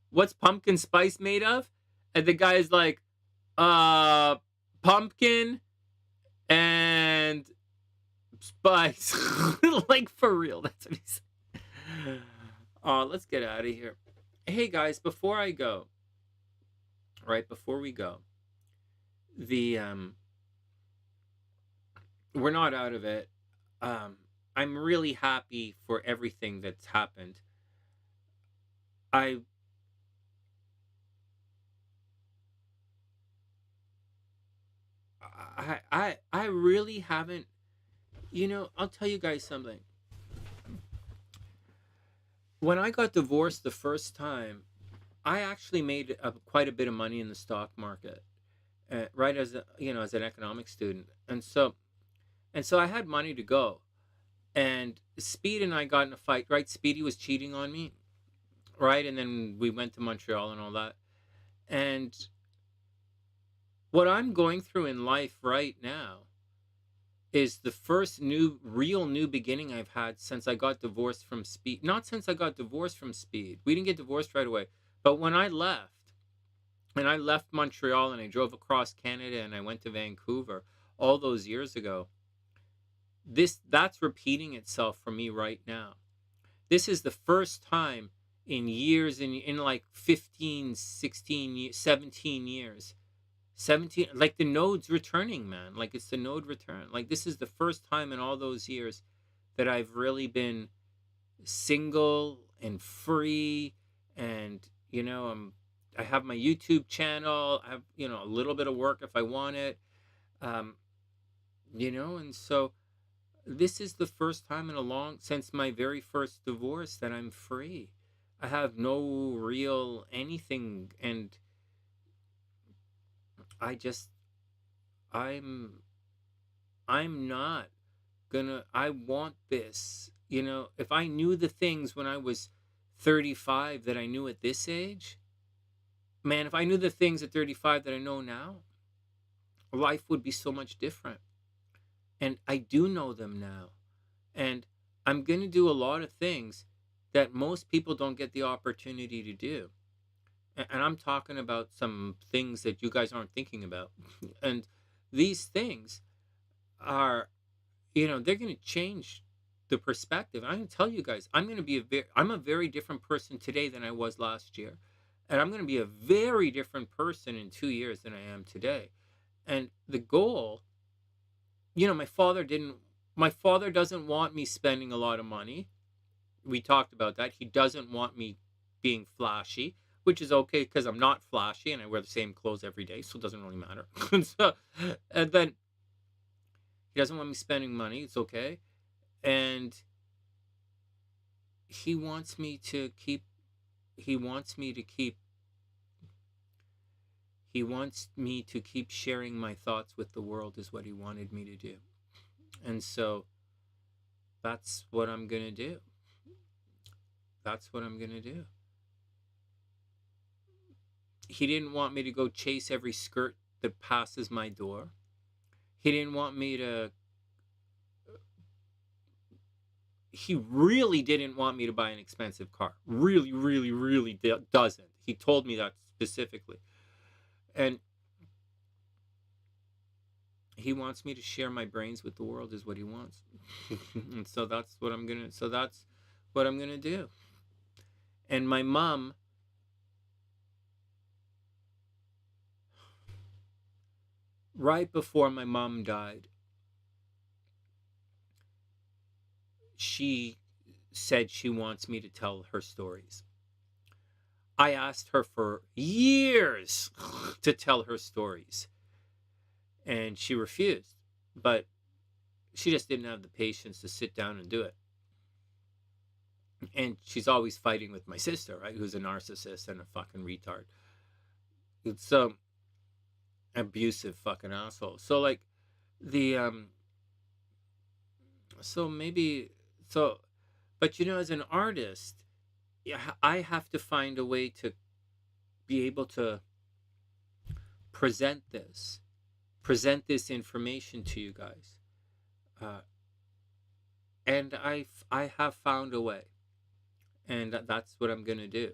What's pumpkin spice made of? And the guy's like, pumpkin and spice. Like, for real. That's what he said. Let's get out of here. Hey guys, before I go, right before we go, we're not out of it. I'm really happy for everything that's happened. I really haven't, I'll tell you guys something. When I got divorced the first time, I actually made quite a bit of money in the stock market, right, as a, as an economics student. And so I had money to go. And Speed and I got in a fight, right? Speedy was cheating on me, right? And then we went to Montreal and all that. And what I'm going through in life right now is the first real new beginning I've had since I got divorced from Speed. Not since I got divorced from Speed. We didn't get divorced right away. But when I left, and I left Montreal and I drove across Canada and I went to Vancouver all those years ago, that's repeating itself for me right now. This is the first time in years, in like 15, 16, 17 years, 17, like the node's returning, man. Like it's the node return. Like this is the first time in all those years that I've really been single and free. And, I have my YouTube channel. I have, a little bit of work if I want it. And so this is the first time since my very first divorce that I'm free. I have no real anything, and I'm not gonna, I want this. If I knew the things when I was 35 that I knew at this age, man, if I knew the things at 35 that I know now, life would be so much different. And I do know them now. And I'm going to do a lot of things that most people don't get the opportunity to do. And I'm talking about some things that you guys aren't thinking about. And these things are, they're going to change the perspective. I'm going to tell you guys, I'm a very different person today than I was last year. And I'm going to be a very different person in 2 years than I am today. And the goal, my father doesn't want me spending a lot of money. We talked about that. He doesn't want me being flashy, which is okay because I'm not flashy and I wear the same clothes every day, so it doesn't really matter. And then he doesn't want me spending money. It's okay. And he wants me to keep sharing my thoughts with the world is what he wanted me to do. And so that's what I'm going to do. He didn't want me to go chase every skirt that passes my door. He didn't want me to... He really didn't want me to buy an expensive car. Really, really, really doesn't. He told me that specifically. And he wants me to share my brains with the world is what he wants. And so that's what I'm going to do. And my mom, right before my mom died, she said she wants me to tell her stories. I asked her for years to tell her stories, and she refused. But she just didn't have the patience to sit down and do it. And she's always fighting with my sister, right, who's a narcissist and a fucking retard. It's abusive fucking asshole. So like but as an artist, I have to find a way to be able to present this information to you guys. And I have found a way. And that's what I'm going to do.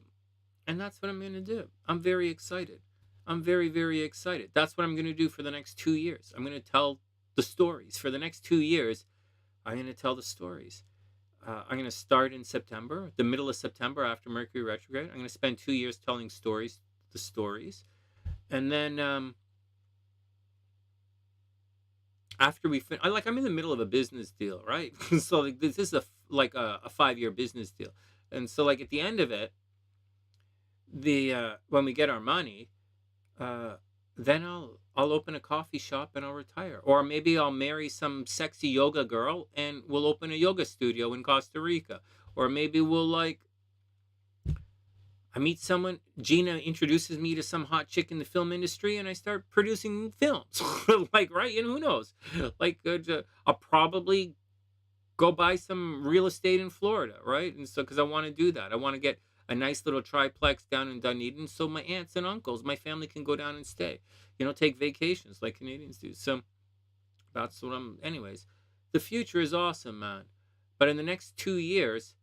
I'm very excited. I'm very, very excited. That's what I'm going to do for the next 2 years. I'm going to tell the stories. For the next 2 years, I'm going to tell the stories. I'm going to start in September, the middle of September after Mercury retrograde. I'm going to spend 2 years telling the stories. And then after we finish, I'm in the middle of a business deal, right? So this is a 5-year business deal. And so at the end of it, when we get our money, then I'll open a coffee shop and I'll retire. Or maybe I'll marry some sexy yoga girl and we'll open a yoga studio in Costa Rica. Or maybe we'll I meet someone, Gina introduces me to some hot chick in the film industry, and I start producing films. Like, right? Who knows? Like, I'll probably go buy some real estate in Florida, right? And so, because I want to do that, I want to get a nice little triplex down in Dunedin, so my aunts and uncles, my family can go down and stay, take vacations like Canadians do. So that's what anyways, the future is awesome, man. But in the next 2 years,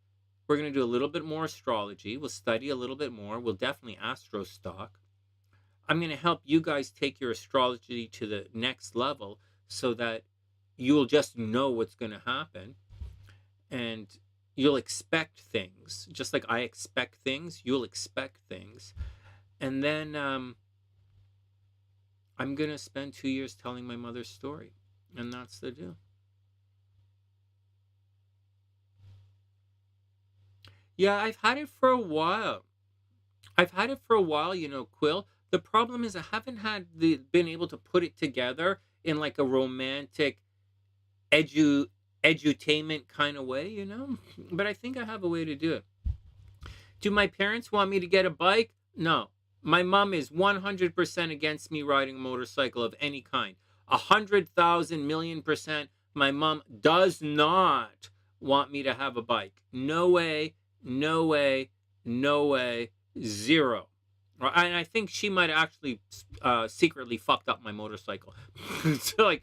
we're going to do a little bit more astrology. We'll study a little bit more. We'll definitely astro stock. I'm going to help you guys take your astrology to the next level so that you'll just know what's going to happen. And you'll expect things. Just like I expect things, you'll expect things. And then I'm going to spend 2 years telling my mother's story. And that's the deal. Yeah, I've had it for a while. Quill. The problem is I haven't been able to put it together in like a romantic edutainment kind of way, But I think I have a way to do it. Do my parents want me to get a bike? No. My mom is 100% against me riding a motorcycle of any kind. 100,000 million%. My mom does not want me to have a bike. No way. No way, no way, zero. And I think she might actually secretly fucked up my motorcycle. So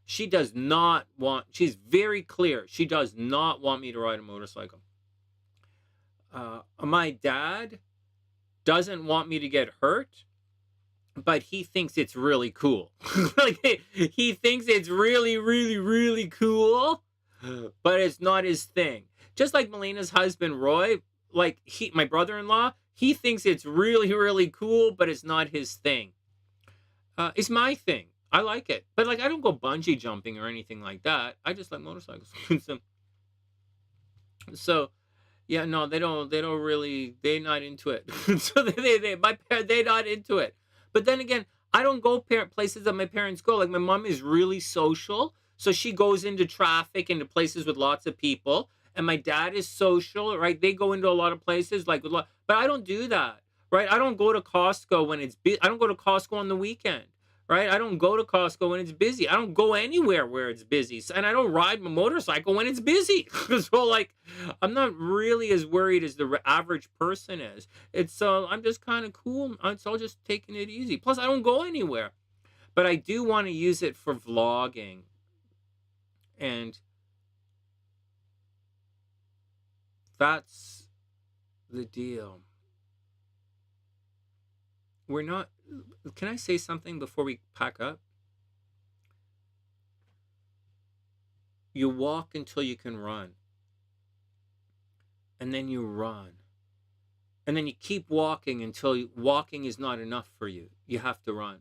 she does not want, she's very clear, she does not want me to ride a motorcycle. My dad doesn't want me to get hurt, but he thinks it's really cool. He thinks it's really, really, really cool, but it's not his thing. Just like Melina's husband, Roy, my brother-in-law, he thinks it's really, really cool, but it's not his thing. It's my thing. I like it. But I don't go bungee jumping or anything like that. I just like motorcycles. So yeah, no, they don't really, they're not into it. So they're not into it. But then again, I don't go places that my parents go. Like my mom is really social. So she goes into traffic, into places with lots of people. And my dad is social, right? They go into a lot of places, but I don't do that, right? I don't go to Costco when it's busy. I don't go to Costco on the weekend, right? I don't go to Costco when it's busy. I don't go anywhere where it's busy. And I don't ride my motorcycle when it's busy. So I'm not really as worried as the average person is. It's I'm just kind of cool. It's all just taking it easy. Plus, I don't go anywhere. But I do want to use it for vlogging. And that's the deal. We're not... Can I say something before we pack up? You walk until you can run. And then you run. And then you keep walking until walking is not enough for you. You have to run.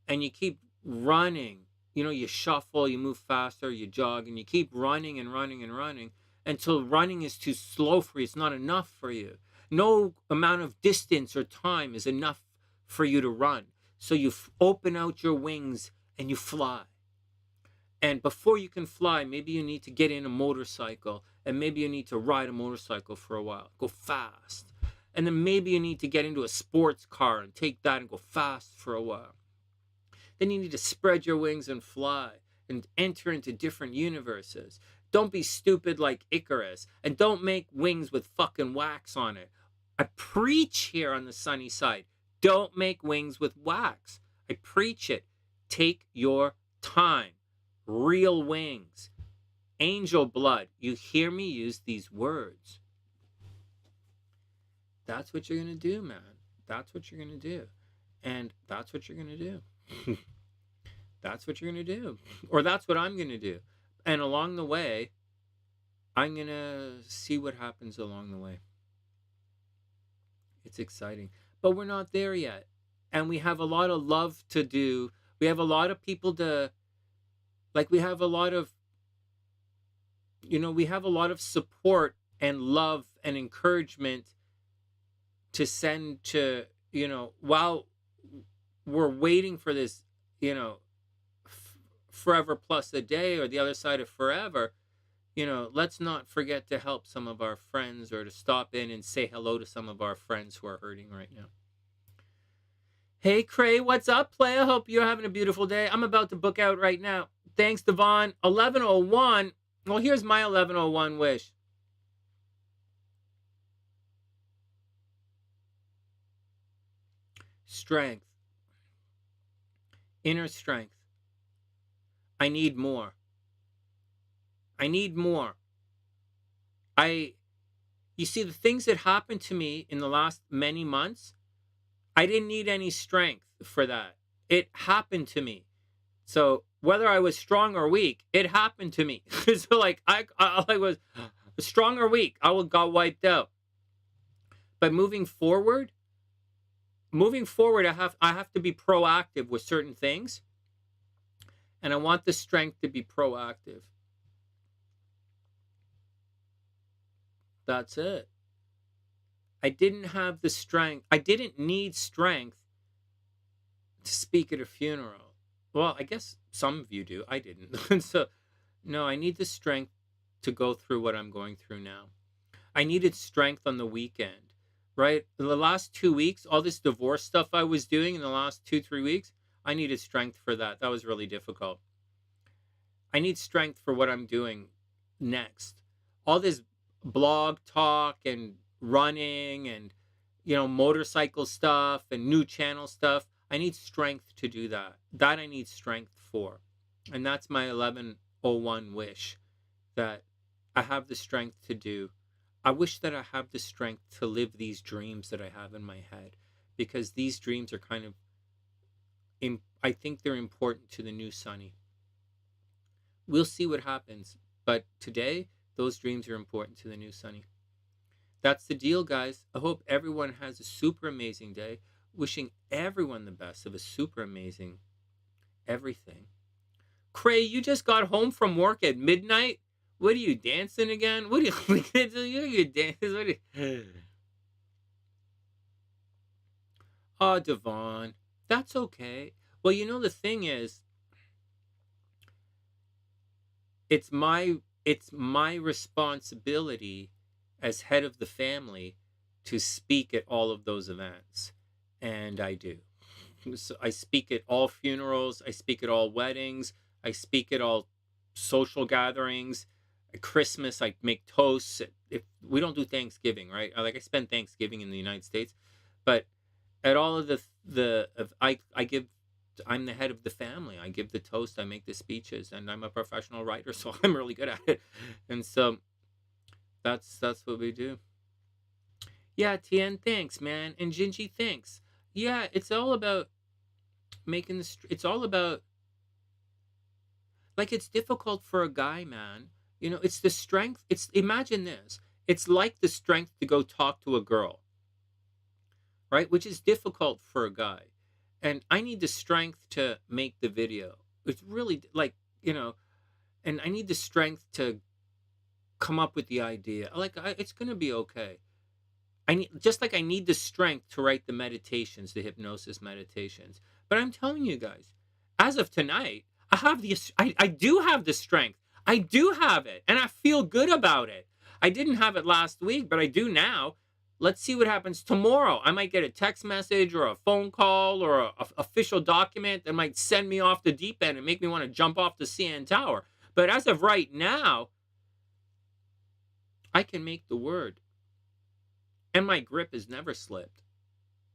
And you keep running. You shuffle, you move faster, you jog, and you keep running and running and running until running is too slow for you. It's not enough for you. No amount of distance or time is enough for you to run. So you open out your wings and you fly. And before you can fly, maybe you need to get in a motorcycle, and maybe you need to ride a motorcycle for a while. Go fast. And then maybe you need to get into a sports car and take that and go fast for a while. Then you need to spread your wings and fly and enter into different universes. Don't be stupid like Icarus, and don't make wings with fucking wax on it. I preach here on the sunny side. Don't make wings with wax. I preach it. Take your time. Real wings. Angel blood. You hear me use these words. That's what you're going to do, man. That's what you're going to do. And that's what you're going to do. That's what you're going to do. Or that's what I'm going to do. And along the way, I'm going to see what happens along the way. It's exciting. But we're not there yet. And we have a lot of love to do. We have a lot of people to, we have a lot of, we have a lot of support and love and encouragement to send to, while we're waiting for this, forever plus a day or the other side of forever, you know, let's not forget to help some of our friends or to stop in and say hello to some of our friends who are hurting right now. Hey, CreD, what's up, play? I hope you're having a beautiful day. I'm about to book out right now. Thanks, Devon. 1101. Well, here's my 1101 wish. Strength. Inner strength. I need more. I need more. You see, the things that happened to me in the last many months, I didn't need any strength for that. It happened to me. So whether I was strong or weak, it happened to me. So like I was strong or weak, got wiped out. But moving forward, I have to be proactive with certain things. And I want the strength to be proactive. That's it. I didn't have the strength. I didn't need strength to speak at a funeral. Well, I guess some of you do. I didn't. So, no, I need the strength to go through what I'm going through now. I needed strength on the weekend, right? In the last 2 weeks, all this divorce stuff I was doing in the last 2-3 weeks, I needed strength for that. That was really difficult. I need strength for what I'm doing next. All this blog talk and running and, you know, motorcycle stuff and new channel stuff. I need strength to do that. That I need strength for. And that's my 1101 wish, that I have the strength to do. I wish that I have the strength to live these dreams that I have in my head, because these dreams are kind of, I think they're important to the new Sonny. We'll see what happens. But today, those dreams are important to the new Sonny. That's the deal, guys. I hope everyone has a super amazing day. Wishing everyone the best of a super amazing everything. CreD, you just got home from work at midnight? What are you, dancing again? What are you dancing? What are you... Oh, Devon, that's okay. Well, you know, the thing is, it's my responsibility as head of the family to speak at all of those events. And I do. So I speak at all funerals. I speak at all weddings. I speak at all social gatherings. At Christmas, I make toasts. If we don't do Thanksgiving, right? I spend Thanksgiving in the United States, but at all of I'm the head of the family. I give the toast, I make the speeches, and I'm a professional writer, so I'm really good at it. And so that's what we do. Yeah, Tien, thanks, man. And Gingie, thanks. Yeah, it's all about making it's all about, like, it's difficult for a guy, man. You know, it's the strength. Imagine this. It's like the strength to go talk to a girl, right? Which is difficult for a guy. And I need the strength to make the video. It's really like, you know, and I need the strength to come up with the idea. It's going to be okay. I need the strength to write the meditations, the hypnosis meditations. But I'm telling you guys, as of tonight, I do have the strength. I do have it, and I feel good about it. I didn't have it last week, but I do now. Let's see what happens tomorrow. I might get a text message or a phone call or an official document that might send me off the deep end and make me want to jump off the CN Tower. But as of right now, I can make the word. And my grip has never slipped.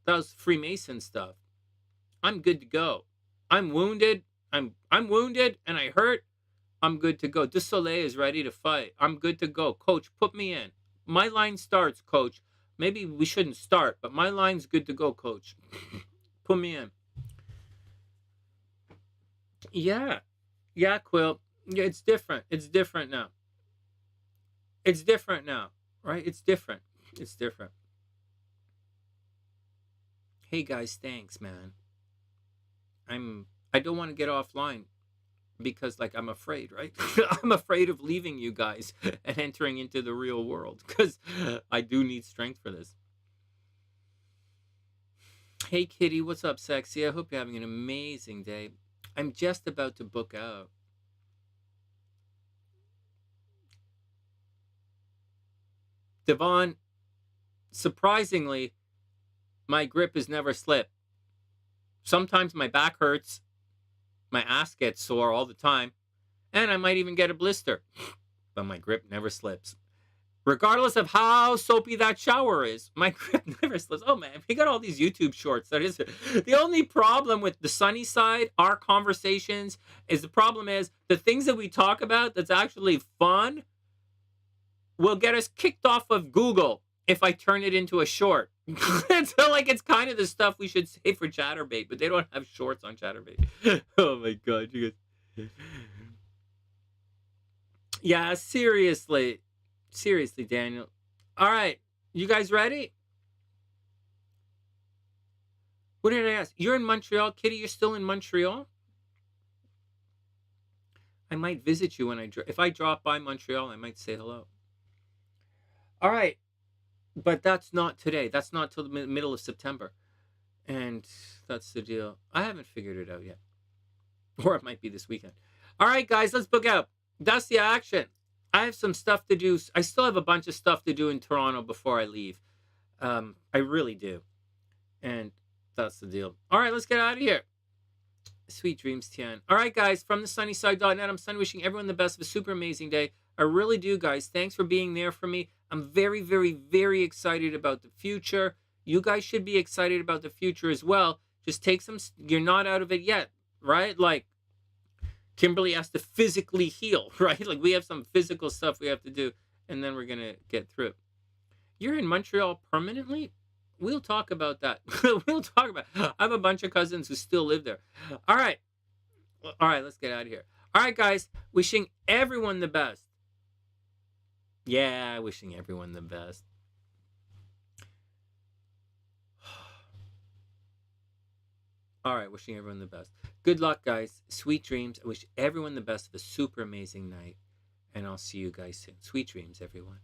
That was Freemason stuff. I'm good to go. I'm wounded. I'm wounded and I hurt. I'm good to go. Du Soleil is ready to fight. I'm good to go. Coach, put me in. My line starts, coach. Maybe we shouldn't start, but my line's good to go, coach. Put me in. Yeah. Yeah, Quill. Yeah, it's different. It's different now. It's different now, right? It's different. It's different. Hey, guys, thanks, man. I don't want to get offline because, like, I'm afraid, right? I'm afraid of leaving you guys and entering into the real world because I do need strength for this. Hey, Kitty, what's up, sexy? I hope you're having an amazing day. I'm just about to book out. Devon, surprisingly, my grip has never slipped. Sometimes my back hurts, my ass gets sore all the time, and I might even get a blister. But my grip never slips. Regardless of how soapy that shower is, my grip never slips. Oh man, we got all these YouTube shorts. That is the only problem with the sunny side, our conversations, is the problem is the things that we talk about that's actually fun will get us kicked off of Google if I turn it into a short. So like it's kind of the stuff we should say for Chatterbait, but they don't have shorts on Chatterbait. Oh my god, you guys. Yeah, seriously. Seriously, Daniel. All right. You guys ready? What did I ask? You're in Montreal. Kitty, you're still in Montreal? I might visit you when if I drop by Montreal, I might say hello. All right. But that's not today. That's not till the middle of September. And that's the deal. I haven't figured it out yet. Or it might be this weekend. All right, guys, let's book out. That's the action. I have some stuff to do. I still have a bunch of stuff to do in Toronto before I leave. I really do. And that's the deal. All right, let's get out of here. Sweet dreams, Tian. All right, guys, from TheSunnySide.net, I'm Sunny, wishing everyone the best of a super amazing day. I really do, guys. Thanks for being there for me. I'm very, very, very excited about the future. You guys should be excited about the future as well. Just take some, you're not out of it yet, right? Like, Kimberly has to physically heal, right? Like we have some physical stuff we have to do, and then we're going to get through. You're in Montreal permanently? We'll talk about that. We'll talk about it. I have a bunch of cousins who still live there. All right. All right, let's get out of here. All right, guys. Wishing everyone the best. Yeah, wishing everyone the best. All right, wishing everyone the best. Good luck, guys. Sweet dreams. I wish everyone the best of a super amazing night. And I'll see you guys soon. Sweet dreams, everyone.